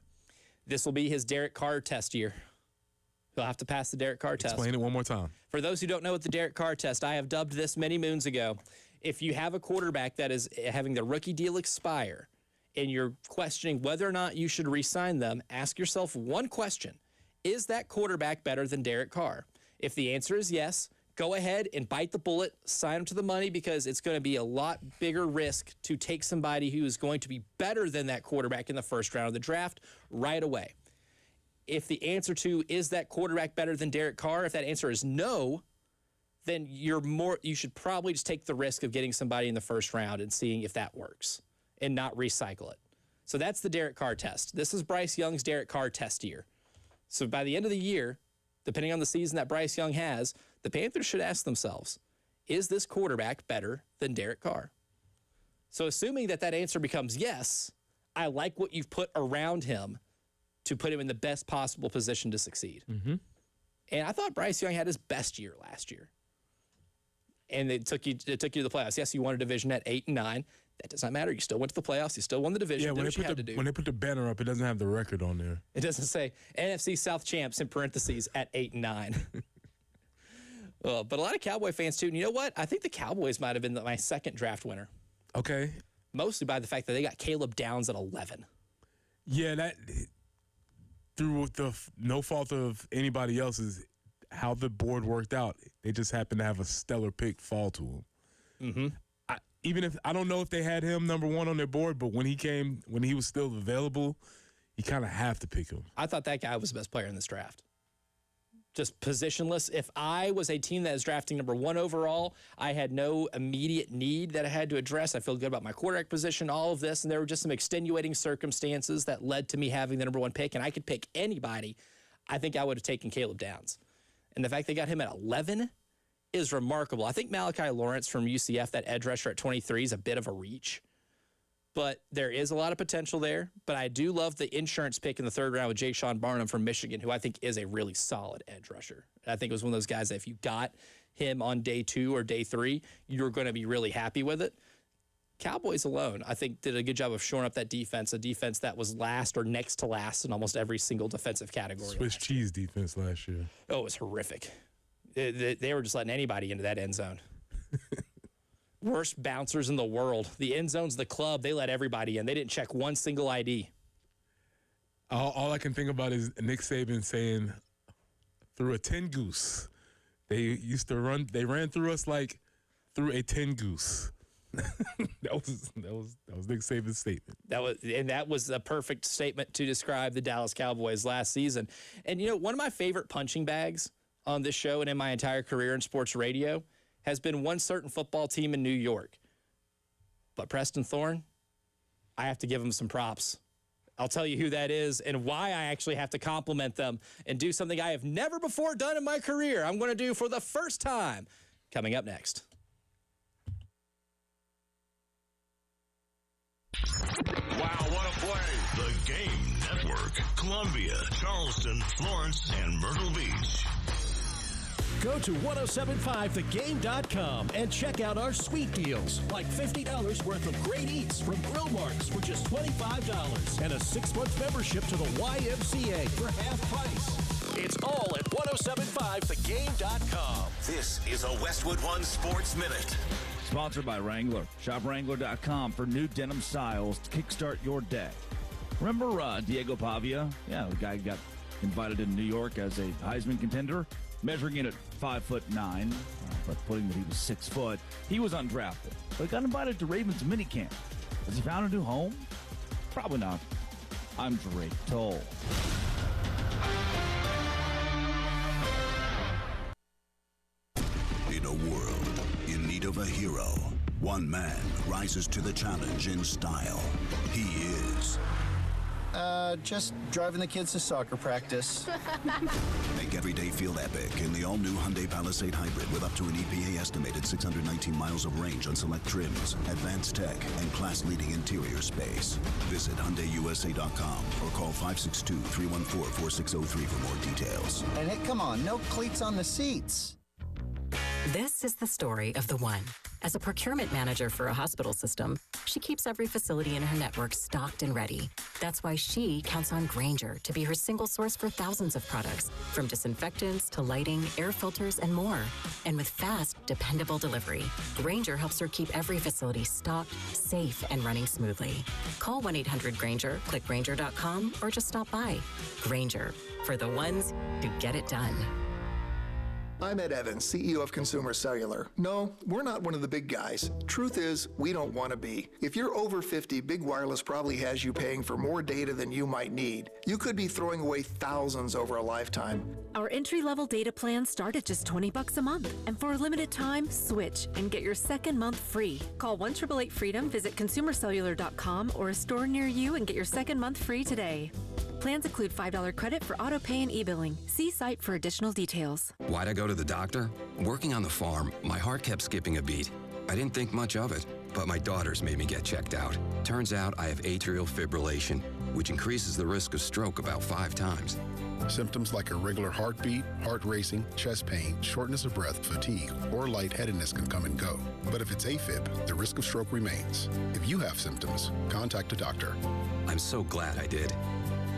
This will be his Derek Carr test year. He'll have to pass the Derek Carr test. Explain it one more time. For those who don't know what the Derek Carr test, I have dubbed this many moons ago. If you have a quarterback that is having the rookie deal expire and you're questioning whether or not you should re-sign them, ask yourself one question. Is that quarterback better than Derek Carr? If the answer is yes, go ahead and bite the bullet, sign him to the money, because it's going to be a lot bigger risk to take somebody who is going to be better than that quarterback in the first round of the draft right away. If the answer to is that quarterback better than Derek Carr, if that answer is no, then you should probably just take the risk of getting somebody in the first round and seeing if that works and not recycle it. So that's the Derek Carr test. This is Bryce Young's Derek Carr test year. So by the end of the year, depending on the season that Bryce Young has, the Panthers should ask themselves, is this quarterback better than Derek Carr? So assuming that answer becomes yes, I like what you've put around him to put him in the best possible position to succeed. Mm-hmm. And I thought Bryce Young had his best year last year. And it took you to the playoffs. Yes, you won a division at 8-9. That does not matter. You still went to the playoffs. You still won the division. Yeah, when they put the banner up, it doesn't have the record on there. It doesn't say NFC South champs in parentheses at 8-9. But a lot of Cowboy fans, too. And you know what? I think the Cowboys might have been my second draft winner. Okay. Mostly by the fact that they got Caleb Downs at 11. Yeah, that through the no fault of anybody else's, how the board worked out. They just happened to have a stellar pick fall to him. Mm-hmm. Even if I don't know if they had him number 1 on their board, but when he was still available, you kind of have to pick him. I thought that guy was the best player in this draft. just positionless. If I was a team that is drafting number 1 overall, I had no immediate need that I had to address. I feel good about my quarterback position, all of this, and there were just some extenuating circumstances that led to me having the number 1 pick, and I could pick anybody. I think I would have taken Caleb Downs. And the fact they got him at 11 is remarkable. I think Malachi Lawrence from UCF, that edge rusher at 23, is a bit of a reach. But there is a lot of potential there. But I do love the insurance pick in the 3rd round with Jay Sean Barnum from Michigan, who I think is a really solid edge rusher. I think it was one of those guys that if you got him on day 2 or day 3, you're going to be really happy with it. Cowboys alone, I think, did a good job of shoring up that defense, a defense that was last or next to last in almost every single defensive category. Swiss cheese defense last year. Oh, it was horrific. They were just letting anybody into that end zone. Worst bouncers in the world. The end zone's the club. They let everybody in. They didn't check one single ID. All I can think about is Nick Saban saying, through a 10 goose. They ran through us like through a 10 goose. that was Nick Saban's statement. That was a perfect statement to describe the Dallas Cowboys last season. And one of my favorite punching bags on this show and in my entire career in sports radio has been one certain football team in New York. But Preston Thorne, I have to give him some props. I'll tell you who that is and why I actually have to compliment them and do something I have never before done in my career. I'm going to do for the first time. Coming up next. Wow, what a play. The Game Network. Columbia, Charleston, Florence, and Myrtle Beach. Go to 1075thegame.com and check out our sweet deals, like $50 worth of great eats from Grill Marks for just $25 and a 6-month membership to the YMCA for half price. It's all at 1075thegame.com. This is a Westwood One Sports Minute. Sponsored by Wrangler. Shop Wrangler.com for new denim styles to kickstart your day. Remember Diego Pavia? Yeah, the guy got invited in New York as a Heisman contender, measuring in at 5'9", but putting that he was 6 foot. He was undrafted, but he got invited to Ravens minicamp. Has he found a new home? Probably not. I'm Drake Toll. In a world in need of a hero, one man rises to the challenge in style. He is... just driving the kids to soccer practice. Make every day feel epic in the all-new Hyundai Palisade Hybrid with up to an EPA-estimated 619 miles of range on select trims, advanced tech, and class-leading interior space. Visit HyundaiUSA.com or call 562-314-4603 for more details. And hey, come on, no cleats on the seats. This is the story of the one. As a procurement manager for a hospital system, she keeps every facility in her network stocked and ready. That's why she counts on Grainger to be her single source for thousands of products, from disinfectants to lighting, air filters, and more. And with fast, dependable delivery, Grainger helps her keep every facility stocked, safe, and running smoothly. Call 1-800-GRAINGER, click Grainger.com, or just stop by. Grainger, for the ones who get it done. I'm Ed Evans, CEO of Consumer Cellular. No, we're not one of the big guys. Truth is, we don't want to be. If you're over 50, Big Wireless probably has you paying for more data than you might need. You could be throwing away thousands over a lifetime. Our entry-level data plans start at just $20 a month. And for a limited time, switch and get your second month free. Call 1-888-FREEDOM, visit consumercellular.com or a store near you and get your second month free today. Plans include $5 credit for auto pay and e-billing. See site for additional details. Why'd I go to the doctor? Working on the farm, my heart kept skipping a beat. I didn't think much of it, but my daughters made me get checked out. Turns out I have atrial fibrillation, which increases the risk of stroke about 5 times. Symptoms like irregular heartbeat, heart racing, chest pain, shortness of breath, fatigue, or lightheadedness can come and go. But if it's AFib, the risk of stroke remains. If you have symptoms, contact a doctor. I'm so glad I did.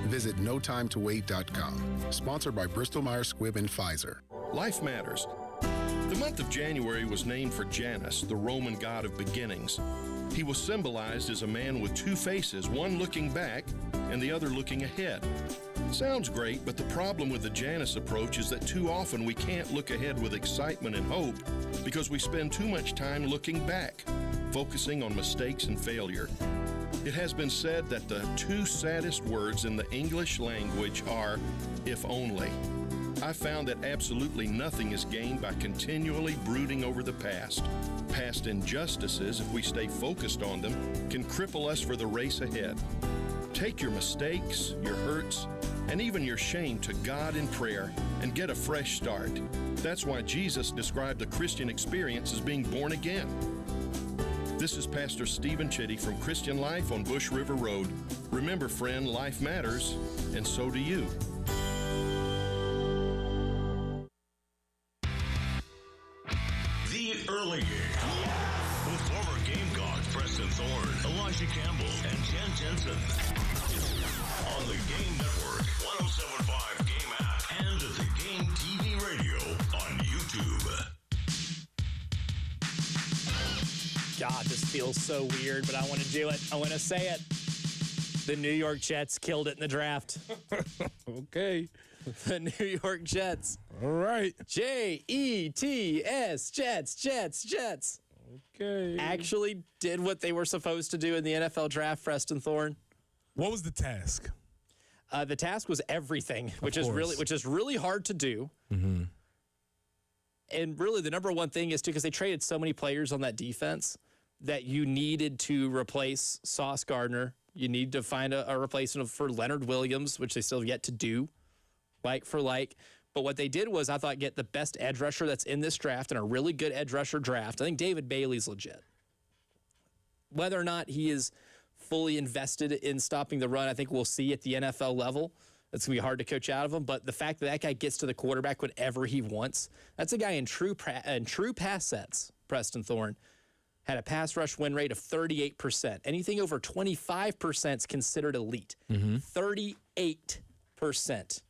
Visit NoTimeToWait.com. Sponsored by Bristol-Myers Squibb and Pfizer. Life matters. The month of January was named for Janus, the Roman god of beginnings. He was symbolized as a man with 2 faces, one looking back and the other looking ahead. Sounds great, but the problem with the Janus approach is that too often we can't look ahead with excitement and hope because we spend too much time looking back, focusing on mistakes and failure. It has been said that the 2 saddest words in the English language are, if only. I found that absolutely nothing is gained by continually brooding over the past. Past injustices, if we stay focused on them, can cripple us for the race ahead. Take your mistakes, your hurts, and even your shame to God in prayer and get a fresh start. That's why Jesus described the Christian experience as being born again. This is Pastor Stephen Chitty from Christian Life on Bush River Road. Remember, friend, life matters, and so do you. The Early Game. With former Gamecock Preston Thorne, Elijah Campbell, and Jen Jensen. On the Game Network, 107.5 Game app, and the Game TV radio on YouTube. God, this feels so weird, but I want to do it. I want to say it. The New York Jets killed it in the draft. Okay. The New York Jets. All right. Jets, Jets. Okay. Actually did what they were supposed to do in the NFL draft, Preston Thorne. What was the task? The task was everything, which is really hard to do. Mm-hmm. And really, the number one thing is because they traded so many players on that defense that you needed to replace Sauce Gardner. You need to find a replacement for Leonard Williams, which they still have yet to do, like for like. But what they did was, I thought, get the best edge rusher that's in this draft and a really good edge rusher draft. I think David Bailey's legit. Whether or not he is fully invested in stopping the run, I think we'll see at the NFL level. It's going to be hard to coach out of him. But the fact that that guy gets to the quarterback whenever he wants, that's a guy in true pass sets, Preston Thorne. Had a pass rush win rate of 38%. Anything over 25% is considered elite. 38%.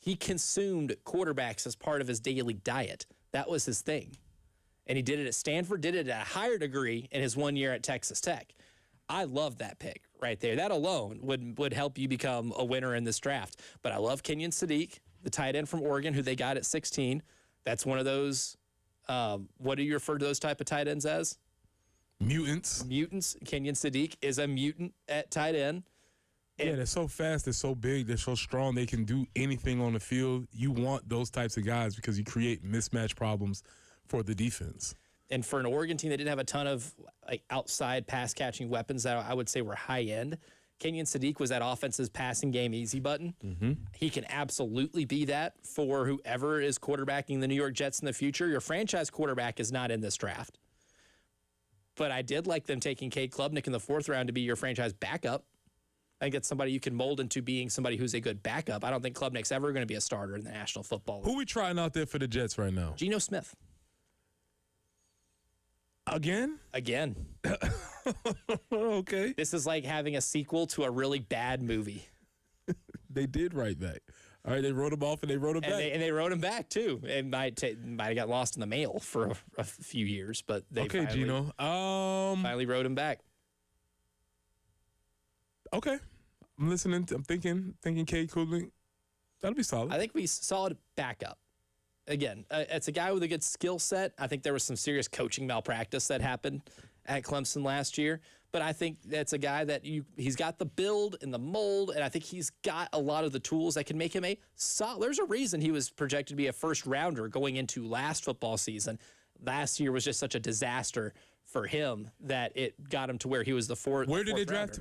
He consumed quarterbacks as part of his daily diet. That was his thing. And he did it at Stanford, did it at a higher degree in his 1 year at Texas Tech. I love that pick right there. That alone would help you become a winner in this draft. But I love Kenyon Sadiq, the tight end from Oregon, who they got at 16. That's one of those, what do you refer to those type of tight ends as? Mutants. Mutants. Kenyon Sadiq is a mutant at tight end. Yeah, they're so fast, they're so big, they're so strong, they can do anything on the field. You want those types of guys because you create mismatch problems for the defense. And for an Oregon team that didn't have a ton of outside pass-catching weapons that I would say were high-end, Kenyon Sadiq was that offense's passing game easy button. Mm-hmm. He can absolutely be that for whoever is quarterbacking the New York Jets in the future. Your franchise quarterback is not in this draft. But I did like them taking Cade Klubnik in the 4th round to be your franchise backup. I think that's somebody you can mold into being somebody who's a good backup. I don't think Klubnik's ever going to be a starter in the National Football League. Who we trying out there for the Jets right now? Geno Smith. Again? Okay. This is like having a sequel to a really bad movie. They did write back. All right, they wrote him off and they wrote him back. And they wrote him back, too. It might have got lost in the mail for a few years, but they finally wrote him back. Okay. I'm listening. I'm thinking Cade Klubnik. That'll be solid. I think we solid backup. Again, it's a guy with a good skill set. I think there was some serious coaching malpractice that happened at Clemson last year. But I think that's a guy that he's got the build and the mold, and I think he's got a lot of the tools that can make him a solid. There's a reason he was projected to be a first-rounder going into last football season. Last year was just such a disaster for him that it got him to where he was the fourth. Where did they draft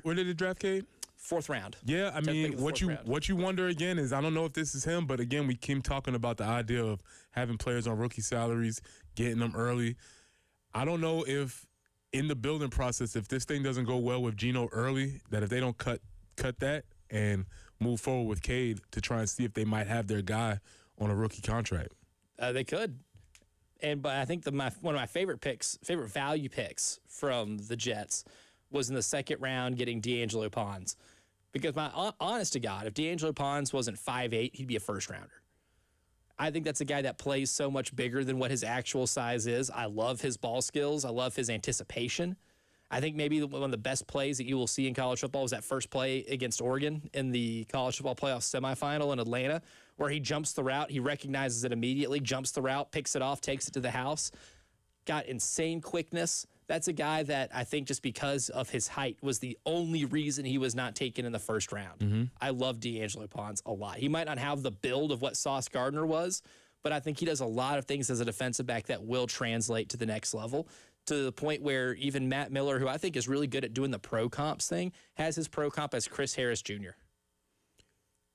Cade? 4th round. Yeah, I mean, what you wonder again is, I don't know if this is him, but again, we keep talking about the idea of having players on rookie salaries, getting them early. I don't know if in the building process, if this thing doesn't go well with Geno early, that if they don't cut that and move forward with Cade to try and see if they might have their guy on a rookie contract. They could. But I think one of my favorite value picks from the Jets was in the 2nd round getting D'Angelo Pons. Because honest to God, if D'Angelo Pons wasn't 5'8", he'd be a first-rounder. I think that's a guy that plays so much bigger than what his actual size is. I love his ball skills. I love his anticipation. I think maybe one of the best plays that you will see in college football was that first play against Oregon in the college football playoff semifinal in Atlanta, where he jumps the route. He recognizes it immediately, jumps the route, picks it off, takes it to the house. Got insane quickness. That's a guy that I think just because of his height was the only reason he was not taken in the first round. I love D'Angelo Pons a lot. He might not have the build of what Sauce Gardner was, but I think he does a lot of things as a defensive back that will translate to the next level, to the point where even Matt Miller, who I think is really good at doing the pro comps thing, has his pro comp as Chris Harris Jr.,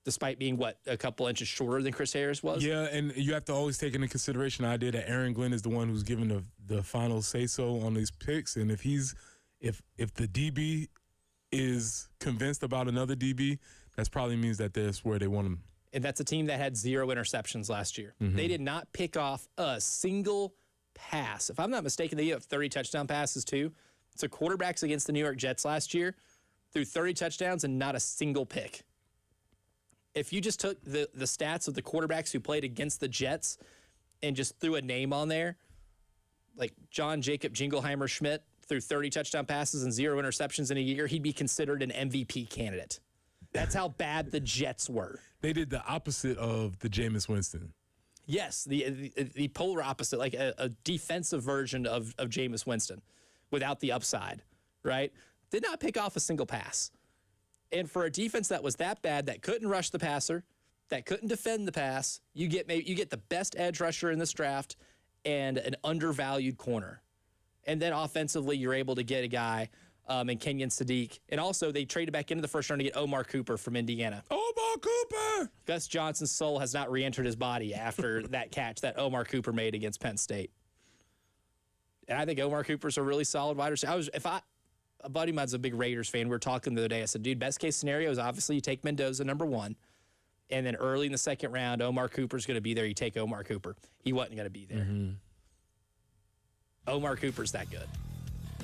despite being, a couple inches shorter than Chris Harris was? Yeah, and you have to always take into consideration the idea that Aaron Glenn is the one who's given the final say-so on these picks, and if the DB is convinced about another DB, that probably means that that's where they want him. And that's a team that had 0 interceptions last year. They did not pick off a single pass. If I'm not mistaken, they have 30 touchdown passes too. So quarterbacks against the New York Jets last year threw 30 touchdowns and not a single pick. If you just took the stats of the quarterbacks who played against the Jets and just threw a name on there, like John Jacob Jingleheimer Schmidt threw 30 touchdown passes and 0 interceptions in a year, he'd be considered an MVP candidate. That's how bad the Jets were. They did the opposite of the Jameis Winston. Yes, the polar opposite, like a defensive version of Jameis Winston without the upside, right? Did not pick off a single pass. And for a defense that was that bad, that couldn't rush the passer, that couldn't defend the pass, you get the best edge rusher in this draft and an undervalued corner. And then offensively, you're able to get a guy in Kenyon Sadiq. And also, they traded back into the first round to get Omar Cooper from Indiana. Omar Cooper! Gus Johnson's soul has not re-entered his body after that catch that Omar Cooper made against Penn State. And I think Omar Cooper's a really solid wide receiver. A buddy of mine's a big Raiders fan. We were talking the other day. I said, dude, best case scenario is obviously you take Mendoza number 1. And then early in the second round, Omar Cooper's going to be there. You take Omar Cooper. He wasn't going to be there. Omar Cooper's that good.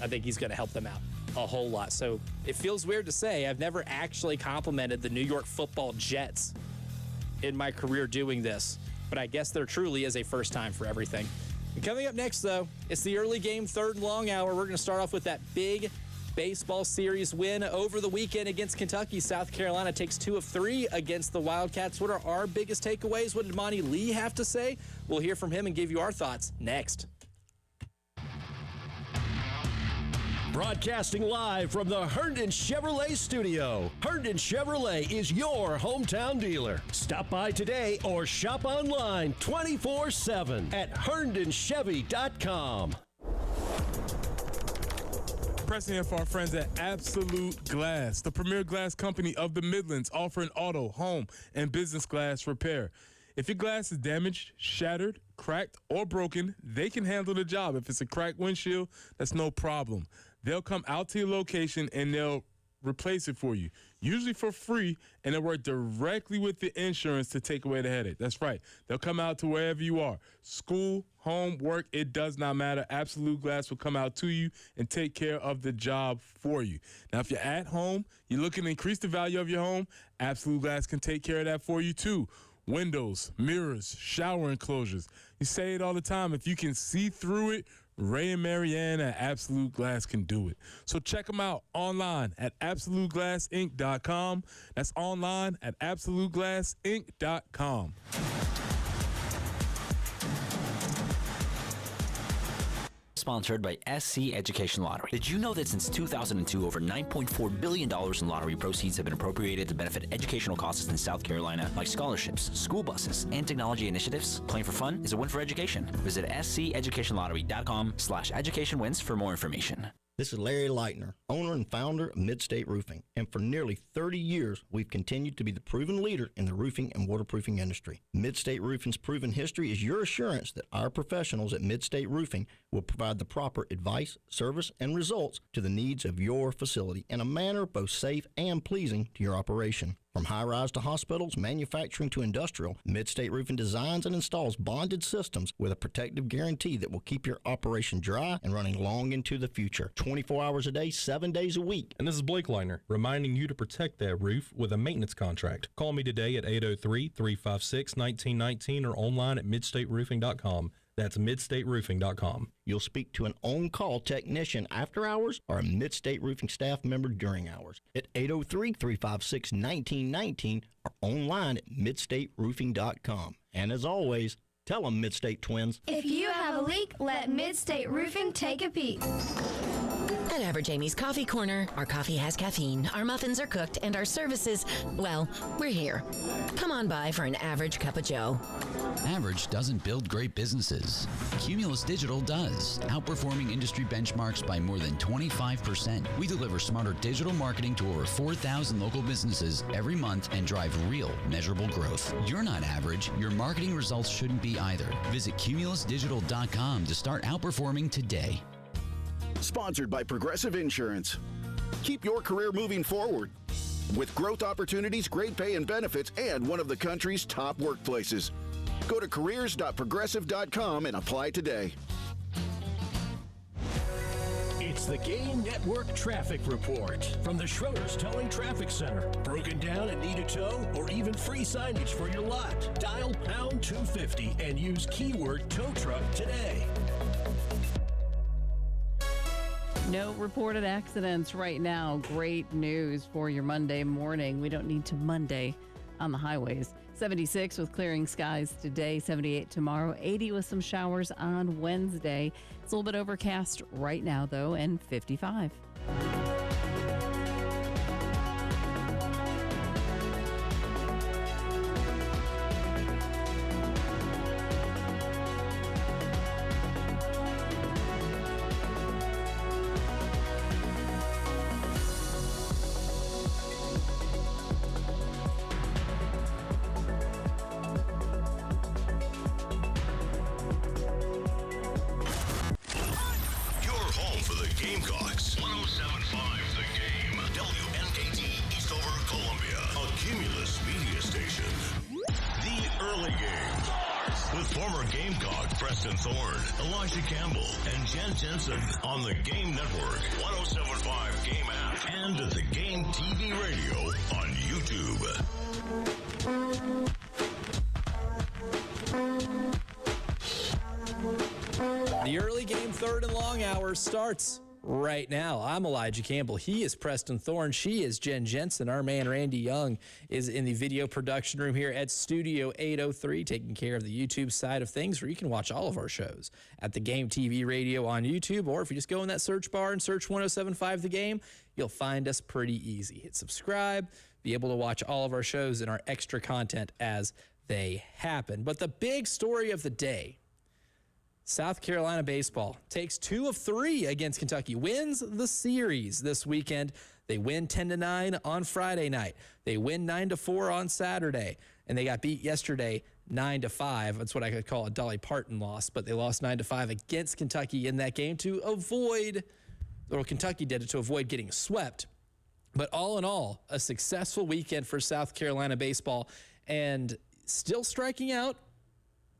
I think he's going to help them out a whole lot. So it feels weird to say I've never actually complimented the New York Football Jets in my career doing this. But I guess there truly is a first time for everything. And coming up next, though, it's the early game, third and long hour. We're going to start off with that big baseball series win over the weekend against Kentucky. South Carolina takes 2 of 3 against the Wildcats. What are our biggest takeaways? What did Monty Lee have to say? We'll hear from him and give you our thoughts next. Broadcasting live from the Herndon Chevrolet studio. Herndon Chevrolet is your hometown dealer. Stop by today or shop online 24/7 at HerndonChevy.com. Pressing in for our friends at Absolute Glass, the premier glass company of the Midlands, offering auto, home, and business glass repair. If your glass is damaged, shattered, cracked, or broken, they can handle the job. If it's a cracked windshield, that's no problem. They'll come out to your location and they'll replace it for you, usually for free, and they'll work directly with the insurance to take away the headache. That's right. They'll come out to wherever you are. School, home, work, it does not matter. Absolute Glass will come out to you and take care of the job for you. Now, if you're at home, you're looking to increase the value of your home, Absolute Glass can take care of that for you too. Windows, mirrors, shower enclosures. You say it all the time. If you can see through it, Ray and Marianne at Absolute Glass can do it. So check them out online at AbsoluteGlassInc.com. That's online at AbsoluteGlassInc.com. Sponsored by SC Education Lottery. Did you know that since 2002, over $9.4 billion in lottery proceeds have been appropriated to benefit educational causes in South Carolina, like scholarships, school buses, and technology initiatives? Playing for fun is a win for education. Visit SCEducationLottery.com/educationwins for more information. This is Larry Leitner, owner and founder of Midstate Roofing, and for nearly 30 years, we've continued to be the proven leader in the roofing and waterproofing industry. Midstate Roofing's proven history is your assurance that our professionals at Midstate Roofing will provide the proper advice, service, and results to the needs of your facility in a manner both safe and pleasing to your operation. From high-rise to hospitals, manufacturing to industrial, Midstate Roofing designs and installs bonded systems with a protective guarantee that will keep your operation dry and running long into the future. 24 hours a day, 7 days a week. And this is Blake Leitner, reminding you to protect that roof with a maintenance contract. Call me today at 803-356-1919 or online at midstateroofing.com. That's midstateroofing.com. You'll speak to an on-call technician after hours or a Midstate Roofing staff member during hours at 803-356-1919 or online at midstateroofing.com. And as always, Tell them, Midstate Twins. If you have a leak, let Midstate Roofing take a peek. At Average Amy's Coffee Corner, our coffee has caffeine, our muffins are cooked, and our services, well, we're here. Come on by for an average cup of joe. Average doesn't build great businesses. Cumulus Digital does, outperforming industry benchmarks by more than 25%. We deliver smarter digital marketing to over 4,000 local businesses every month and drive real, measurable growth. You're not average. Your marketing results shouldn't be either. Visit cumulusdigital.com to start outperforming today. Sponsored by Progressive Insurance. Keep your career moving forward with growth opportunities, great pay and benefits, and one of the country's top workplaces. Go to careers.progressive.com and apply today. It's the Game Network Traffic Report from the Schroeder's Towing Traffic Center. Broken down and need a tow or even free signage for your lot? Dial pound 250 and use keyword tow truck today. No reported accidents right now. Great news for your Monday morning. We don't need to Monday on the highways. 76 with clearing skies today, 78 tomorrow, 80 with some showers on Wednesday. It's a little bit overcast right now, though, and 55. Preston Thorne, Elijah Campbell, and Jen Jensen on the Game Network, 107.5 Game app, and at the Game TV radio on YouTube. The early game third and long hour starts right now. I'm Elijah Campbell. He is Preston Thorne. She is Jen Jensen. Our man Randy Young is in the video production room here at Studio 803, taking care of the YouTube side of things, where you can watch all of our shows at the Game TV radio on YouTube, or if you just go in that search bar and search 107.5 The Game, you'll find us pretty easy. Hit subscribe, be able to watch all of our shows and our extra content as they happen. But the big story of the day, South Carolina baseball takes 2 of 3 against Kentucky, wins the series this weekend. They win 10-9 on Friday night. They win 9-4 on Saturday, and they got beat yesterday 9-5. That's what I could call a Dolly Parton loss, but they lost 9-5 against Kentucky in that game to avoid, or Kentucky did it to avoid getting swept. But all in all, a successful weekend for South Carolina baseball, and still striking out.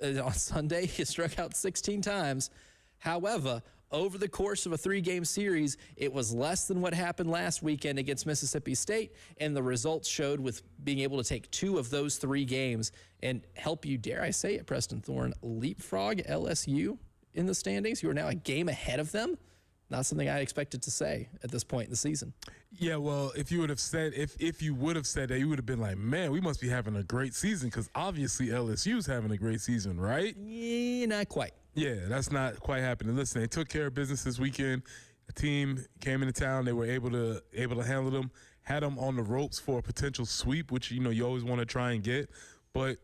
On Sunday, he struck out 16 times. However, over the course of a 3-game series, it was less than what happened last weekend against Mississippi State, and the results showed with being able to take 2 of those 3 games and help you, dare I say it, Preston Thorne, leapfrog LSU in the standings. You are now a game ahead of them. Not something I expected to say at this point in the season. Yeah, well, if you would have said if you would have said that, you would have been like, man, we must be having a great season, because obviously LSU's having a great season, right? Yeah, not quite. Yeah, that's not quite happening. Listen, they took care of business this weekend. The team came into town. They were able to handle them, had them on the ropes for a potential sweep, which you always want to try and get, but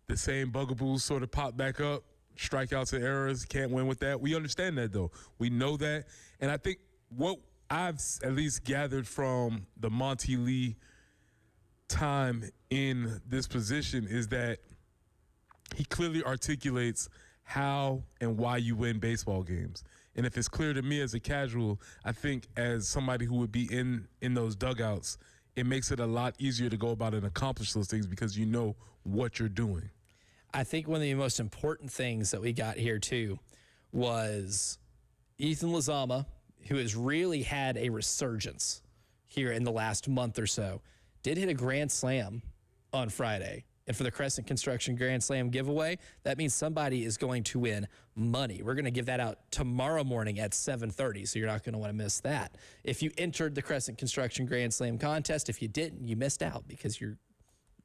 the same bugaboos sort of popped back up. Strikeouts and errors, can't win with that. We understand that, though. We know that. And I think what I've at least gathered from the Monty Lee time in this position is that he clearly articulates how and why you win baseball games. And if it's clear to me as a casual, I think as somebody who would be in those dugouts, it makes it a lot easier to go about and accomplish those things because you know what you're doing. I think one of the most important things that we got here, too, was Ethan Lozama, who has really had a resurgence here in the last month or so, did hit a grand slam on Friday. And for the Crescent Construction Grand Slam giveaway, that means somebody is going to win money. We're going to give that out tomorrow morning at 7:30, so you're not going to want to miss that. If you entered the Crescent Construction Grand Slam contest, if you didn't, you missed out because you're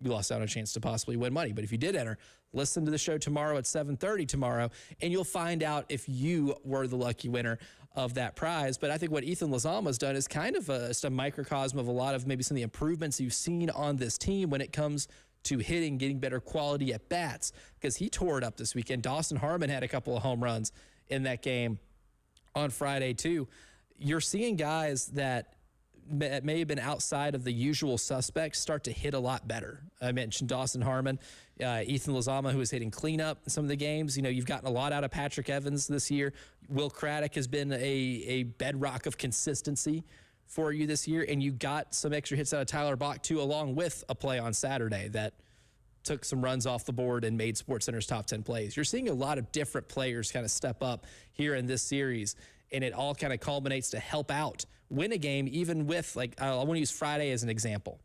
you lost out on a chance to possibly win money. But if you did enter, listen to the show tomorrow at 7:30 tomorrow, and you'll find out if you were the lucky winner of that prize. But I think what Ethan Lozama's done is kind of just a microcosm of a lot of maybe some of the improvements you've seen on this team when it comes to hitting, getting better quality at bats, because he tore it up this weekend. Dawson Harmon had a couple of home runs in that game on Friday too. You're seeing guys that may have been outside of the usual suspects start to hit a lot better. I mentioned Dawson Harmon, Ethan Lozama, who is hitting cleanup in some of the games. You know, you've gotten a lot out of Patrick Evans this year. Will Craddock has been a bedrock of consistency for you this year, and you got some extra hits out of Tyler Bach too, along with a play on Saturday that took some runs off the board and made SportsCenter's top 10 plays. You're seeing a lot of different players kind of step up here in this series, and it all kind of culminates to help out win a game, even with, like, I want to use Friday as an example.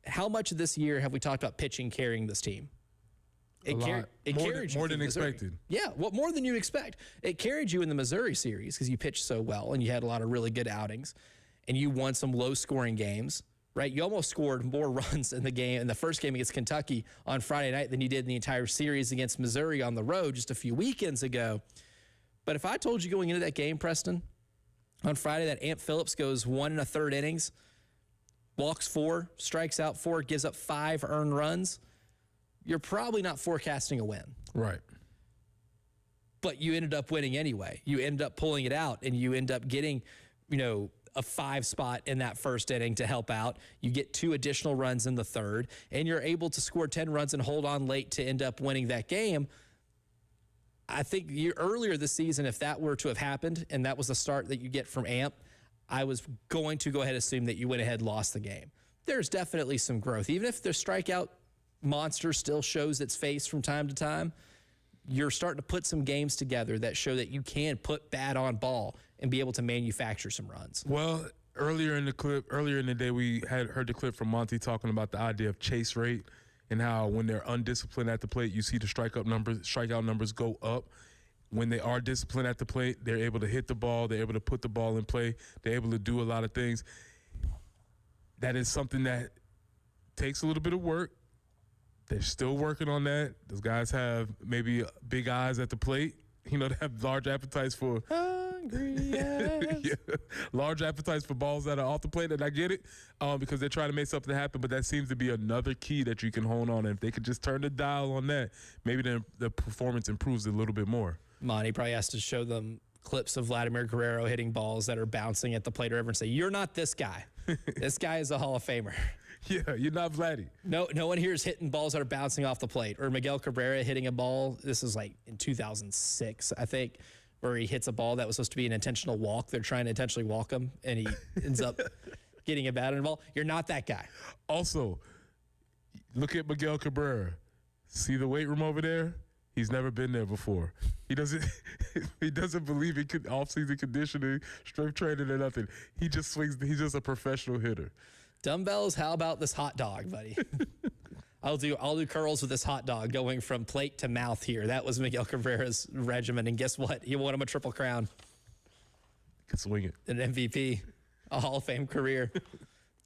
How much of this year have we talked about pitching carrying this team? It carried you more than Missouri. expected. Yeah, well, more than you expect. It carried you in the Missouri series because you pitched so well and you had a lot of really good outings, and you won some low-scoring games, right? You almost scored more runs in the first game against Kentucky on Friday night than you did in the entire series against Missouri on the road just a few weekends ago. But if I told you going into that game, Preston, on Friday that Ant Phillips goes 1 1/3 innings, walks 4, strikes out 4, gives up 5 earned runs, you're probably not forecasting a win. Right. But you ended up winning anyway. You end up pulling it out, and you end up getting, a 5 spot in that first inning to help out. You get 2 additional runs in the third, and you're able to score 10 runs and hold on late to end up winning that game. I think earlier this season, if that were to have happened and that was the start that you get from AMP, I was going to go ahead and assume that you went ahead and lost the game. There's definitely some growth. Even if the strikeout monster still shows its face from time to time, you're starting to put some games together that show that you can put bat on ball and be able to manufacture some runs. Well, earlier in the day, we had heard the clip from Monty talking about the idea of chase rate and how when they're undisciplined at the plate, you see the strikeout numbers go up. When they are disciplined at the plate, they're able to hit the ball, they're able to put the ball in play, they're able to do a lot of things. That is something that takes a little bit of work. They're still working on that. Those guys have maybe big eyes at the plate. They have large appetites for hungry eyes. Yeah, large appetites for balls that are off the plate, and I get it because they're trying to make something happen, but that seems to be another key that you can hone on. And if they could just turn the dial on that, maybe then the performance improves a little bit more. Monty probably has to show them clips of Vladimir Guerrero hitting balls that are bouncing at the plate or ever and say, you're not this guy. This guy is a Hall of Famer. Yeah, you're not Vladdy. No one here is hitting balls that are bouncing off the plate. Or Miguel Cabrera hitting a ball. This is like in 2006, I think, where he hits a ball that was supposed to be an intentional walk. They're trying to intentionally walk him, and he ends up getting a bat in the ball. You're not that guy. Also, look at Miguel Cabrera. See the weight room over there? He's never been there before. He doesn't believe in off-season conditioning, strength training, or nothing. He just swings. He's just a professional hitter. Dumbbells, how about this hot dog, buddy? I'll do curls with this hot dog going from plate to mouth here. That was Miguel Cabrera's regimen, and guess what? He won him a Triple Crown. Could swing it. An MVP, a Hall of Fame career.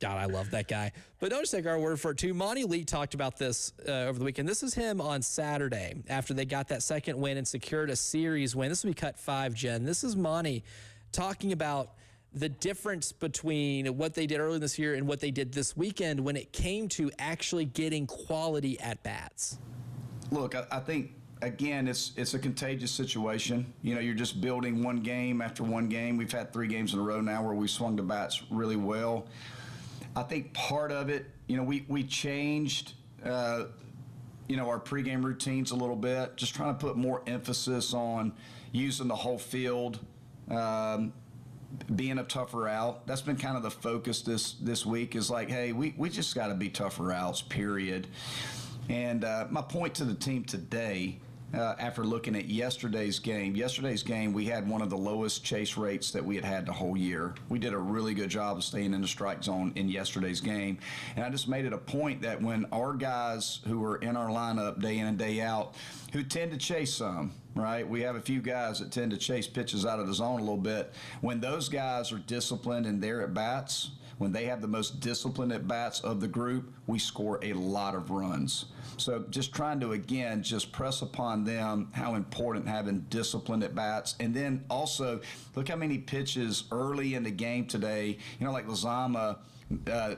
God, I love that guy. But don't just take our word for it, too. Monty Lee talked about this over the weekend. This is him on Saturday after they got that second win and secured a series win. This will be cut 5, Jen. This is Monty talking about the difference between what they did earlier this year and what they did this weekend when it came to actually getting quality at-bats. Look, I think, again, it's a contagious situation. You're just building one game after one game. We've had 3 games in a row now where we swung the bats really well. I think part of it, we changed, our pregame routines a little bit, just trying to put more emphasis on using the whole field, being a tougher out. That's been kind of the focus this week is like, hey, we just got to be tougher outs, period. And my point to the team today, after looking at yesterday's game, we had one of the lowest chase rates that we had the whole year. We did a really good job of staying in the strike zone in yesterday's game. And I just made it a point that when our guys who are in our lineup day in and day out, who tend to chase some, right? We have a few guys that tend to chase pitches out of the zone a little bit. When those guys are disciplined in their at-bats, when they have the most disciplined at bats of the group, we score a lot of runs. So just trying to, again, just press upon them how important having disciplined at bats. And then also, look how many pitches early in the game today, like Lozama,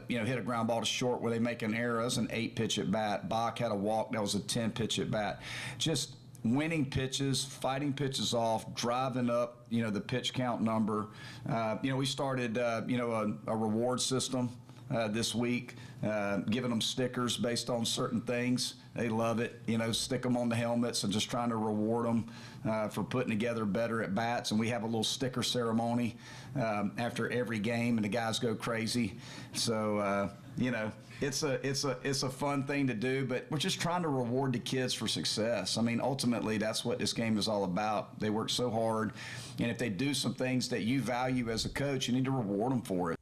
hit a ground ball to short where they make an error. That was an 8-pitch at bat. Bach had a walk. That was a 10-pitch at bat. Just winning pitches, fighting pitches off, driving up, the pitch count number. We started, a reward system this week, giving them stickers based on certain things. They love it, stick them on the helmets and just trying to reward them for putting together better at bats. And we have a little sticker ceremony after every game, and the guys go crazy. So, it's a fun thing to do, but we're just trying to reward the kids for success. I mean, ultimately, that's what this game is all about. They work so hard, and if they do some things that you value as a coach, you need to reward them for it.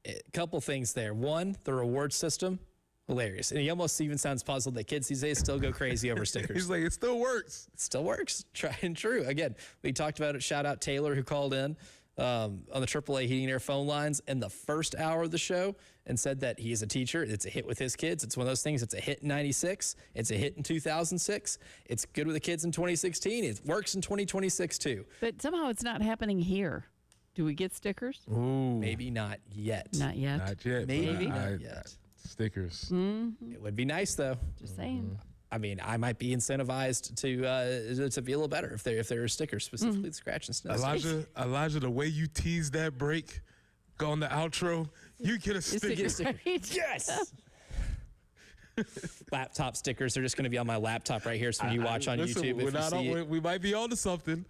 A couple things there. One, the reward system, hilarious. And he almost even sounds puzzled that kids these days still go crazy over stickers. He's like, it still works. It still works. Tried and true. Again, we talked about it. Shout out Taylor, who called in on the AAA Heating and Air phone lines in the first hour of the show and said that he is a teacher. It's a hit with his kids. It's one of those things. It's a hit in 96. It's a hit in 2006. It's good with the kids in 2016. It works in 2026 too. But somehow it's not happening here. Do we get stickers? Ooh. Maybe not yet. Not yet. Not yet. Maybe not yet. Stickers. Mm-hmm. It would be nice though. Just saying. I mean, I might be incentivized to be a little better if there are stickers, specifically the scratch and sniff. Elijah, the way you tease that break, go on the outro, you get a sticker. Yes. Laptop stickers are just going to be on my laptop right here. So when you watch on YouTube, we might be on to something.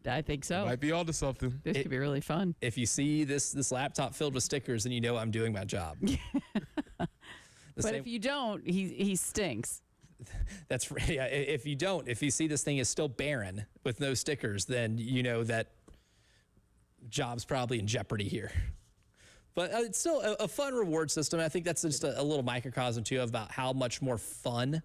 I think so. Might be on to something. This could be really fun. If you see this laptop filled with stickers, then you know I'm doing my job. But if you don't, he stinks. That's yeah. If you see this thing is still barren with no stickers, then you know that job's probably in jeopardy here. But it's still a fun reward system. I think that's just a little microcosm too about how much more fun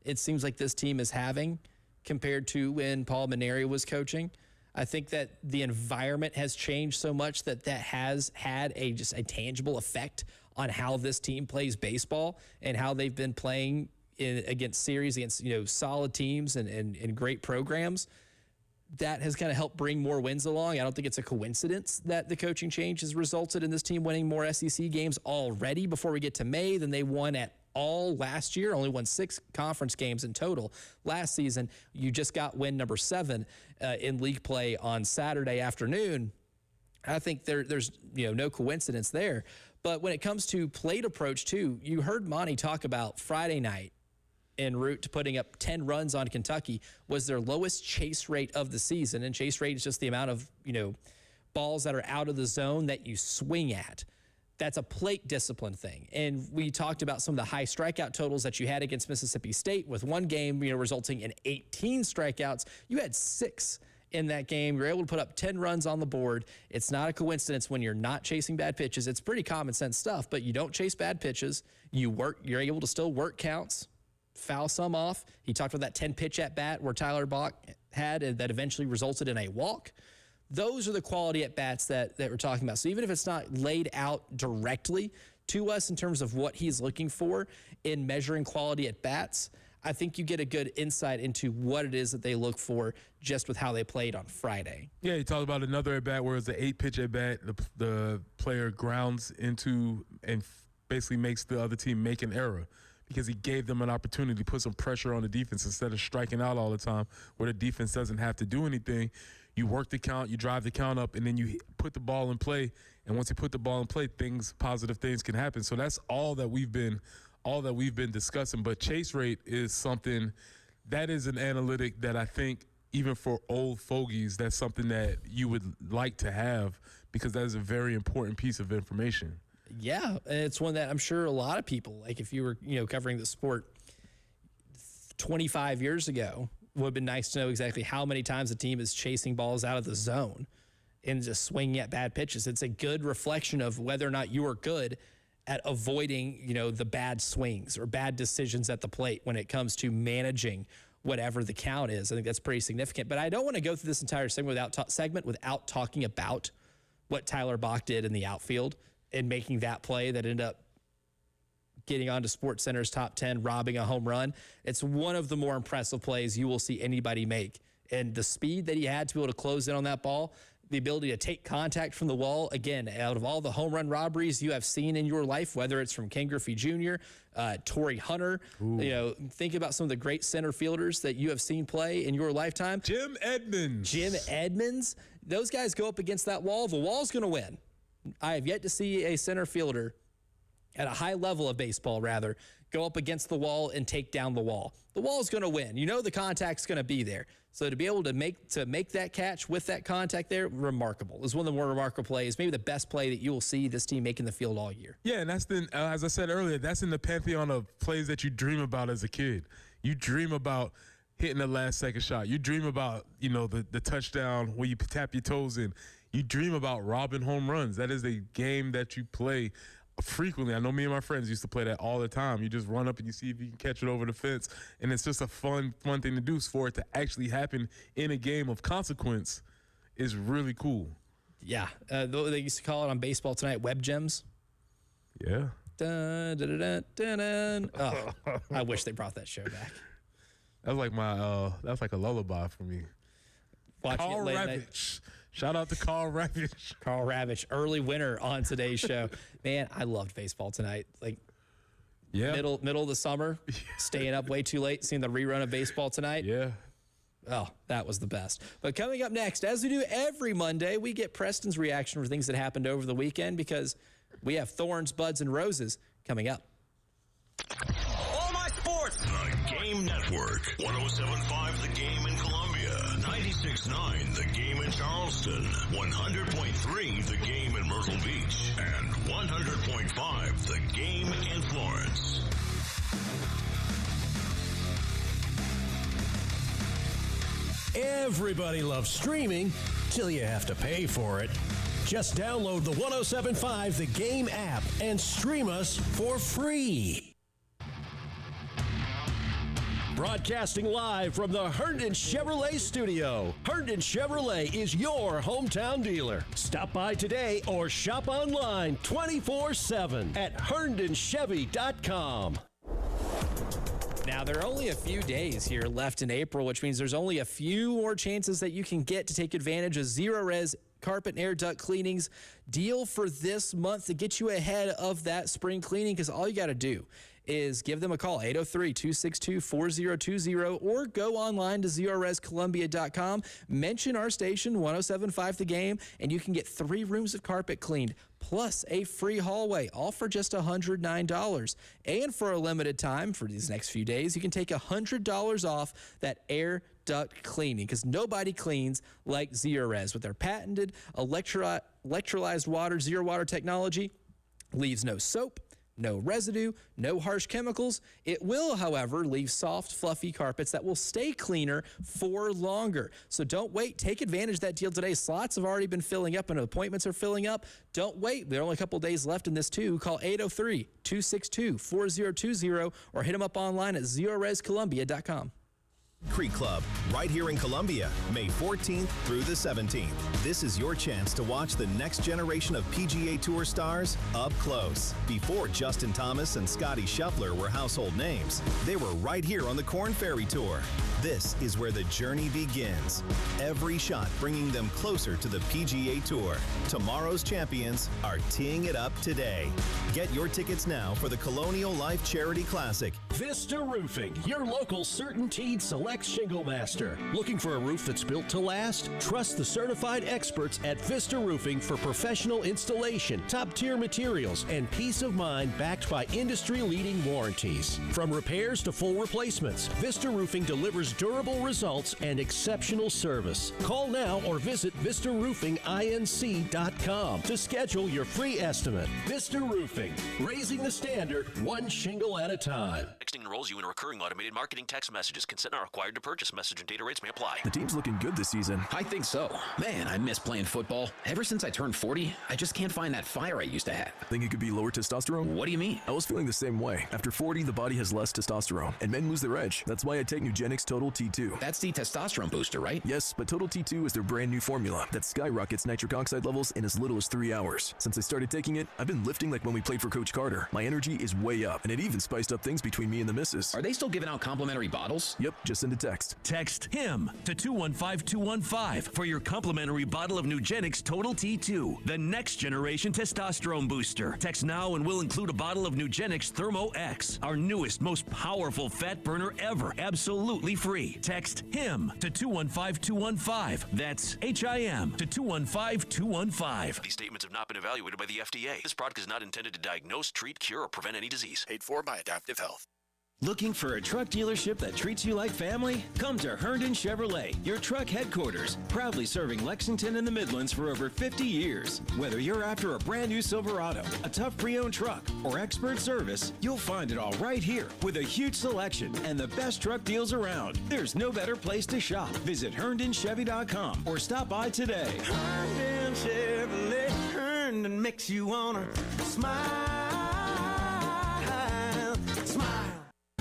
it seems like this team is having compared to when Paul Mainieri was coaching. I think that the environment has changed so much that has had just a tangible effect on how this team plays baseball and how they've been playing against solid teams and great programs. That has kind of helped bring more wins along. I don't think it's a coincidence that the coaching change has resulted in this team winning more SEC games already before we get to May than they won at all last year. Only won 6 conference games in total last season. You just got win number 7 in league play on Saturday afternoon. I think there's no coincidence there. But when it comes to plate approach too, you heard Monty talk about Friday night en route to putting up 10 runs on Kentucky was their lowest chase rate of the season. And chase rate is just the amount of, balls that are out of the zone that you swing at. That's a plate discipline thing. And we talked about some of the high strikeout totals that you had against Mississippi State with one game, resulting in 18 strikeouts. You had 6 in that game. You're able to put up 10 runs on the board. It's not a coincidence when you're not chasing bad pitches. It's pretty common sense stuff, but you don't chase bad pitches. You're able to still work counts, foul some off. He talked about that 10 pitch at bat where Tyler Bach had and that eventually resulted in a walk. Those are the quality at bats that we're talking about. So even if it's not laid out directly to us in terms of what he's looking for in measuring quality at bats, I think you get a good insight into what it is that they look for just with how they played on Friday. Yeah, he talked about another at bat where it's an 8-pitch at bat. The player grounds into and basically makes the other team make an error because he gave them an opportunity to put some pressure on the defense instead of striking out all the time where the defense doesn't have to do anything. You work the count, you drive the count up, and then you put the ball in play. And once you put the ball in play, positive things can happen. So that's all that we've been discussing. But chase rate is something that is an analytic that I think even for old fogies, that's something that you would like to have because that is a very important piece of information. Yeah, it's one that I'm sure a lot of people, like if you were, covering the sport 25 years ago, would have been nice to know exactly how many times the team is chasing balls out of the zone and just swinging at bad pitches. It's a good reflection of whether or not you are good at avoiding, the bad swings or bad decisions at the plate when it comes to managing whatever the count is. I think that's pretty significant. But I don't want to go through this entire segment without talking about what Tyler Bach did in the outfield in making that play that ended up getting onto SportsCenter's top 10, robbing a home run. It's one of the more impressive plays you will see anybody make. And the speed that he had to be able to close in on that ball, the ability to take contact from the wall, again, out of all the home run robberies you have seen in your life, whether it's from Ken Griffey Jr., Torrey Hunter, think about some of the great center fielders that you have seen play in your lifetime. Jim Edmonds. Those guys go up against that wall. The wall's going to win. I have yet to see a center fielder at a high level of baseball, rather, go up against the wall and take down the wall. The wall is going to win. You know the contact's going to be there. So to be able to make that catch with that contact there, remarkable. It's one of the more remarkable plays, maybe the best play that you will see this team make in the field all year. Yeah, and that's as I said earlier, that's in the pantheon of plays that you dream about as a kid. You dream about hitting the last second shot. You dream about, the touchdown where you tap your toes in. You dream about robbing home runs. That is a game that you play frequently. I know me and my friends used to play that all the time. You just run up and you see if you can catch it over the fence, and it's just a fun thing to do. For it to actually happen in a game of consequence is really cool. Yeah, they used to call it on Baseball Tonight web gems. Yeah. Dun, dun, dun, dun, dun. Oh, I wish they brought that show back. That's like that's like a lullaby for me. Watching Carl it late Ravitch. night. Shout out to Carl Ravitch. Carl Ravitch, early winner on today's show. Man, I loved Baseball Tonight. Middle of the summer, staying up way too late, seeing the rerun of Baseball Tonight. Yeah. Oh, that was the best. But coming up next, as we do every Monday, we get Preston's reaction for things that happened over the weekend because we have Thorns, Buds, and Roses coming up. All My Sports. The Game Network. 107.5 The Game in Columbia. 96.9 The Game in Charleston. 100.3 The Game in Myrtle Beach. And 100.5 The Game in Florence. Everybody loves streaming till you have to pay for it. Just download the 107.5 The Game app and stream us for free. Broadcasting live from the Herndon Chevrolet studio. Herndon Chevrolet is your hometown dealer. Stop by today or shop online 24/7 at herndonchevy.com. Now, there are only a few days here left in April, which means there's only a few more chances that you can get to take advantage of Zerorez Carpet and Air Duct Cleaning's deal for this month to get you ahead of that spring cleaning, because all you got to do is give them a call, 803-262-4020, or go online to ZerorezColumbia.com, mention our station, 107.5 The Game, and you can get 3 rooms of carpet cleaned, plus a free hallway, all for just $109. And for a limited time, for these next few days, you can take $100 off that air duct cleaning, because nobody cleans like Zerorez. With their patented electrolyzed water, Zero Water technology, leaves no soap, no residue, no harsh chemicals. It will, however, leave soft, fluffy carpets that will stay cleaner for longer. So don't wait. Take advantage of that deal today. Slots have already been filling up and appointments are filling up. Don't wait. There are only a couple days left in this too. Call 803-262-4020 or hit them up online at ZerorezColumbia.com. Creek Club, right here in Columbia, May 14th through the 17th. This is your chance to watch the next generation of PGA Tour stars up close. Before Justin Thomas and Scotty Scheffler were household names, they were right here on the Korn Ferry Tour. This is where the journey begins. Every shot bringing them closer to the PGA Tour. Tomorrow's champions are teeing it up today. Get your tickets now for the Colonial Life Charity Classic. Vista Roofing, your local CertainTeed Select Shingle Master. Looking for a roof that's built to last? Trust the certified experts at Vista Roofing for professional installation, top-tier materials, and peace of mind backed by industry-leading warranties. From repairs to full replacements, Vista Roofing delivers durable results and exceptional service. Call now or visit VistaRoofingINC.com to schedule your free estimate. Vista Roofing, raising the standard one shingle at a time. Texting enrolls you in recurring automated marketing text messages. Consent not required. required to purchase. Message and data rates may apply. The team's looking good this season. I think so. Man, I miss playing football. Ever since I turned 40, I just can't find that fire I used to have. Think it could be lower testosterone? What do you mean? I was feeling the same way. After 40, the body has less testosterone, and men lose their edge. That's why I take Nugenix Total T2. That's the testosterone booster, right? Yes, but Total T2 is their brand new formula that skyrockets nitric oxide levels in as little as 3 hours. Since I started taking it, I've been lifting like when we played for Coach Carter. My energy is way up, and it even spiced up things between me and the missus. Are they still giving out complimentary bottles? Yep, just send a text. Text HIM to 215-215 for your complimentary bottle of Nugenix Total T2, the next generation testosterone booster. Text now and we'll include a bottle of Nugenix Thermo X, our newest, most powerful fat burner ever, absolutely free. Text HIM to 215-215. That's HIM to 215-215. These statements have not been evaluated by the FDA. This product is not intended to diagnose, treat, cure, or prevent any disease. Paid for by Adaptive Health. Looking for a truck dealership that treats you like family? Come to Herndon Chevrolet, your truck headquarters, proudly serving Lexington and the Midlands for over 50 years. Whether you're after a brand new Silverado, a tough pre-owned truck, or expert service, you'll find it all right here with a huge selection and the best truck deals around. There's no better place to shop. Visit HerndonChevy.com or stop by today. Herndon Chevrolet, Herndon makes you wanna smile.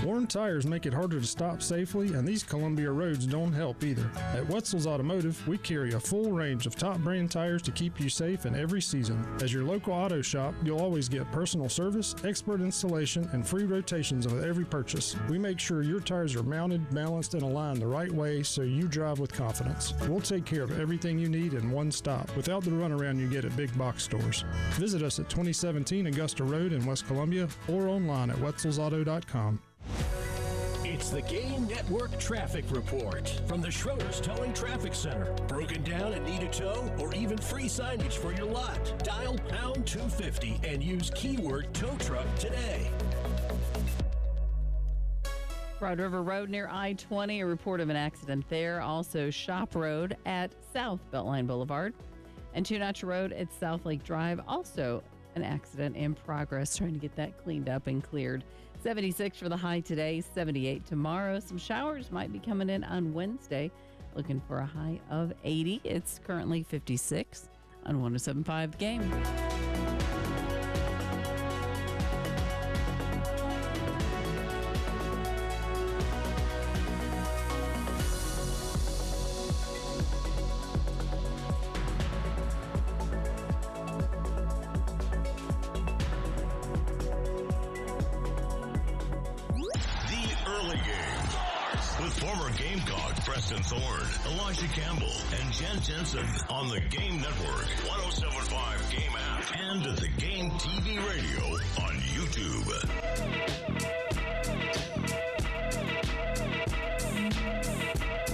Worn tires make it harder to stop safely, and these Columbia roads don't help either. At Wetzel's Automotive, we carry a full range of top brand tires to keep you safe in every season. As your local auto shop, you'll always get personal service, expert installation, and free rotations with every purchase. We make sure your tires are mounted, balanced, and aligned the right way so you drive with confidence. We'll take care of everything you need in one stop without the runaround you get at big box stores. Visit us at 2017 Augusta Road in West Columbia or online at wetzelsauto.com. It's the Game Network Traffic Report from the Schroeder's Towing Traffic Center. Broken down and need a tow or even free signage for your lot? Dial pound 250 and use keyword tow truck today. Broad River Road near I-20, a report of an accident there. Also Shop Road at South Beltline Boulevard. And Two Notch Road at South Lake Drive, also an accident in progress, trying to get that cleaned up and cleared. 76 for the high today, 78 tomorrow. Some showers might be coming in on Wednesday. Looking for a high of 80. It's currently 56 on 107.5 The Game. Preston Thorne, Elijah Campbell, and Jen Jensen on the Game Network, 107.5 Game app, and at the Game TV radio on YouTube.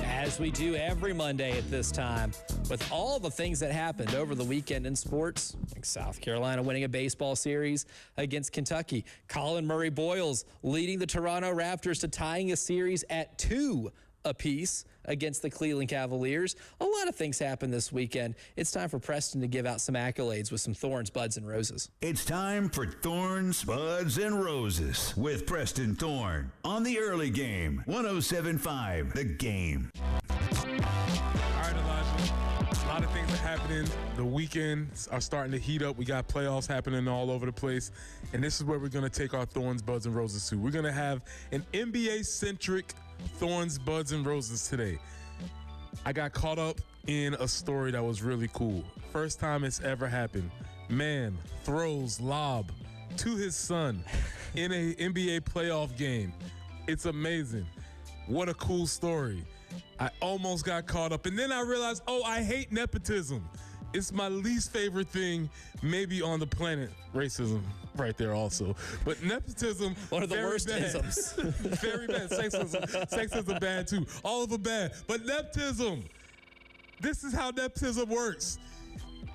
As we do every Monday at this time, with all the things that happened over the weekend in sports, like South Carolina winning a baseball series against Kentucky, Colin Murray Boyles leading the Toronto Raptors to tying a series at 2 apiece against the Cleveland Cavaliers. A lot of things happened this weekend. It's time for Preston to give out some accolades with some Thorns, Buds, and Roses. It's time for Thorns, Buds, and Roses with Preston Thorne on the early game. 107.5 The Game. All right, Elijah. A lot of things are happening. The weekends are starting to heat up. We got playoffs happening all over the place. And this is where we're going to take our Thorns, Buds, and Roses to. We're going to have an NBA-centric Thorns, Buds, and Roses today. I got caught up in a story that was really cool. First time it's ever happened. Man throws lob to his son in a NBA playoff game. It's amazing. What a cool story. I almost got caught up, and then I realized, I hate nepotism. It's my least favorite thing maybe on the planet. Racism right there also. But nepotism, one of the worst bad. isms. Very bad. Sexism bad too. All of them bad. But nepotism, this is how nepotism works.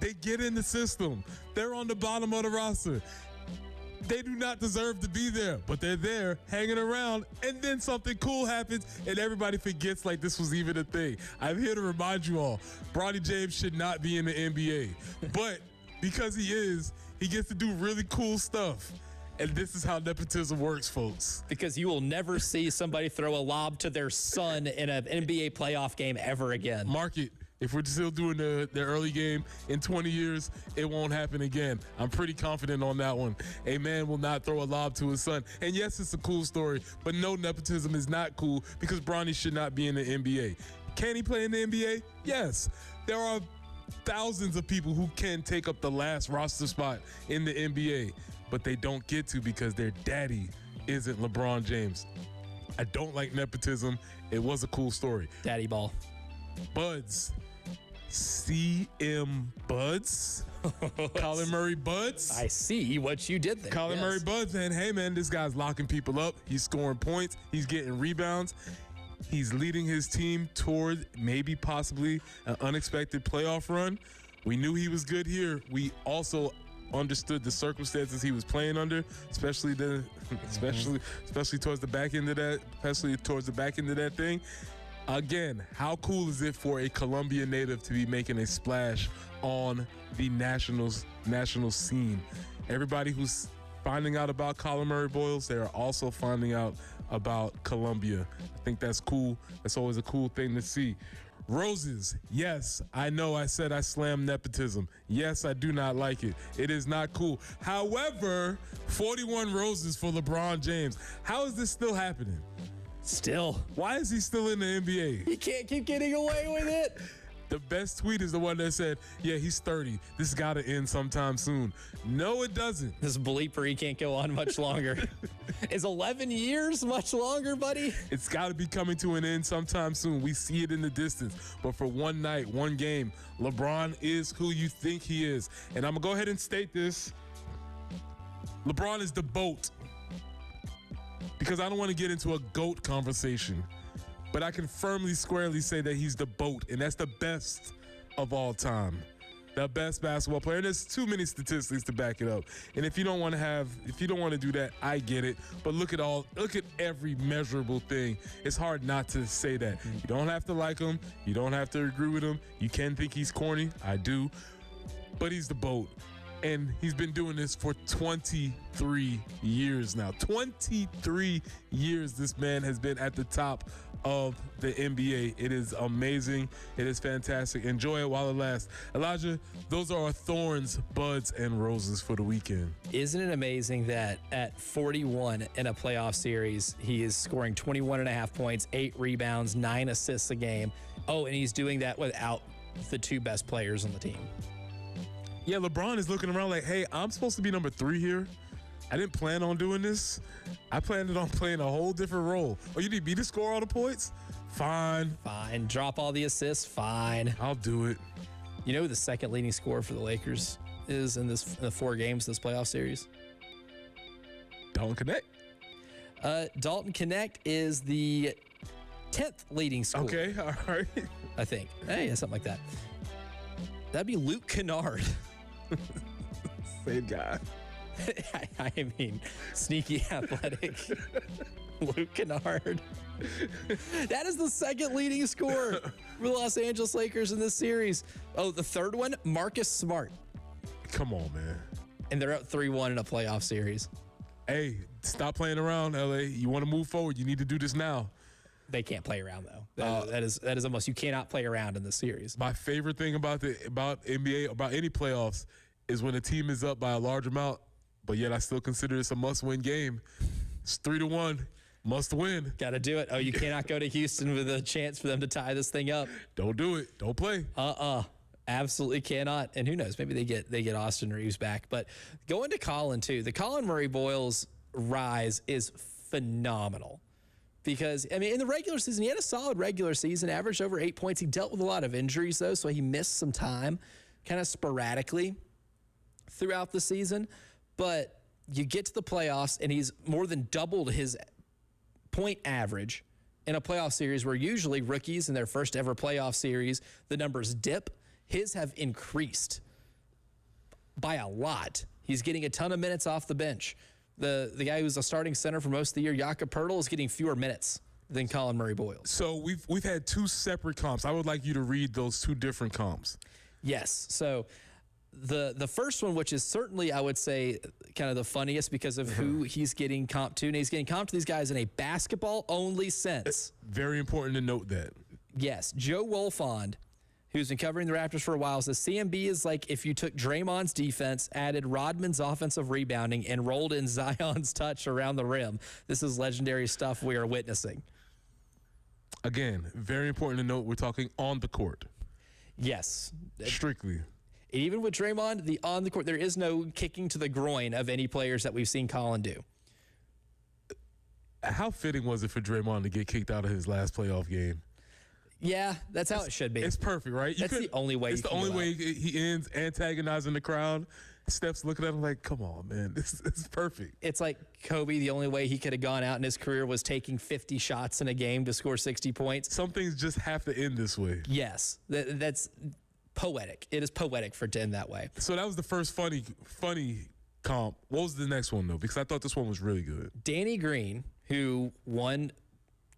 They get in the system. They're on the bottom of the roster. They do not deserve to be there, but they're there hanging around, and then something cool happens, and everybody forgets like this was even a thing. I'm here to remind you all, Bronny James should not be in the NBA, but because he is, he gets to do really cool stuff. And this is how nepotism works, folks. Because you will never see somebody throw a lob to their son in an NBA playoff game ever again. Mark it. If we're still doing the early game in 20 years, it won't happen again. I'm pretty confident on that one. A man will not throw a lob to his son. And yes, it's a cool story, but no, nepotism is not cool because Bronny should not be in the NBA. Can he play in the NBA? Yes. There are thousands of people who can take up the last roster spot in the NBA, but they don't get to because their daddy isn't LeBron James. I don't like nepotism. It was a cool story. Daddy ball. Buds. CM Buds. Colin Murray Buds. I see what you did there. Colin Murray Buds, and hey, man, this guy's locking people up. He's scoring points. He's getting rebounds. He's leading his team toward maybe possibly an unexpected playoff run. We knew he was good here. We also understood the circumstances he was playing under, especially towards the back end of that thing. Again, how cool is it for a Columbia native to be making a splash on the national scene? Everybody who's finding out about Colin Murray Boyles, they are also finding out about Columbia. I think that's cool. That's always a cool thing to see. Roses, yes, I know I said I slammed nepotism. Yes, I do not like it. It is not cool. However, 41 roses for LeBron James. How is this still happening? Still. Why is he still in the NBA? He can't keep getting away with it. The best tweet is the one that said, yeah, he's 30. This has got to end sometime soon. No, it doesn't. This bleeper, he can't go on much longer. Is 11 years much longer, buddy? It's got to be coming to an end sometime soon. We see it in the distance. But for one night, one game, LeBron is who you think he is. And I'm going to go ahead and state this. LeBron is the GOAT. Because I don't want to get into a GOAT conversation. But I can firmly, squarely say that he's the GOAT, and that's the best of all time. The best basketball player. And there's too many statistics to back it up. And if you don't want to do that, I get it. But look at every measurable thing. It's hard not to say that. You don't have to like him. You don't have to agree with him. You can think he's corny. I do. But he's the GOAT. And he's been doing this for 23 years now. 23 years this man has been at the top of the NBA. It is amazing. It is fantastic. Enjoy it while it lasts. Elijah, those are our thorns, buds, and roses for the weekend. Isn't it amazing that at 41 in a playoff series, he is scoring 21.5 points, 8 rebounds, 9 assists a game. Oh, and he's doing that without the 2 best players on the team. Yeah, LeBron is looking around like, hey, I'm supposed to be number 3 here. I didn't plan on doing this. I planned on playing a whole different role. Oh, you need me to score all the points? Fine. Fine. Drop all the assists? Fine. I'll do it. You know who the second leading scorer for the Lakers is in the 4 games this playoff series? Dalton Knecht. Dalton Knecht is the 10th leading scorer. Okay, all right. I think. Hey, something like that. That'd be Luke Kennard. Same guy. I mean, sneaky athletic Luke Kennard. That is the second leading scorer for the Los Angeles Lakers in this series. Oh, the third one, Marcus Smart. Come on, man. And they're up 3-1 in a playoff series. Hey, stop playing around, LA. You want to move forward. You need to do this now. They can't play around, though. That is almost, you cannot play around in this series. My favorite thing about NBA, about any playoffs, is when a team is up by a large amount, but yet I still consider this a must-win game. It's 3-1, must win. Got to do it. Oh, you cannot go to Houston with a chance for them to tie this thing up. Don't do it. Don't play. Absolutely cannot. And who knows? Maybe they get Austin Reeves back. But going to Colin too. The Colin Murray Boyles rise is phenomenal. Because, I mean, in the regular season, he had a solid regular season, averaged over 8 points. He dealt with a lot of injuries, though, so he missed some time kind of sporadically throughout the season. But you get to the playoffs, and he's more than doubled his point average in a playoff series where usually rookies in their first ever playoff series, the numbers dip. His have increased by a lot. He's getting a ton of minutes off the bench. The guy who's a starting center for most of the year, Jakob Poeltl, is getting fewer minutes than Colin Murray Boyles. So we've had 2 separate comps. I would like you to read those 2 different comps. Yes. So the first one, which is certainly, I would say, kind of the funniest because of who he's getting comped to. And he's getting comped to these guys in a basketball-only sense. Very important to note that. Yes. Joe Wolfond, who's been covering the Raptors for a while, says CMB is like if you took Draymond's defense, added Rodman's offensive rebounding, and rolled in Zion's touch around the rim. This is legendary stuff we are witnessing. Again, very important to note we're talking on the court. Yes. Strictly. Even with Draymond, on the court, there is no kicking to the groin of any players that we've seen Colin do. How fitting was it for Draymond to get kicked out of his last playoff game? Yeah, that's how it should be. It's perfect, right? That's the only way. It's the only way he ends antagonizing the crowd. Steph's looking at him like, come on, man. This is perfect. It's like Kobe, the only way he could have gone out in his career was taking 50 shots in a game to score 60 points. Some things just have to end this way. Yes, that's poetic. It is poetic for it to end that way. So that was the first funny comp. What was the next one, though? Because I thought this one was really good. Danny Green, who won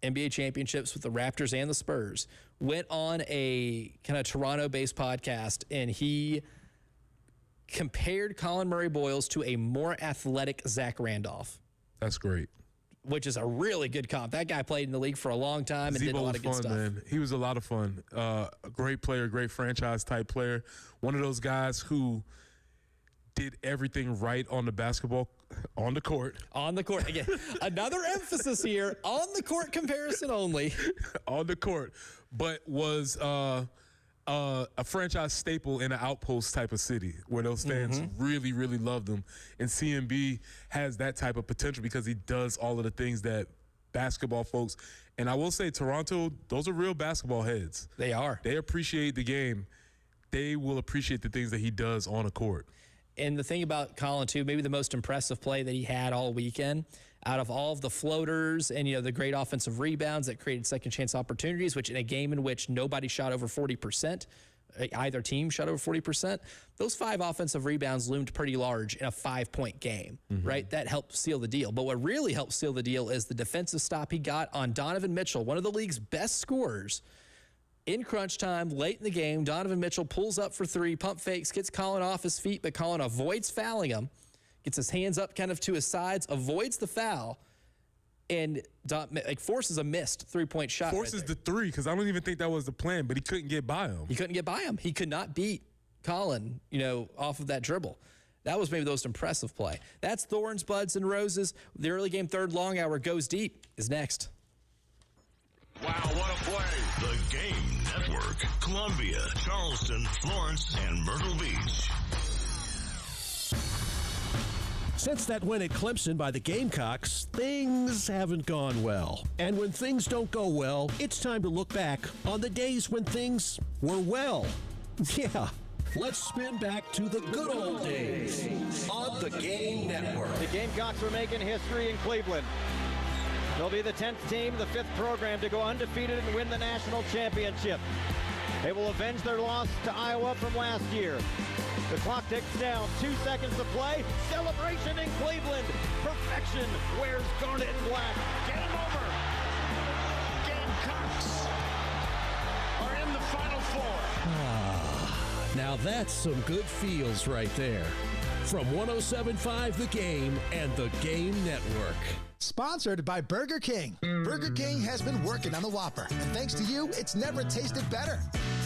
NBA championships with the Raptors and the Spurs, went on a kind of Toronto-based podcast, and he compared Colin Murray-Boyles to a more athletic Zach Randolph. That's great. Which is a really good comp. That guy played in the league for a long time and did a lot of good stuff. Man. He was a lot of fun. A great player, great franchise-type player. One of those guys who did everything right on the basketball, on the court. On the court. Again, another emphasis here, on the court comparison only. On the court, but was a franchise staple in an outpost type of city where those fans really, really loved him. And CMB has that type of potential because he does all of the things that basketball folks, and I will say Toronto, those are real basketball heads. They are. They appreciate the game. They will appreciate the things that he does on a court. And the thing about Colin, too, maybe the most impressive play that he had all weekend, out of all of the floaters and, the great offensive rebounds that created second chance opportunities, which in a game in which nobody shot over 40%, either team shot over 40%, those 5 offensive rebounds loomed pretty large in a 5-point game, right? That helped seal the deal. But what really helped seal the deal is the defensive stop he got on Donovan Mitchell, one of the league's best scorers. In crunch time, late in the game, Donovan Mitchell pulls up for 3, pump fakes, gets Colin off his feet, but Colin avoids fouling him, gets his hands up kind of to his sides, avoids the foul, and forces a missed 3-point shot. Forces the 3, because I don't even think that was the plan, but he couldn't get by him. He couldn't get by him. He could not beat Colin, off of that dribble. That was maybe the most impressive play. That's Thorns, Buds, and Roses. The early game third long hour goes deep is next. Wow, what a play. The Game Network. Columbia, Charleston, Florence, and Myrtle Beach. Since that win at Clemson by the Gamecocks, things haven't gone well. And when things don't go well, it's time to look back on the days when things were well. Yeah. Let's spin back to the good old days on the Game Network. The Gamecocks are making history in Cleveland. They'll be the 10th team, the 5th program to go undefeated and win the national championship. They will avenge their loss to Iowa from last year. The clock ticks down. 2 seconds to play. Celebration in Cleveland. Perfection wears garnet and black. Game over. Gamecocks are in the Final Four. Now that's some good feels right there. From 107.5 The Game and the Game Network. Sponsored by Burger King. Burger King has been working on the Whopper, and thanks to you, it's never tasted better.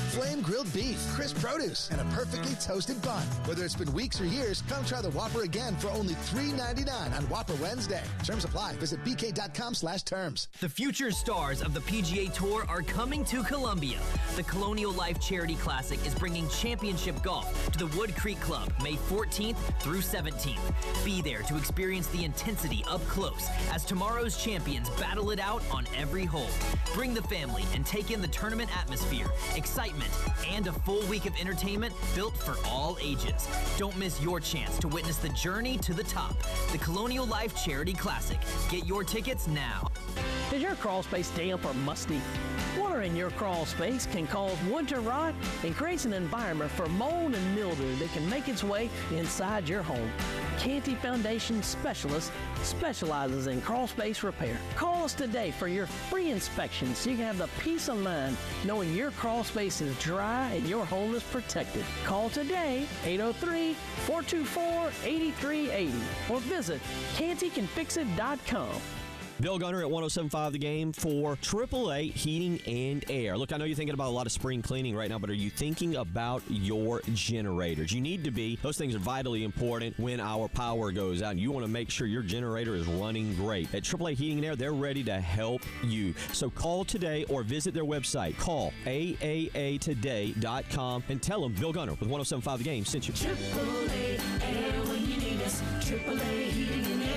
Flame grilled beef, crisp produce, and a perfectly toasted bun. Whether it's been weeks or years, come try the Whopper again for only $3.99 on Whopper Wednesday. Terms apply. Visit bk.com/terms. The future stars of the PGA Tour are coming to Columbia. The Colonial Life Charity Classic is bringing championship golf to the Wood Creek Club May 14th through 17th. Be there to experience the intensity up close as tomorrow's champions battle it out on every hole. Bring the family and take in the tournament atmosphere, excitement, and a full week of entertainment built for all ages. Don't miss your chance to witness the journey to the top. The Colonial Life Charity Classic. Get your tickets now. Is your crawl space damp or musty? Want Water in your crawl space can cause winter rot and creates an environment for mold and mildew that can make its way inside your home. Canty Foundation Specialist specializes in crawl space repair. Call us today for your free inspection so you can have the peace of mind knowing your crawl space is dry and your home is protected. Call today, 803-424-8380, or visit cantycanfixit.com. Bill Gunner at 107.5 The Game for AAA Heating and Air. Look, I know you're thinking about a lot of spring cleaning right now, but are you thinking about your generators? You need to be. Those things are vitally important when our power goes out. You want to make sure your generator is running great. At AAA Heating and Air, they're ready to help you. So call today or visit their website. Call AAAtoday.com and tell them Bill Gunner with 107.5 The Game sent you. AAA Air when you need us. AAA Heating and Air.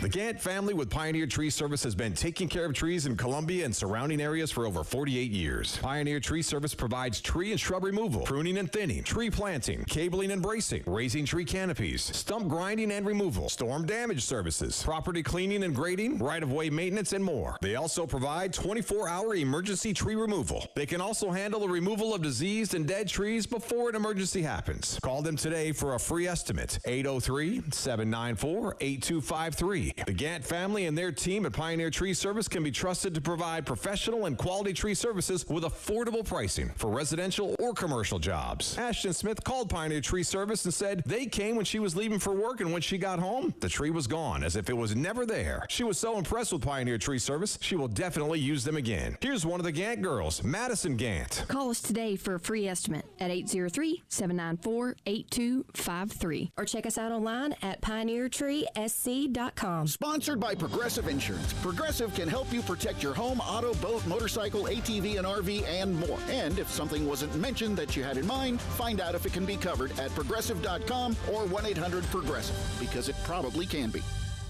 The Gant family with Pioneer Tree Service has been taking care of trees in Columbia and surrounding areas for over 48 years. Pioneer Tree Service provides tree and shrub removal, pruning and thinning, tree planting, cabling and bracing, raising tree canopies, stump grinding and removal, storm damage services, property cleaning and grading, right-of-way maintenance, and more. They also provide 24-hour emergency tree removal. They can also handle the removal of diseased and dead trees before an emergency happens. Call them today for a free estimate. 803-794-8253. The Gant family and their team at Pioneer Tree Service can be trusted to provide professional and quality tree services with affordable pricing for residential or commercial jobs. Ashton Smith called Pioneer Tree Service and said they came when she was leaving for work, and when she got home, the tree was gone as if it was never there. She was so impressed with Pioneer Tree Service, she will definitely use them again. Here's one of the Gant girls, Madison Gant. Call us today for a free estimate at 803-794-8253 or check us out online at pioneertreesc.com. Sponsored by Progressive Insurance. Progressive can help you protect your home, auto, boat, motorcycle, ATV, and RV, and more. And if something wasn't mentioned that you had in mind, find out if it can be covered at progressive.com or 1-800-PROGRESSIVE, because it probably can be.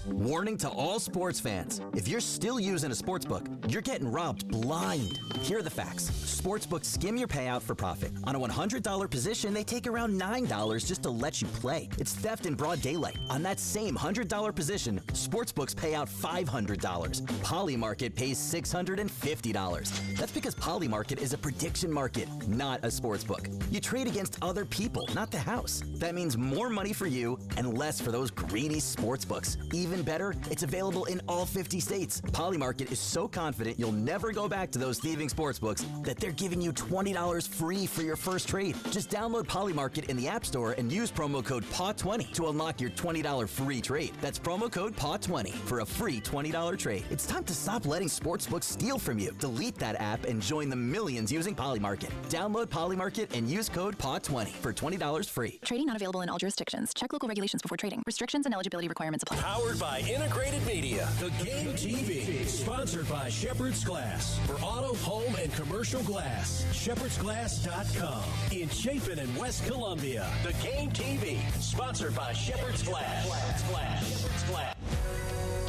Warning to all sports fans. If you're still using a sportsbook, you're getting robbed blind. Here are the facts. Sportsbooks skim your payout for profit. On a $100 position, they take around $9 just to let you play. It's theft in broad daylight. On that same $100 position, sportsbooks pay out $500. Polymarket pays $650. That's because Polymarket is a prediction market, not a sportsbook. You trade against other people, not the house. That means more money for you and less for those greedy sportsbooks. Even better, it's available in all 50 states. Polymarket is so confident you'll never go back to those thieving sportsbooks that they're giving you $20 free for your first trade. Just download Polymarket in the App Store and use promo code PAW20 to unlock your $20 free trade. That's promo code PAW20 for a free $20 trade. It's time to stop letting sportsbooks steal from you. Delete that app and join the millions using Polymarket. Download Polymarket and use code PAW20 for $20 free. Trading not available in all jurisdictions. Check local regulations before trading. Restrictions and eligibility requirements apply. Powered by Integrated Media. The Game TV. Sponsored by Shepherd's Glass. For auto, home, and commercial glass. ShepherdsGlass.com. In Chapin and West Columbia. The Game TV. Sponsored by Shepherd's Glass. Shepherd's Glass.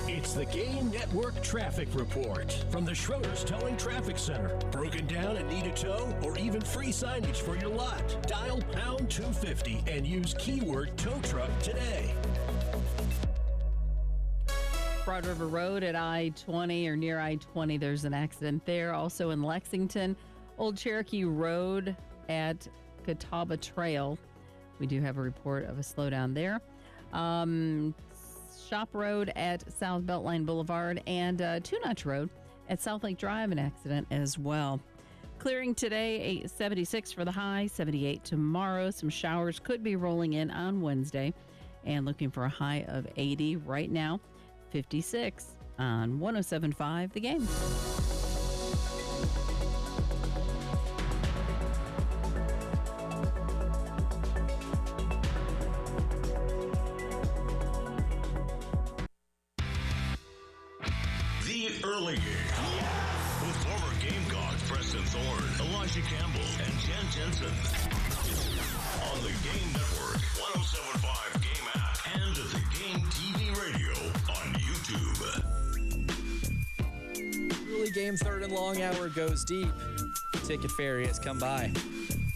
It's the Game Network Traffic Report from the Schroeder's Towing Traffic Center. Broken down and need a tow or even free signage for your lot? Dial pound 250 and use keyword tow truck today. Broad River Road at I-20 or near I-20, there's an accident there. Also in Lexington, Old Cherokee Road at Catawba Trail. We do have a report of a slowdown there. Shop Road at South Beltline Boulevard and Two Notch Road at South Lake Drive, an accident as well. Clearing today, 76 for the high, 78 tomorrow. Some showers could be rolling in on Wednesday and looking for a high of 80 right now. 56 on 107.5 The Game. The Early Game. With former Gamecocks Preston Thorne, Elijah Campbell, and Jen Jensen. On the Game Network, 107.5 Game app, and at the Game TV radio on YouTube. Really game, third and long hour goes deep. Ticket Fairy has come by.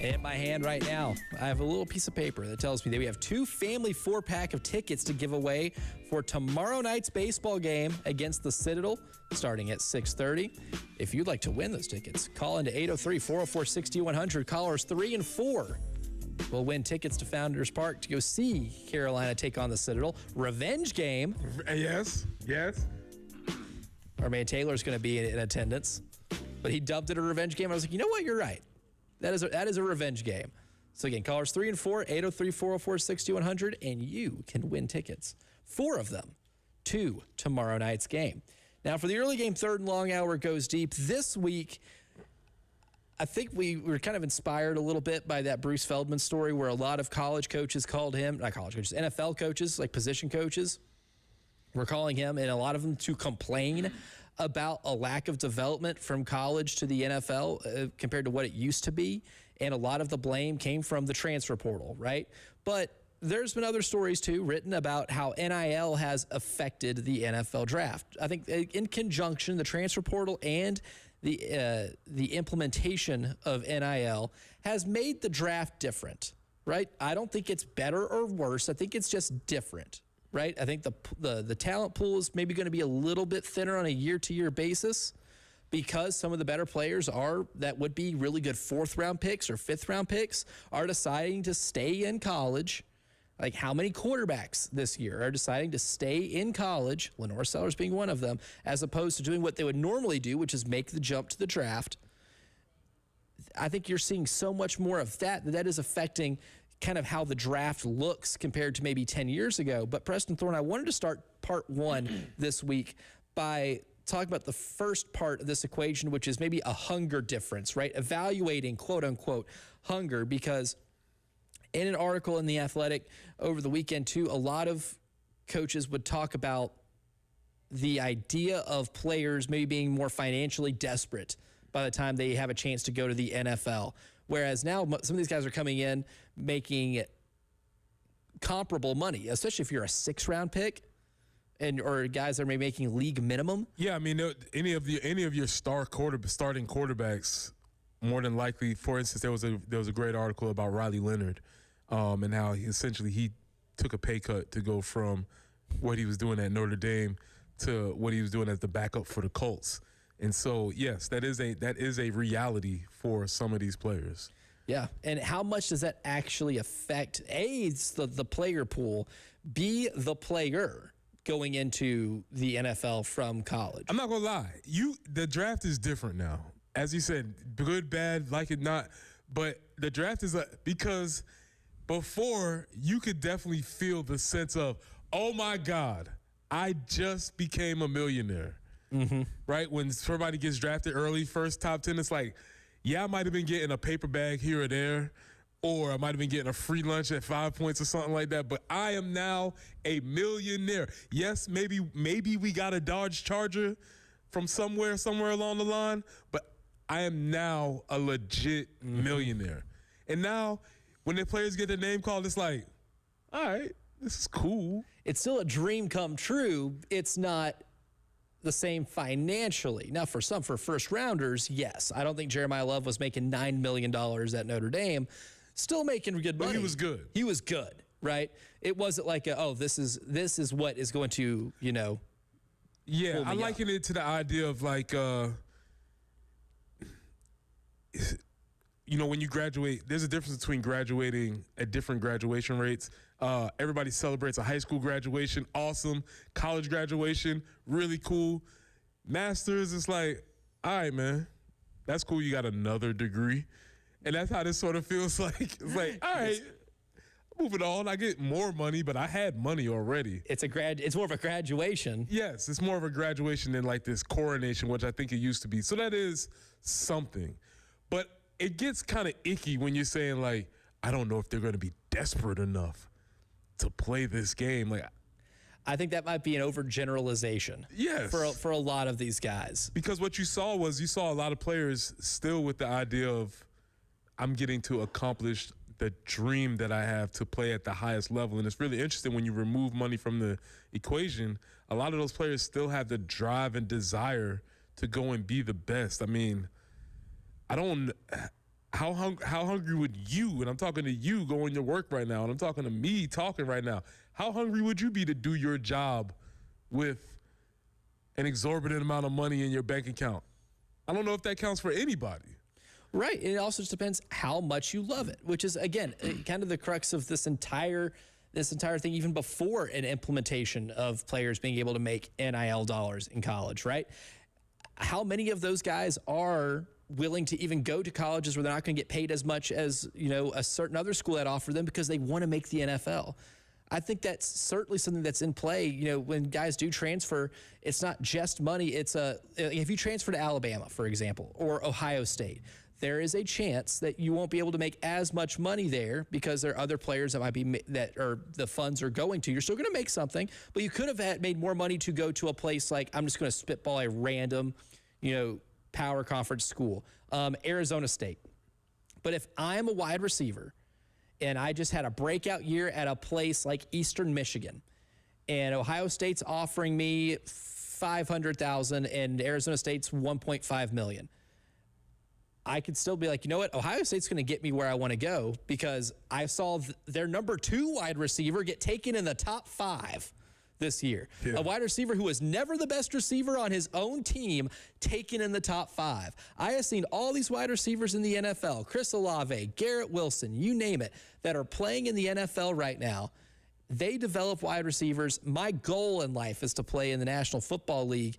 And in my hand right now, I have a little piece of paper that tells me that we have 2 family 4-pack of tickets to give away for tomorrow night's baseball game against the Citadel, starting at 6:30. If you'd like to win those tickets, call into 803-404-6100. Callers 3 and 4 will win tickets to Founders Park to go see Carolina take on the Citadel. Revenge game. Yes. Our man Taylor's going to be in attendance, but he dubbed it a revenge game. I was like, you know what? You're right. That is a revenge game. So again, callers 3 and 4, 803-404-6100, and you can win tickets, 4 of them, to tomorrow night's game. Now for the early game, third and long hour goes deep. This week, I think we were kind of inspired a little bit by that Bruce Feldman story where a lot of college coaches called him, not college coaches, NFL coaches, like position coaches, were calling him, and a lot of them to complain about a lack of development from college to the NFL compared to what it used to be. And a lot of the blame came from the transfer portal, right? But there's been other stories, too, written about how NIL has affected the NFL draft. I think in conjunction, the transfer portal and the implementation of NIL has made the draft different, right? I don't think it's better or worse. I think it's just different, right? I think the talent pool is maybe going to be a little bit thinner on a year-to-year basis because some of the better players that would be really good 4th-round picks or 5th-round picks are deciding to stay in college. Like how many quarterbacks this year are deciding to stay in college, Lenore Sellers being one of them, as opposed to doing what they would normally do, which is make the jump to the draft. I think you're seeing so much more of that is affecting kind of how the draft looks compared to maybe 10 years ago. But Preston Thorne, I wanted to start part 1 this week by talking about the first part of this equation, which is maybe a hunger difference, right? Evaluating, quote unquote, hunger, because in an article in The Athletic over the weekend, too, a lot of coaches would talk about the idea of players maybe being more financially desperate by the time they have a chance to go to the NFL. Whereas now some of these guys are coming in making comparable money, especially if you're a 6th-round pick or guys that are maybe making league minimum. Yeah, I mean, any of your starting quarterbacks, more than likely, for instance, there was a great article about Riley Leonard and how he took a pay cut to go from what he was doing at Notre Dame to what he was doing as the backup for the Colts. And so, yes, that is a reality for some of these players. Yeah, and how much does that actually affect, A, the player pool, B, the player going into the NFL from college? I'm not going to lie. The draft is different now. As you said, good, bad, like it not. But the draft is because before, you could definitely feel the sense of, oh, my God, I just became a millionaire. Mm-hmm. Right? When somebody gets drafted early, first top 10, it's like, yeah, I might have been getting a paper bag here or there, or I might have been getting a free lunch at 5 Points or something like that, but I am now a millionaire. Yes, maybe we got a Dodge Charger from somewhere along the line, but I am now a legit millionaire. And now, when the players get their name called, it's like, all right, this is cool. It's still a dream come true. It's not the same financially. Now, for first rounders, yes. I don't think Jeremiah Love was making $9 million at Notre Dame. Still making good money. But he was good. He was good, right? It wasn't like, this is what is going to, Yeah, I liken it to the idea of like, when you graduate, there's a difference between graduating at different graduation rates. Everybody celebrates a high school graduation, awesome. College graduation, really cool. Masters, it's like, all right, man, that's cool. You got another degree. And that's how this sort of feels like. It's like, all right, moving on. I get more money, but I had money already. It's more of a graduation. Yes, it's more of a graduation than like this coronation, which I think it used to be. So that is something. But it gets kind of icky when you're saying, like, I don't know if they're going to be desperate enough to play this game. Like, I think that might be an overgeneralization. Yes. For a lot of these guys. Because what you saw a lot of players still with the idea of, I'm getting to accomplish the dream that I have to play at the highest level. And it's really interesting when you remove money from the equation, a lot of those players still have the drive and desire to go and be the best. I mean, I don't. How hungry would you, and I'm talking to you going to work right now, and I'm talking to me talking right now, how hungry would you be to do your job with an exorbitant amount of money in your bank account? I don't know if that counts for anybody. Right. It also just depends how much you love it, which is, again, kind of the crux of this entire thing, even before an implementation of players being able to make NIL dollars in college, right? How many of those guys are willing to even go to colleges where they're not going to get paid as much as, a certain other school that offered them because they want to make the NFL? I think that's certainly something that's in play. When guys do transfer, it's not just money. It's if you transfer to Alabama, for example, or Ohio State, there is a chance that you won't be able to make as much money there because there are other players that might be the funds are going to. You're still going to make something, but you could have made more money to go to a place like, I'm just going to spitball a random, power conference school, Arizona State. But if I'm a wide receiver and I just had a breakout year at a place like Eastern Michigan, and Ohio State's offering me $500,000 and Arizona State's $1.5 million, I could still be like, you know what? Ohio State's going to get me where I want to go because I saw their number 2 wide receiver get taken in the top 5 this year. Yeah. A wide receiver who was never the best receiver on his own team taken in the top 5. I have seen all these wide receivers in the NFL, Chris Olave, Garrett Wilson, you name it, that are playing in the NFL right now. They develop wide receivers. My goal in life is to play in the National Football League.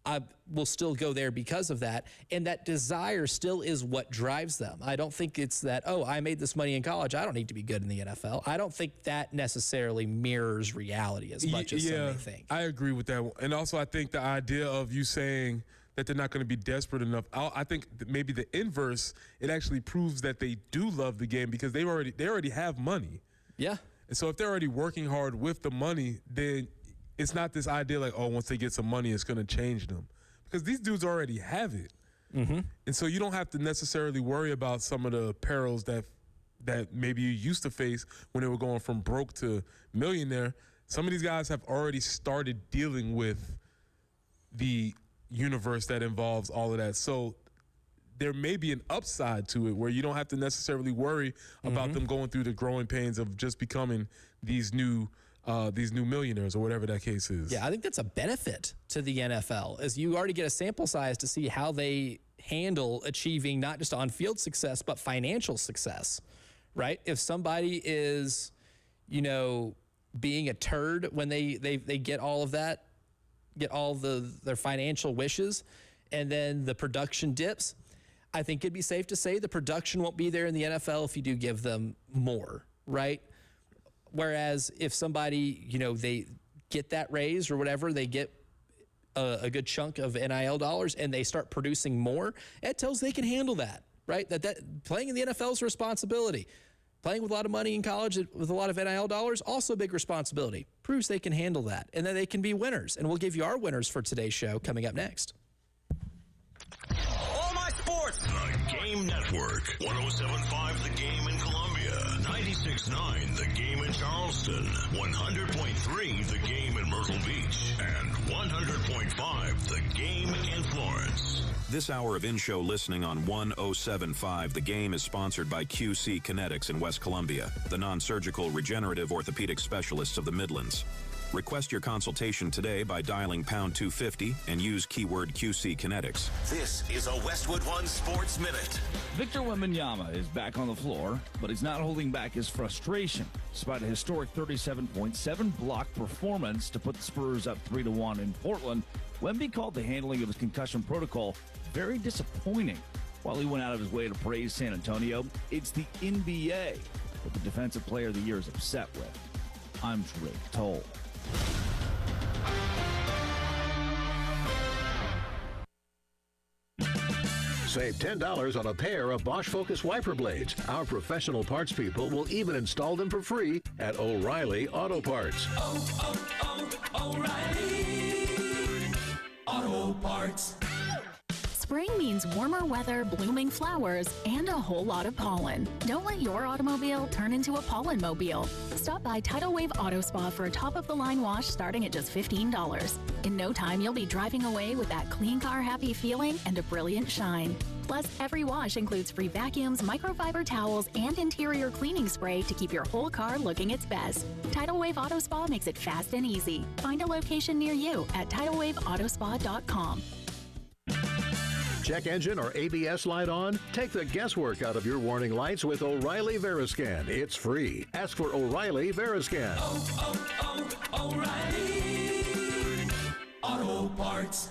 I will still go there because of that. And that desire still is what drives them. I don't think it's that, I made this money in college, I don't need to be good in the NFL. I don't think that necessarily mirrors reality as much as some may think. I agree with that. And also I think the idea of you saying that they're not going to be desperate enough, I think that maybe the inverse, it actually proves that they do love the game because they already have money. Yeah. And so if they're already working hard with the money, then it's not this idea like, once they get some money, it's going to change them. Because these dudes already have it. Mm-hmm. And so you don't have to necessarily worry about some of the perils that maybe you used to face when they were going from broke to millionaire. Some of these guys have already started dealing with the universe that involves all of that. So there may be an upside to it where you don't have to necessarily worry about them going through the growing pains of just becoming these new millionaires or whatever that case is. Yeah, I think that's a benefit to the NFL, is you already get a sample size to see how they handle achieving not just on-field success, but financial success, right? If somebody is, being a turd when they get all of that, get all their financial wishes, and then the production dips, I think it'd be safe to say the production won't be there in the NFL if you do give them more, right? Whereas if somebody, they get that raise or whatever, they get a good chunk of NIL dollars and they start producing more, it tells they can handle that, right? That playing in the NFL is a responsibility. Playing with a lot of money in college with a lot of NIL dollars, also a big responsibility. Proves they can handle that and that they can be winners. And we'll give you our winners for today's show coming up next. All my sports. The Game Network. 107.5 The Game in Columbia. 96.9 The Game in Charleston. 100.3 The Game in Myrtle Beach. And 100.5 The Game in Florence. This hour of in-show listening on 107.5 The Game is sponsored by QC Kinetics in West Columbia, the non-surgical regenerative orthopedic specialists of the Midlands. Request your consultation today by dialing pound 250 and use keyword QC Kinetics. This is a Westwood One Sports Minute. Victor Wembanyama is back on the floor, but he's not holding back his frustration. Despite a historic 37.7 block performance to put the Spurs up 3-1 in Portland, Wemby called the handling of his concussion protocol very disappointing. While he went out of his way to praise San Antonio, it's the NBA that the Defensive Player of the Year is upset with. I'm Drake Toll. Save $10 on a pair of Bosch Focus wiper blades. Our professional parts people will even install them for free at O'Reilly Auto Parts. O'Reilly Auto Parts. Spring means warmer weather, blooming flowers, and a whole lot of pollen. Don't let your automobile turn into a pollen mobile. Stop by Tidal Wave Auto Spa for a top-of-the-line wash starting at just $15. In no time, you'll be driving away with that clean car happy feeling and a brilliant shine. Plus, every wash includes free vacuums, microfiber towels, and interior cleaning spray to keep your whole car looking its best. Tidal Wave Auto Spa makes it fast and easy. Find a location near you at TidalWaveAutospa.com. Check engine or ABS light on? Take the guesswork out of your warning lights with O'Reilly Veriscan. It's free. Ask for O'Reilly Veriscan. O'Reilly Auto Parts.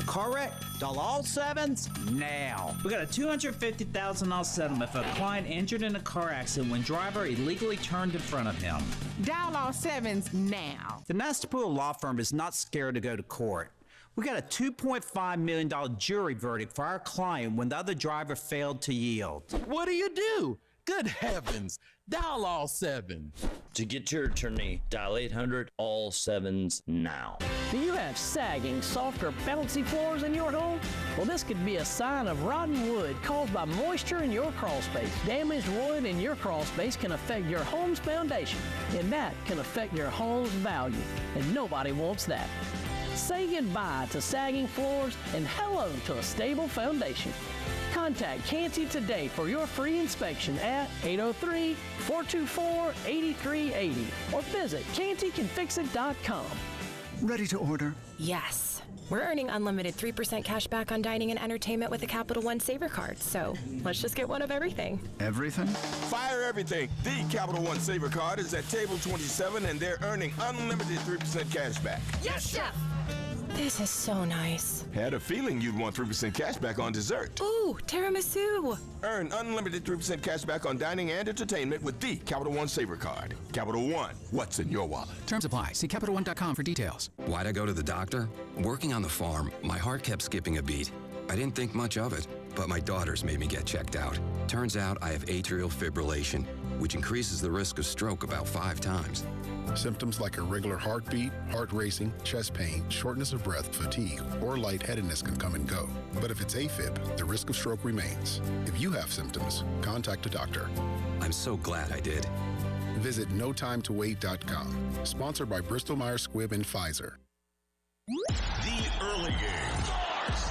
Car wreck? Dial all sevens now. We got a $250,000 settlement for a client injured in a car accident when driver illegally turned in front of him. Dial all sevens now. The Nastapula Law Firm is not scared to go to court. We got a $2.5 million jury verdict for our client when the other driver failed to yield. What do? Good heavens. Dial all sevens. To get your attorney, dial 800-ALL-7s now. Do you have sagging, soft, or bouncy floors in your home? Well, this could be a sign of rotten wood caused by moisture in your crawl space. Damaged wood in your crawl space can affect your home's foundation, and that can affect your home's value, and nobody wants that. Say goodbye to sagging floors and hello to a stable foundation. Contact Canty today for your free inspection at 803-424-8380 or visit cantycanfixit.com. Ready to order? Yes. We're earning unlimited 3% cash back on dining and entertainment with a Capital One Saver card, so let's just get one of everything. Everything? Fire everything. The Capital One Saver card is at table 27 and they're earning unlimited 3% cash back. Yes, Chef! This is so nice. Had a feeling you'd want 3% cash back on dessert. Ooh, tiramisu. Earn unlimited 3% cash back on dining and entertainment with the Capital One Saver card. Capital One, what's in your wallet? Terms apply. See CapitalOne.com for details. Why'd I go to the doctor? Working on the farm, my heart kept skipping a beat. I didn't think much of it, but my daughters made me get checked out. Turns out I have atrial fibrillation, which increases the risk of stroke about 5 times. Symptoms like irregular heartbeat, heart racing, chest pain, shortness of breath, fatigue, or lightheadedness can come and go. But if it's AFib, the risk of stroke remains. If you have symptoms, contact a doctor. I'm so glad I did. Visit NoTimeToWait.com. Sponsored by Bristol-Myers Squibb and Pfizer. The Early Game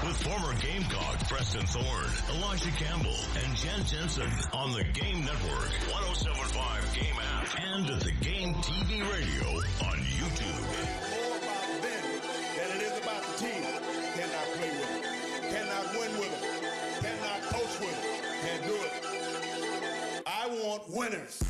with former Gamecock Preston Thorne, Elijah Campbell, and Jen Jensen on the Game Network, 107.5 Game app, and at the Game TV radio on YouTube. More about them than it is about the team. Cannot play with them. Cannot win with them. Cannot coach with them. Can't do it. I want winners.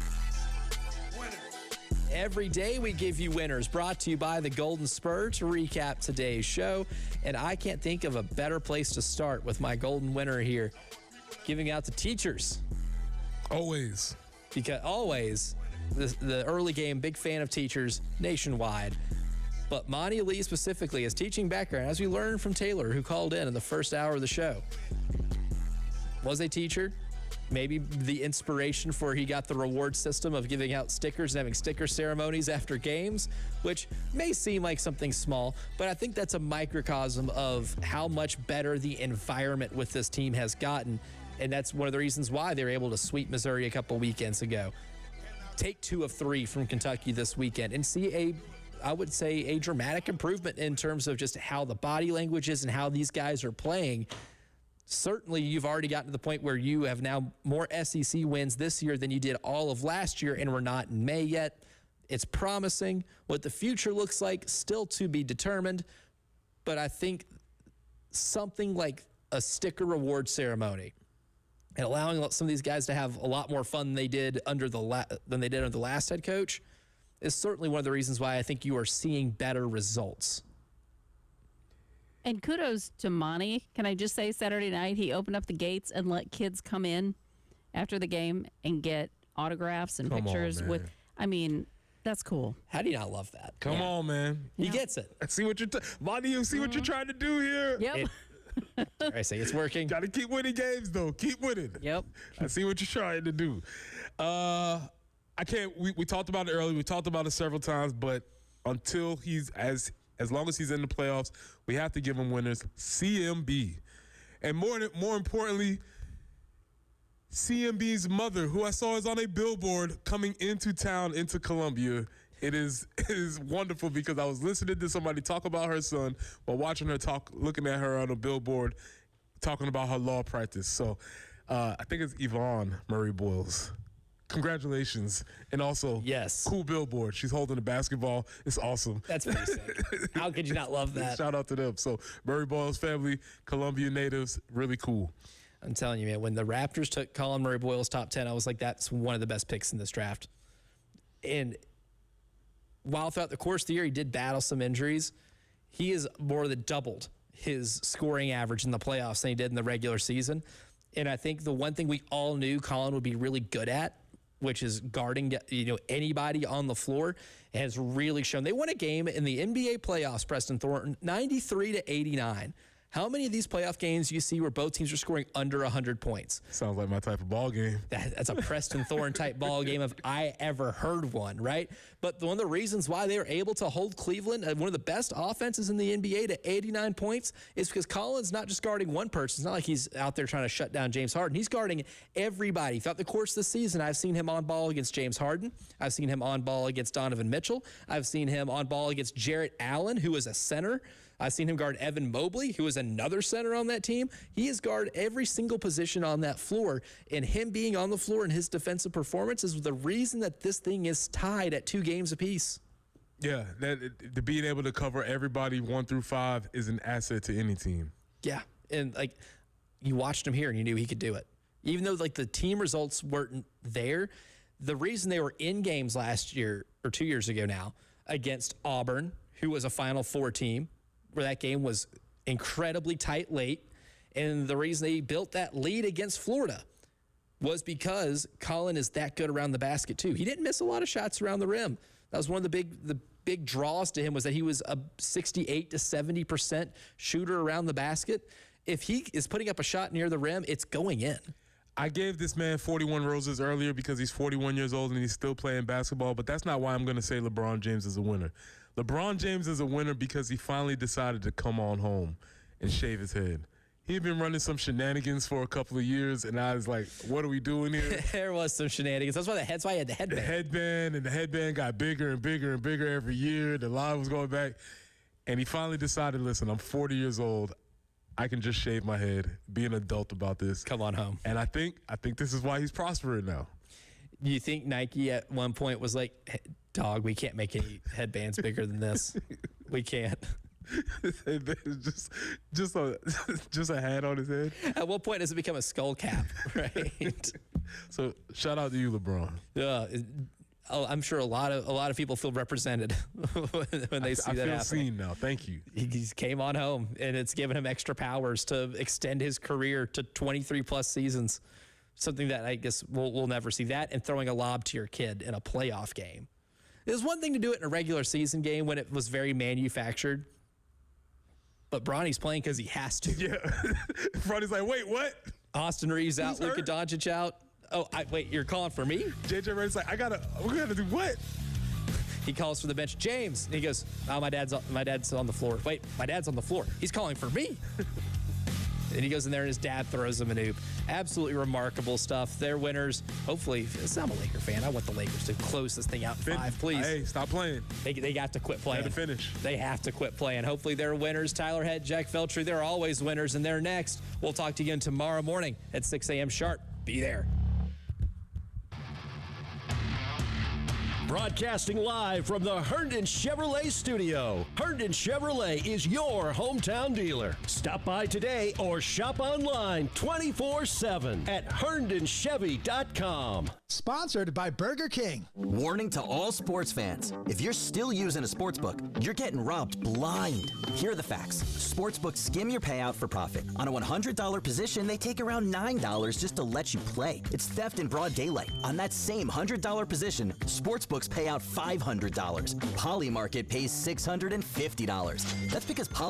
Every day we give you winners, brought to you by the Golden Spur to recap today's show. And I can't think of a better place to start with my golden winner here, giving out to teachers. Always. Because always, the early game, big fan of teachers nationwide. But Monty Lee specifically, his teaching background, as we learned from Taylor, who called in the first hour of the show, was a teacher. Maybe the inspiration for he got the reward system of giving out stickers and having sticker ceremonies after games, which may seem like something small, but I think that's a microcosm of how much better the environment with this team has gotten. And that's one of the reasons why they were able to sweep Missouri a couple weekends ago. Take 2 of 3 from Kentucky this weekend and see I would say a dramatic improvement in terms of just how the body language is and how these guys are playing. Certainly, you've already gotten to the point where you have now more SEC wins this year than you did all of last year, and we're not in May yet. It's promising. What the future looks like, still to be determined, but I think something like a sticker reward ceremony and allowing some of these guys to have a lot more fun than they did under the last head coach is certainly one of the reasons why I think you are seeing better results. And kudos to Monty. Can I just say Saturday night he opened up the gates and let kids come in after the game and get autographs and pictures with, I mean, that's cool. How do you not love that? Come on, man. He gets it. I see what you're Monty, you see what you're trying to do here? Yep. I say it's working. Got to keep winning games, though. Keep winning. Yep. I see what you're trying to do. I can't, we talked about it earlier. We talked about it several times, but until he's as As long as he's in the playoffs, we have to give him winners. CMB. And more importantly, CMB's mother, who I saw is on a billboard coming into town, into Columbia. It is wonderful because I was listening to somebody talk about her son while watching her talk, looking at her on a billboard, talking about her law practice. So I think it's Yvonne Murray Boyles. Congratulations. And also, yes, cool billboard. She's holding a basketball. It's awesome. That's pretty sick. How could you not love that? Shout out to them. So Murray Boyles family, Columbia natives, really cool. I'm telling you, man, when the Raptors took Colin Murray Boyles top 10, I was like, that's one of the best picks in this draft. And while throughout the course of the year he did battle some injuries, he has more than doubled his scoring average in the playoffs than he did in the regular season. And I think the one thing we all knew Colin would be really good at, which is guarding anybody on the floor, has really shown. They won a game in the NBA playoffs, Preston Thornton, 93-89. How many of these playoff games do you see where both teams are scoring under 100 points? Sounds like my type of ball game. That's a Preston Thorne type ball game if I ever heard one, right? But one of the reasons why they were able to hold Cleveland, one of the best offenses in the NBA, to 89 points is because Colin's not just guarding one person. It's not like he's out there trying to shut down James Harden. He's guarding everybody. Throughout the course of the season, I've seen him on ball against James Harden. I've seen him on ball against Donovan Mitchell. I've seen him on ball against Jarrett Allen, who is a center. I've seen him guard Evan Mobley, who is another center on that team. He has guarded every single position on that floor, and him being on the floor and his defensive performance is the reason that this thing is tied at 2 games apiece. Yeah, the being able to cover everybody 1 through 5 is an asset to any team. Yeah, and like you watched him here and you knew he could do it. Even though like the team results weren't there, the reason they were in games last year or 2 years ago now against Auburn, who was a Final Four team, where that game was incredibly tight late, and the reason they built that lead against Florida was because Colin is that good around the basket too. He didn't miss a lot of shots around the rim. That was one of the big draws to him, was that he was a 68 to 70% shooter around the basket. If he is putting up a shot near the rim, it's going in. I gave this man 41 roses earlier because he's 41 years old and he's still playing basketball, but that's not why I'm going to say LeBron James is a winner. LeBron James is a winner because he finally decided to come on home and shave his head. He'd been running some shenanigans for a couple of years, and I was like, what are we doing here? There was some shenanigans. That's why he had the headband. The headband got bigger and bigger and bigger every year. The line was going back. And he finally decided, listen, I'm 40 years old. I can just shave my head, be an adult about this. Come on home. And I think this is why he's prospering now. You think Nike at one point was like, hey, dog, we can't make any headbands bigger than this. We can't. just a hat on his head. At what point does it become a skull cap, right? So shout out to you, LeBron. Yeah, I'm sure a lot of people feel represented when they see that happen. I feel seen now. Thank you. He came on home, and it's given him extra powers to extend his career to 23 plus seasons. Something that I guess we'll never see, that, and throwing a lob to your kid in a playoff game. It was one thing to do it in a regular season game when it was very manufactured. But Bronny's playing because he has to. Yeah. Bronny's like, wait, what? Austin Reeves out, Luka Doncic out. Oh, wait, you're calling for me? JJ Redick's like, we gotta do what? He calls for the bench, James. And he goes, oh, my dad's on the floor. Wait, my dad's on the floor. He's calling for me. And he goes in there and his dad throws him an oop. Absolutely remarkable stuff. They're winners. Hopefully, I'm a Laker fan. I want the Lakers to close this thing out in 5, please. Hey, stop playing. They got to quit playing. They had to finish. They have to quit playing. Hopefully, they're winners. Tyler Head, Jack Feltry, they're always winners, and they're next. We'll talk to you again tomorrow morning at 6 a.m. sharp. Be there. Broadcasting live from the Herndon Chevrolet studio. Herndon Chevrolet is your hometown dealer. Stop by today or shop online 24/7 at herndonchevy.com. Sponsored by Burger King. Warning to all sports fans. If you're still using a sportsbook, you're getting robbed blind. Here are the facts. Sportsbooks skim your payout for profit. On a $100 position, they take around $9 just to let you play. It's theft in broad daylight. On that same $100 position, sportsbooks pay out $500. Polymarket pays $650. That's because